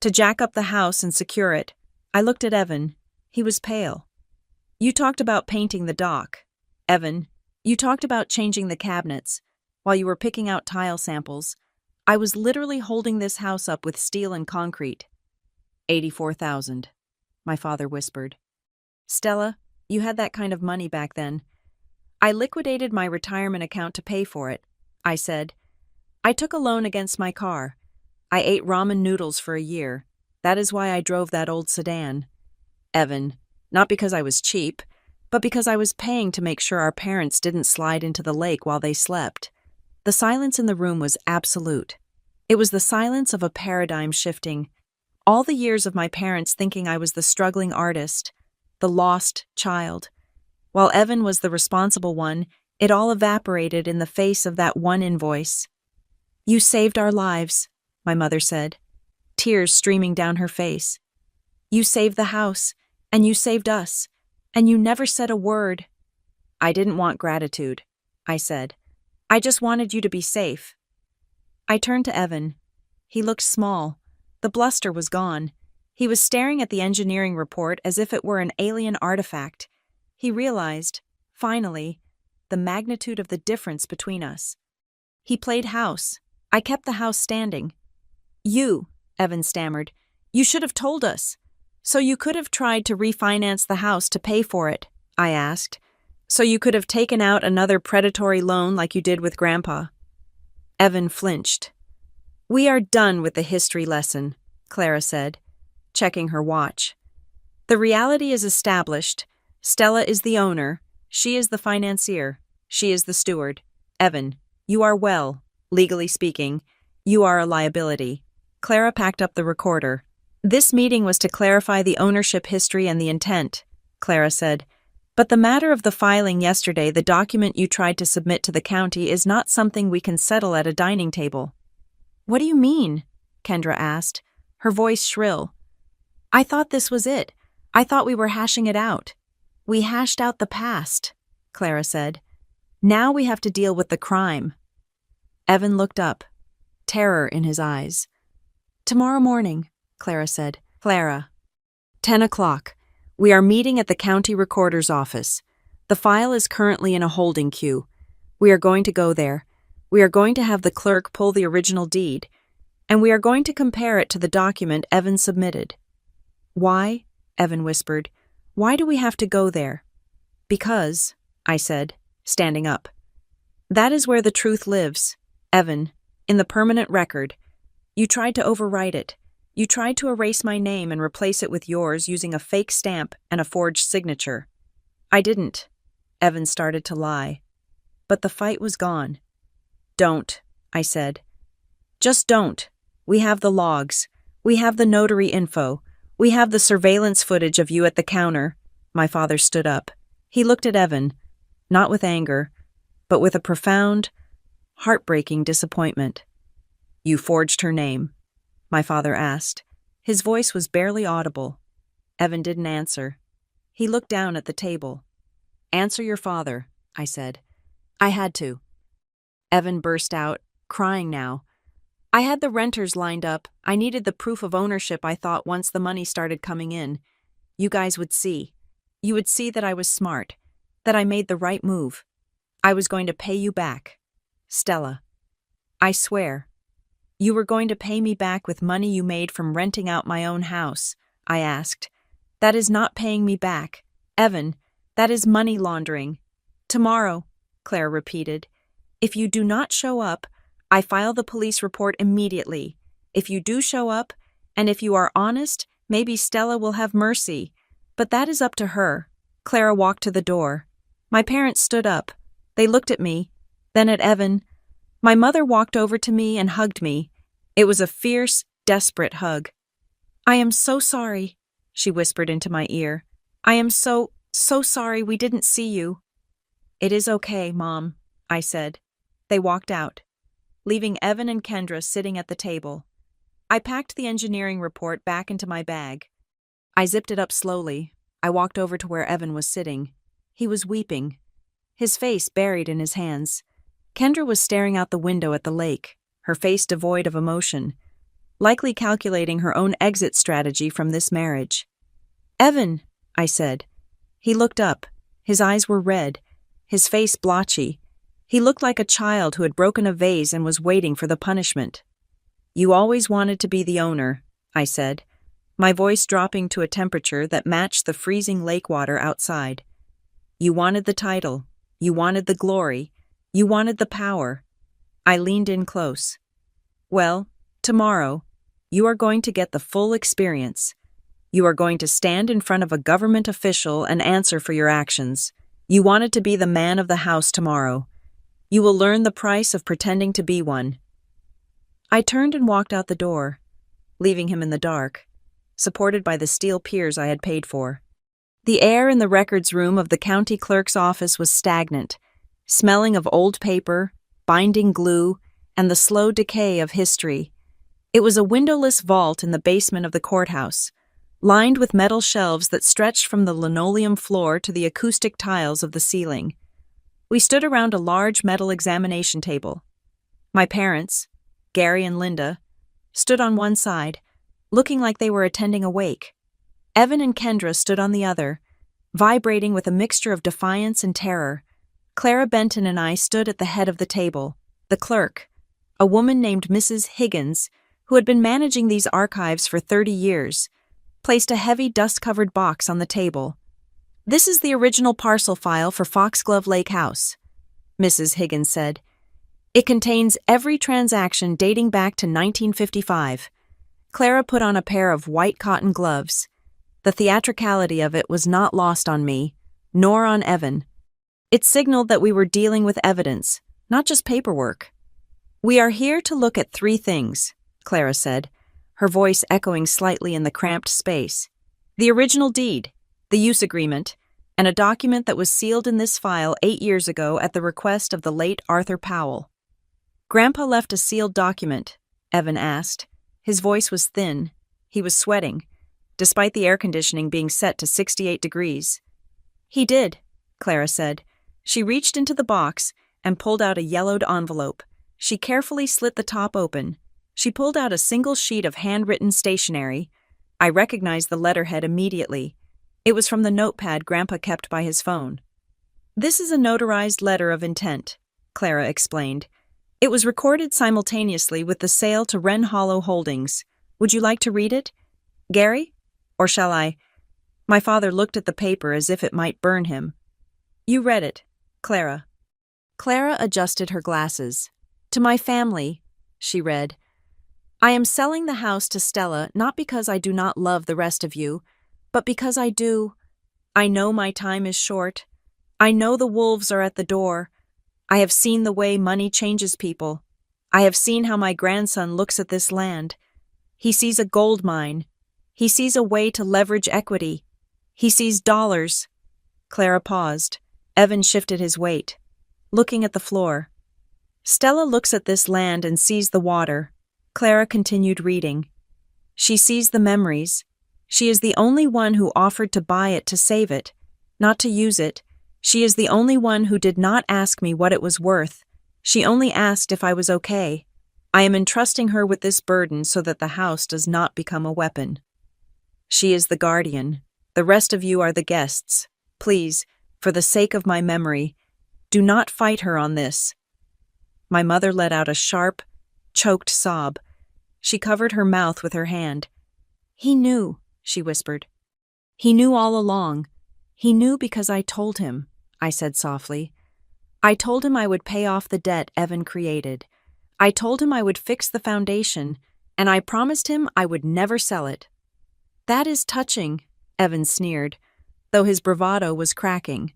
to jack up the house and secure it." I looked at Evan. He was pale. "You talked about painting the dock. Evan, you talked about changing the cabinets while you were picking out tile samples. I was literally holding this house up with steel and concrete." $84,000, my father whispered. "Stella, you had that kind of money back then." "I liquidated my retirement account to pay for it," I said. "I took a loan against my car. I ate ramen noodles for a year. That is why I drove that old sedan." "Evan, not because I was cheap, but because I was paying to make sure our parents didn't slide into the lake while they slept." The silence in the room was absolute. It was the silence of a paradigm shifting. All the years of my parents thinking I was the struggling artist, the lost child. While Evan was the responsible one, it all evaporated in the face of that one invoice. "You saved our lives," my mother said, tears streaming down her face. "You saved the house, and you saved us, and you never said a word." "I didn't want gratitude," I said. "I just wanted you to be safe." I turned to Evan. He looked small. The bluster was gone. He was staring at the engineering report as if it were an alien artifact. He realized, finally, the magnitude of the difference between us. He played house. I kept the house standing. "You," Evan stammered, "you should have told us." "So you could have tried to refinance the house to pay for it," I asked. "So you could have taken out another predatory loan like you did with Grandpa." Evan flinched. "We are done with the history lesson," Clara said, checking her watch. "The reality is established. Stella is the owner. She is the financier. She is the steward. Evan, you are well, legally speaking. You are a liability." Clara packed up the recorder. "This meeting was to clarify the ownership history and the intent," Clara said. "But the matter of the filing yesterday, the document you tried to submit to the county, is not something we can settle at a dining table." "What do you mean?" Kendra asked, her voice shrill. "I thought this was it. I thought we were hashing it out." "We hashed out the past," Clara said. "Now we have to deal with the crime." Evan looked up, terror in his eyes. "Tomorrow morning," Clara said. "Clara. 10 o'clock. We are meeting at the county recorder's office. The file is currently in a holding queue. We are going to go there. We are going to have the clerk pull the original deed, and we are going to compare it to the document Evan submitted." "Why?" Evan whispered. "Why do we have to go there?" "Because," I said, standing up. "That is where the truth lives, Evan, in the permanent record. You tried to overwrite it. You tried to erase my name and replace it with yours using a fake stamp and a forged signature." "I didn't." Evan started to lie. But the fight was gone. "Don't," I said. "Just don't. We have the logs. We have the notary info. We have the surveillance footage of you at the counter." My father stood up. He looked at Evan, not with anger, but with a profound, heartbreaking disappointment. "You forged her name?" my father asked. His voice was barely audible. Evan didn't answer. He looked down at the table. Answer your father, I said. I had to. Evan burst out, crying now. I had the renters lined up. I needed the proof of ownership. I thought once the money started coming in, you guys would see. You would see that I was smart, that I made the right move. I was going to pay you back. Stella. I swear. You were going to pay me back with money you made from renting out my own house, I asked. That is not paying me back. Evan, that is money laundering. Tomorrow, Claire repeated. If you do not show up, I file the police report immediately. If you do show up, and if you are honest, maybe Stella will have mercy. But that is up to her. Clara walked to the door. My parents stood up. They looked at me, then at Evan. My mother walked over to me and hugged me. It was a fierce, desperate hug. I am so sorry, she whispered into my ear. I am so sorry we didn't see you. It is okay, Mom, I said. They walked out, leaving Evan and Kendra sitting at the table. I packed the engineering report back into my bag. I zipped it up slowly. I walked over to where Evan was sitting. He was weeping, his face buried in his hands. Kendra was staring out the window at the lake, her face devoid of emotion, likely calculating her own exit strategy from this marriage. Evan, I said. He looked up. His eyes were red, his face blotchy. He looked like a child who had broken a vase and was waiting for the punishment. You always wanted to be the owner, I said, my voice dropping to a temperature that matched the freezing lake water outside. You wanted the title. You wanted the glory. You wanted the power. I leaned in close. Well, tomorrow, you are going to get the full experience. You are going to stand in front of a government official and answer for your actions. You wanted to be the man of the house tomorrow. You will learn the price of pretending to be one. I turned and walked out the door, leaving him in the dark, supported by the steel piers I had paid for. The air in the records room of the county clerk's office was stagnant, smelling of old paper, binding glue, and the slow decay of history. It was a windowless vault in the basement of the courthouse, lined with metal shelves that stretched from the linoleum floor to the acoustic tiles of the ceiling. We stood around a large metal examination table. My parents, Gary and Linda, stood on one side, looking like they were attending a wake. Evan and Kendra stood on the other, vibrating with a mixture of defiance and terror. Clara Benton and I stood at the head of the table. The clerk, a woman named Mrs. Higgins, who had been managing these archives for 30 years, placed a heavy dust-covered box on the table. This is the original parcel file for Foxglove Lake House, Mrs. Higgins said. It contains every transaction dating back to 1955. Clara put on a pair of white cotton gloves. The theatricality of it was not lost on me, nor on Evan. It signaled that we were dealing with evidence, not just paperwork. We are here to look at 3 things, Clara said, her voice echoing slightly in the cramped space. The original deed, the use agreement, and a document that was sealed in this file 8 years ago at the request of the late Arthur Powell. Grandpa left a sealed document, Evan asked. His voice was thin. He was sweating, despite the air conditioning being set to 68 degrees. He did, Clara said. She reached into the box and pulled out a yellowed envelope. She carefully slit the top open. She pulled out a single sheet of handwritten stationery. I recognized the letterhead immediately. It was from the notepad Grandpa kept by his phone. This is a notarized letter of intent, Clara explained. It was recorded simultaneously with the sale to Wren Hollow Holdings. Would you like to read it, Gary? Or shall I? My father looked at the paper as if it might burn him. You read it, Clara. Clara adjusted her glasses. To my family, she read. I am selling the house to Stella not because I do not love the rest of you, but because I do. I know my time is short. I know the wolves are at the door. I have seen the way money changes people. I have seen how my grandson looks at this land. He sees a gold mine. He sees a way to leverage equity. He sees dollars. Clara paused. Evan shifted his weight, looking at the floor. Stella looks at this land and sees the water. Clara continued reading. She sees the memories. She is the only one who offered to buy it to save it, not to use it. She is the only one who did not ask me what it was worth. She only asked if I was okay. I am entrusting her with this burden so that the house does not become a weapon. She is the guardian. The rest of you are the guests. Please, for the sake of my memory, do not fight her on this." My mother let out a sharp, choked sob. She covered her mouth with her hand. "He knew," she whispered. "He knew all along. He knew because I told him," I said softly. "I told him I would pay off the debt Evan created. I told him I would fix the foundation, and I promised him I would never sell it." "That is touching," Evan sneered, though his bravado was cracking.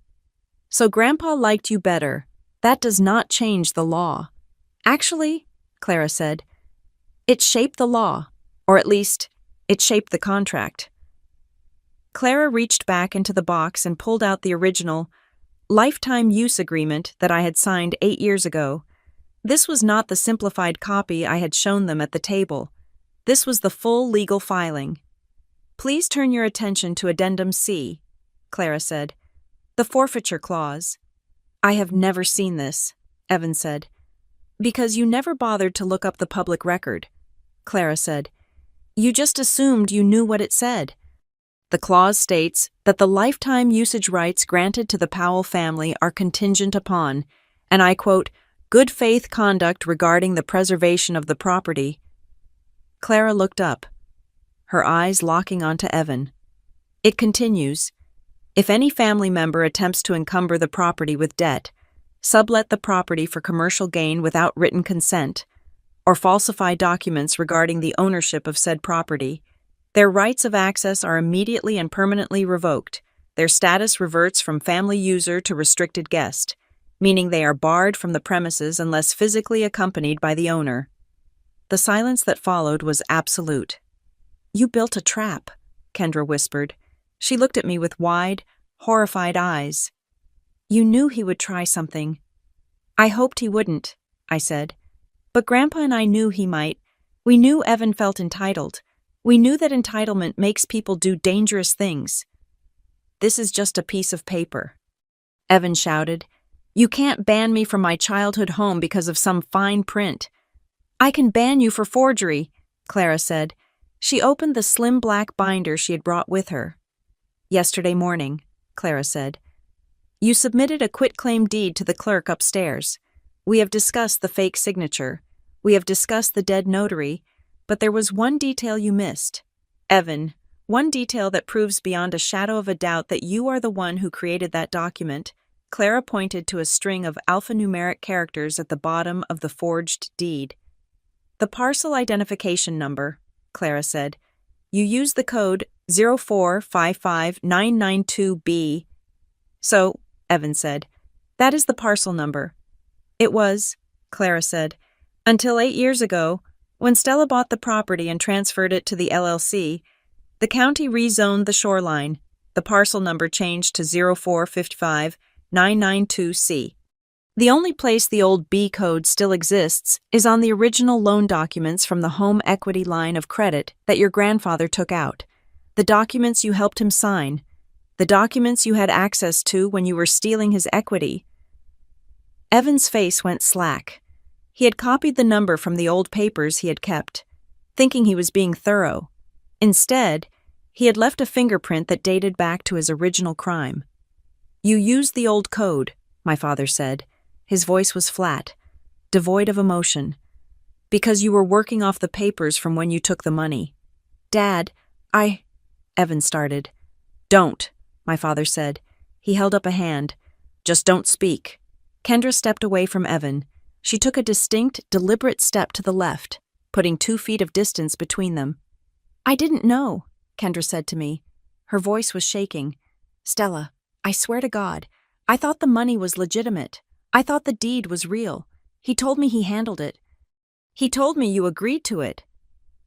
"So Grandpa liked you better. That does not change the law." "Actually," Clara said, "it shaped the law, or at least, it shaped the contract." Clara reached back into the box and pulled out the original lifetime use agreement that I had signed 8 years ago. This was not the simplified copy I had shown them at the table. This was the full legal filing. "Please turn your attention to Addendum C," Clara said. "The forfeiture clause." "I have never seen this," Evan said. "Because you never bothered to look up the public record," Clara said. "You just assumed you knew what it said. The clause states that the lifetime usage rights granted to the Powell family are contingent upon, and I quote, "good faith conduct regarding the preservation of the property." Clara looked up, her eyes locking onto Evan. It continues, "If any family member attempts to encumber the property with debt, sublet the property for commercial gain without written consent, or falsify documents regarding the ownership of said property, their rights of access are immediately and permanently revoked. Their status reverts from family user to restricted guest, meaning they are barred from the premises unless physically accompanied by the owner." The silence that followed was absolute. "You built a trap," Kendra whispered. She looked at me with wide, horrified eyes. "You knew he would try something." "I hoped he wouldn't," I said. "But Grandpa and I knew he might. We knew Evan felt entitled. We knew that entitlement makes people do dangerous things." "This is just a piece of paper," Evan shouted. "You can't ban me from my childhood home because of some fine print." "I can ban you for forgery," Clara said. She opened the slim black binder she had brought with her. "Yesterday morning," Clara said. "You submitted a quitclaim deed to the clerk upstairs. We have discussed the fake signature. We have discussed the dead notary, but there was one detail you missed. Evan, one detail that proves beyond a shadow of a doubt that you are the one who created that document." Clara pointed to a string of alphanumeric characters at the bottom of the forged deed. "The parcel identification number," Clara said. "You used the code 0455992B. "So," Evan said, "that is the parcel number." "It was," Clara said, "until 8 years ago, when Stella bought the property and transferred it to the LLC, the county rezoned the shoreline. The parcel number changed to 0455992C. The only place the old B code still exists is on the original loan documents from the home equity line of credit that your grandfather took out, the documents you helped him sign, the documents you had access to when you were stealing his equity." Evan's face went slack. He had copied the number from the old papers he had kept, thinking he was being thorough. Instead, he had left a fingerprint that dated back to his original crime. "You used the old code," my father said. His voice was flat, devoid of emotion, "because you were working off the papers from when you took the money." "Dad, Evan started. "Don't," my father said. He held up a hand. "Just don't speak." Kendra stepped away from Evan. She took a distinct, deliberate step to the left, putting 2 feet of distance between them. "I didn't know," Kendra said to me. Her voice was shaking. "Stella, I swear to God, I thought the money was legitimate. I thought the deed was real. He told me he handled it. He told me you agreed to it.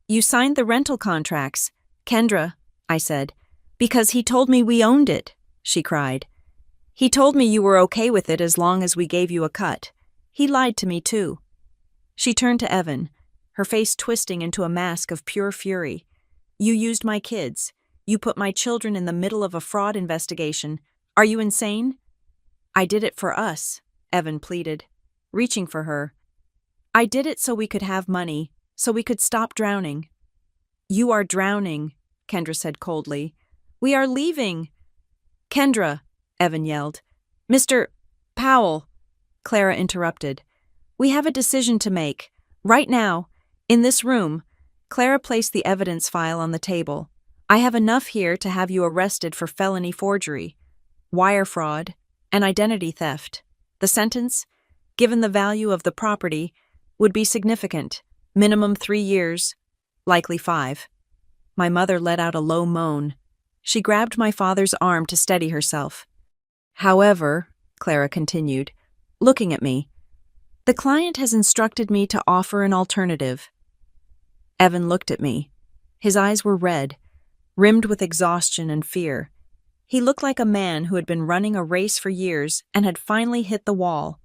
You signed the rental contracts." "Kendra," I said. "Because he told me we owned it," she cried. "He told me you were okay with it as long as we gave you a cut. He lied to me too." She turned to Evan, her face twisting into a mask of pure fury. "You used my kids. You put my children in the middle of a fraud investigation. Are you insane?" I did it for us, Evan pleaded, reaching for her. I did it so we could have money, so we could stop drowning. You are drowning, Kendra said coldly. We are leaving. Kendra, Evan yelled. Mr. Powell, Clara interrupted. We have a decision to make. Right now, in this room. Clara placed the evidence file on the table. I have enough here to have you arrested for felony forgery, wire fraud, and identity theft. The sentence, given the value of the property, would be significant. Minimum 3 years, likely 5. My mother let out a low moan. She grabbed my father's arm to steady herself. However, Clara continued, looking at me, the client has instructed me to offer an alternative. Evan looked at me. His eyes were red, rimmed with exhaustion and fear. He looked like a man who had been running a race for years and had finally hit the wall.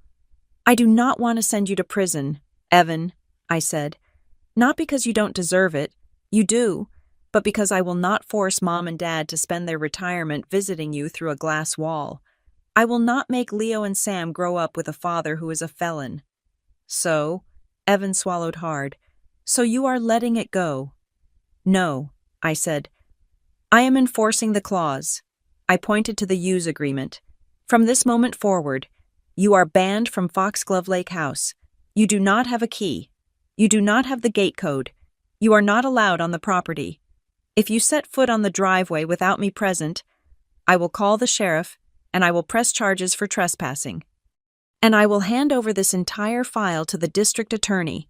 I do not want to send you to prison, Evan, I said. Not because you don't deserve it, you do, but because I will not force Mom and Dad to spend their retirement visiting you through a glass wall. I will not make Leo and Sam grow up with a father who is a felon. So, Evan swallowed hard. So you are letting it go? No, I said. I am enforcing the clause. I pointed to the use agreement. From this moment forward, you are banned from Foxglove Lake House. You do not have a key. You do not have the gate code. You are not allowed on the property. If you set foot on the driveway without me present, I will call the sheriff and I will press charges for trespassing. And I will hand over this entire file to the district attorney.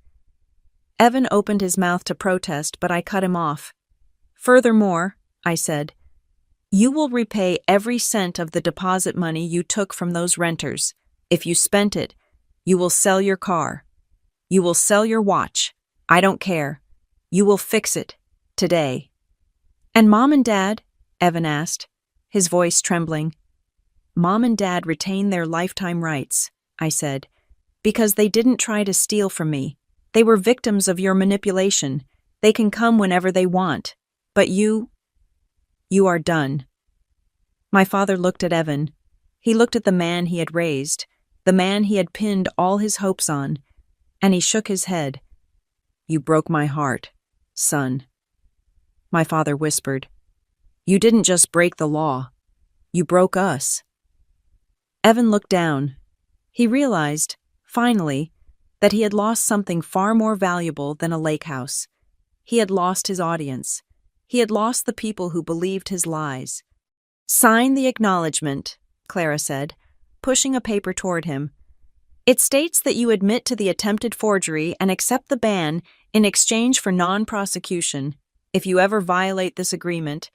Evan opened his mouth to protest, but I cut him off. Furthermore, I said, you will repay every cent of the deposit money you took from those renters. If you spent it, you will sell your car. You will sell your watch. I don't care. You will fix it. Today. And Mom and Dad? Evan asked, his voice trembling. Mom and Dad retain their lifetime rights, I said, because they didn't try to steal from me. They were victims of your manipulation. They can come whenever they want. But you are done. My father looked at Evan. He looked at the man he had raised, the man he had pinned all his hopes on, and he shook his head. You broke my heart, son. My father whispered, you didn't just break the law. You broke us. Evan looked down. He realized, finally, that he had lost something far more valuable than a lake house. He had lost his audience. He had lost the people who believed his lies. Sign the acknowledgement, Clara said, pushing a paper toward him. It states that you admit to the attempted forgery and accept the ban in exchange for non-prosecution. If you ever violate this agreement,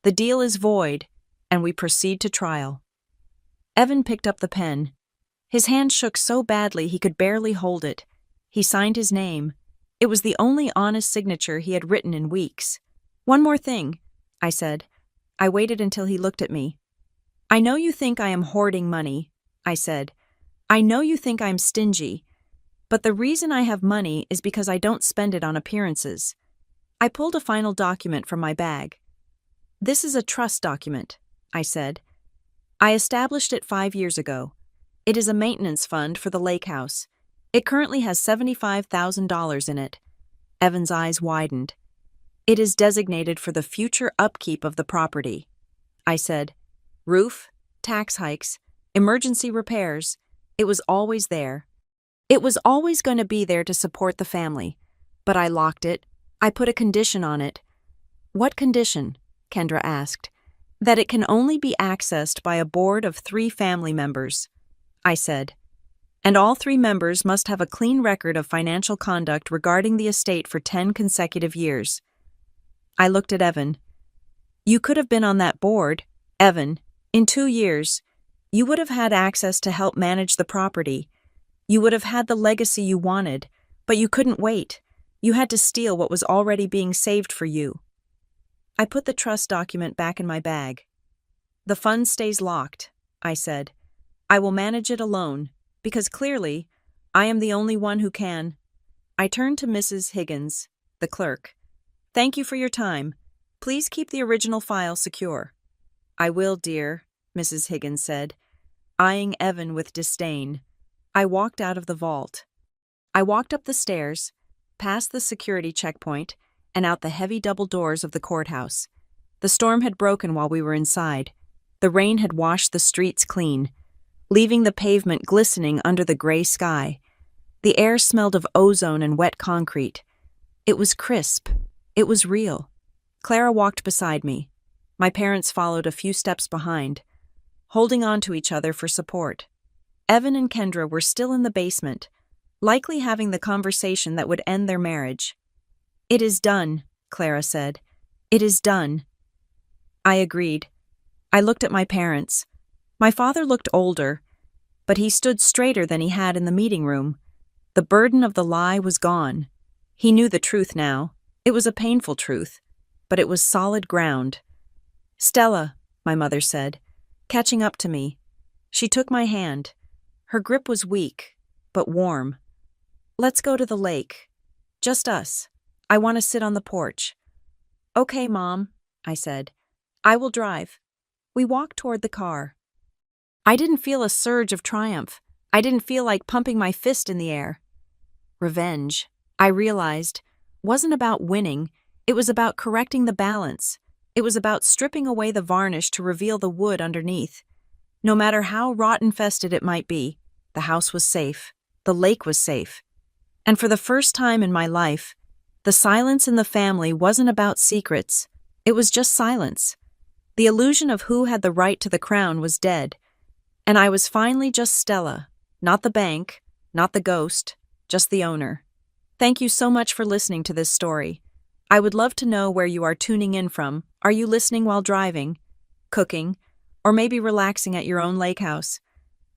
the deal is void, and we proceed to trial. Evan picked up the pen. His hand shook so badly he could barely hold it. He signed his name. It was the only honest signature he had written in weeks. One more thing, I said. I waited until he looked at me. I know you think I am hoarding money, I said. I know you think I'm stingy. But the reason I have money is because I don't spend it on appearances. I pulled a final document from my bag. This is a trust document, I said. I established it 5 years ago. It is a maintenance fund for the lake house. It currently has $75,000 in it. Evan's eyes widened. It is designated for the future upkeep of the property. I said, roof, tax hikes, emergency repairs. It was always there. It was always going to be there to support the family. But I locked it. I put a condition on it. What condition? Kendra asked. That it can only be accessed by a board of 3 family members. I said, and all 3 members must have a clean record of financial conduct regarding the estate for 10 consecutive years. I looked at Evan. You could have been on that board, Evan. In 2 years, you would have had access to help manage the property. You would have had the legacy you wanted, but you couldn't wait. You had to steal what was already being saved for you. I put the trust document back in my bag. The fund stays locked, I said. I will manage it alone, because clearly, I am the only one who can. I turned to Mrs. Higgins, the clerk. Thank you for your time. Please keep the original file secure. I will, dear, Mrs. Higgins said. eyeing Evan with disdain. I walked out of the vault. I walked up the stairs, past the security checkpoint, and out the heavy double doors of the courthouse. The storm had broken while we were inside. The rain had washed the streets clean, leaving the pavement glistening under the gray sky. The air smelled of ozone and wet concrete. It was crisp. It was real. Clara walked beside me. My parents followed a few steps behind, holding on to each other for support. Evan and Kendra were still in the basement, likely having the conversation that would end their marriage. "It is done," Clara said. "It is done." I agreed. I looked at my parents. My father looked older, but he stood straighter than he had in the meeting room. The burden of the lie was gone. He knew the truth now. It was a painful truth, but it was solid ground. "Stella," my mother said, catching up to me. She took my hand. Her grip was weak, but warm. "Let's go to the lake. Just us. I want to sit on the porch." "Okay, Mom," I said. "I will drive." We walked toward the car. I didn't feel a surge of triumph. I didn't feel like pumping my fist in the air. Revenge, I realized, wasn't about winning. It was about correcting the balance. It was about stripping away the varnish to reveal the wood underneath. No matter how rot-infested it might be, the house was safe. The lake was safe. And for the first time in my life, the silence in the family wasn't about secrets. It was just silence. The illusion of who had the right to the crown was dead. And I was finally just Stella, not the bank, not the ghost, just the owner. Thank you so much for listening to this story. I would love to know where you are tuning in from. Are you listening while driving, cooking, or maybe relaxing at your own lake house?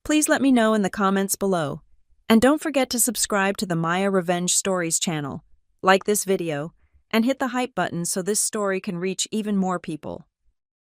Please let me know in the comments below. And don't forget to subscribe to the Maya Revenge Stories channel, like this video, and hit the hype button so this story can reach even more people.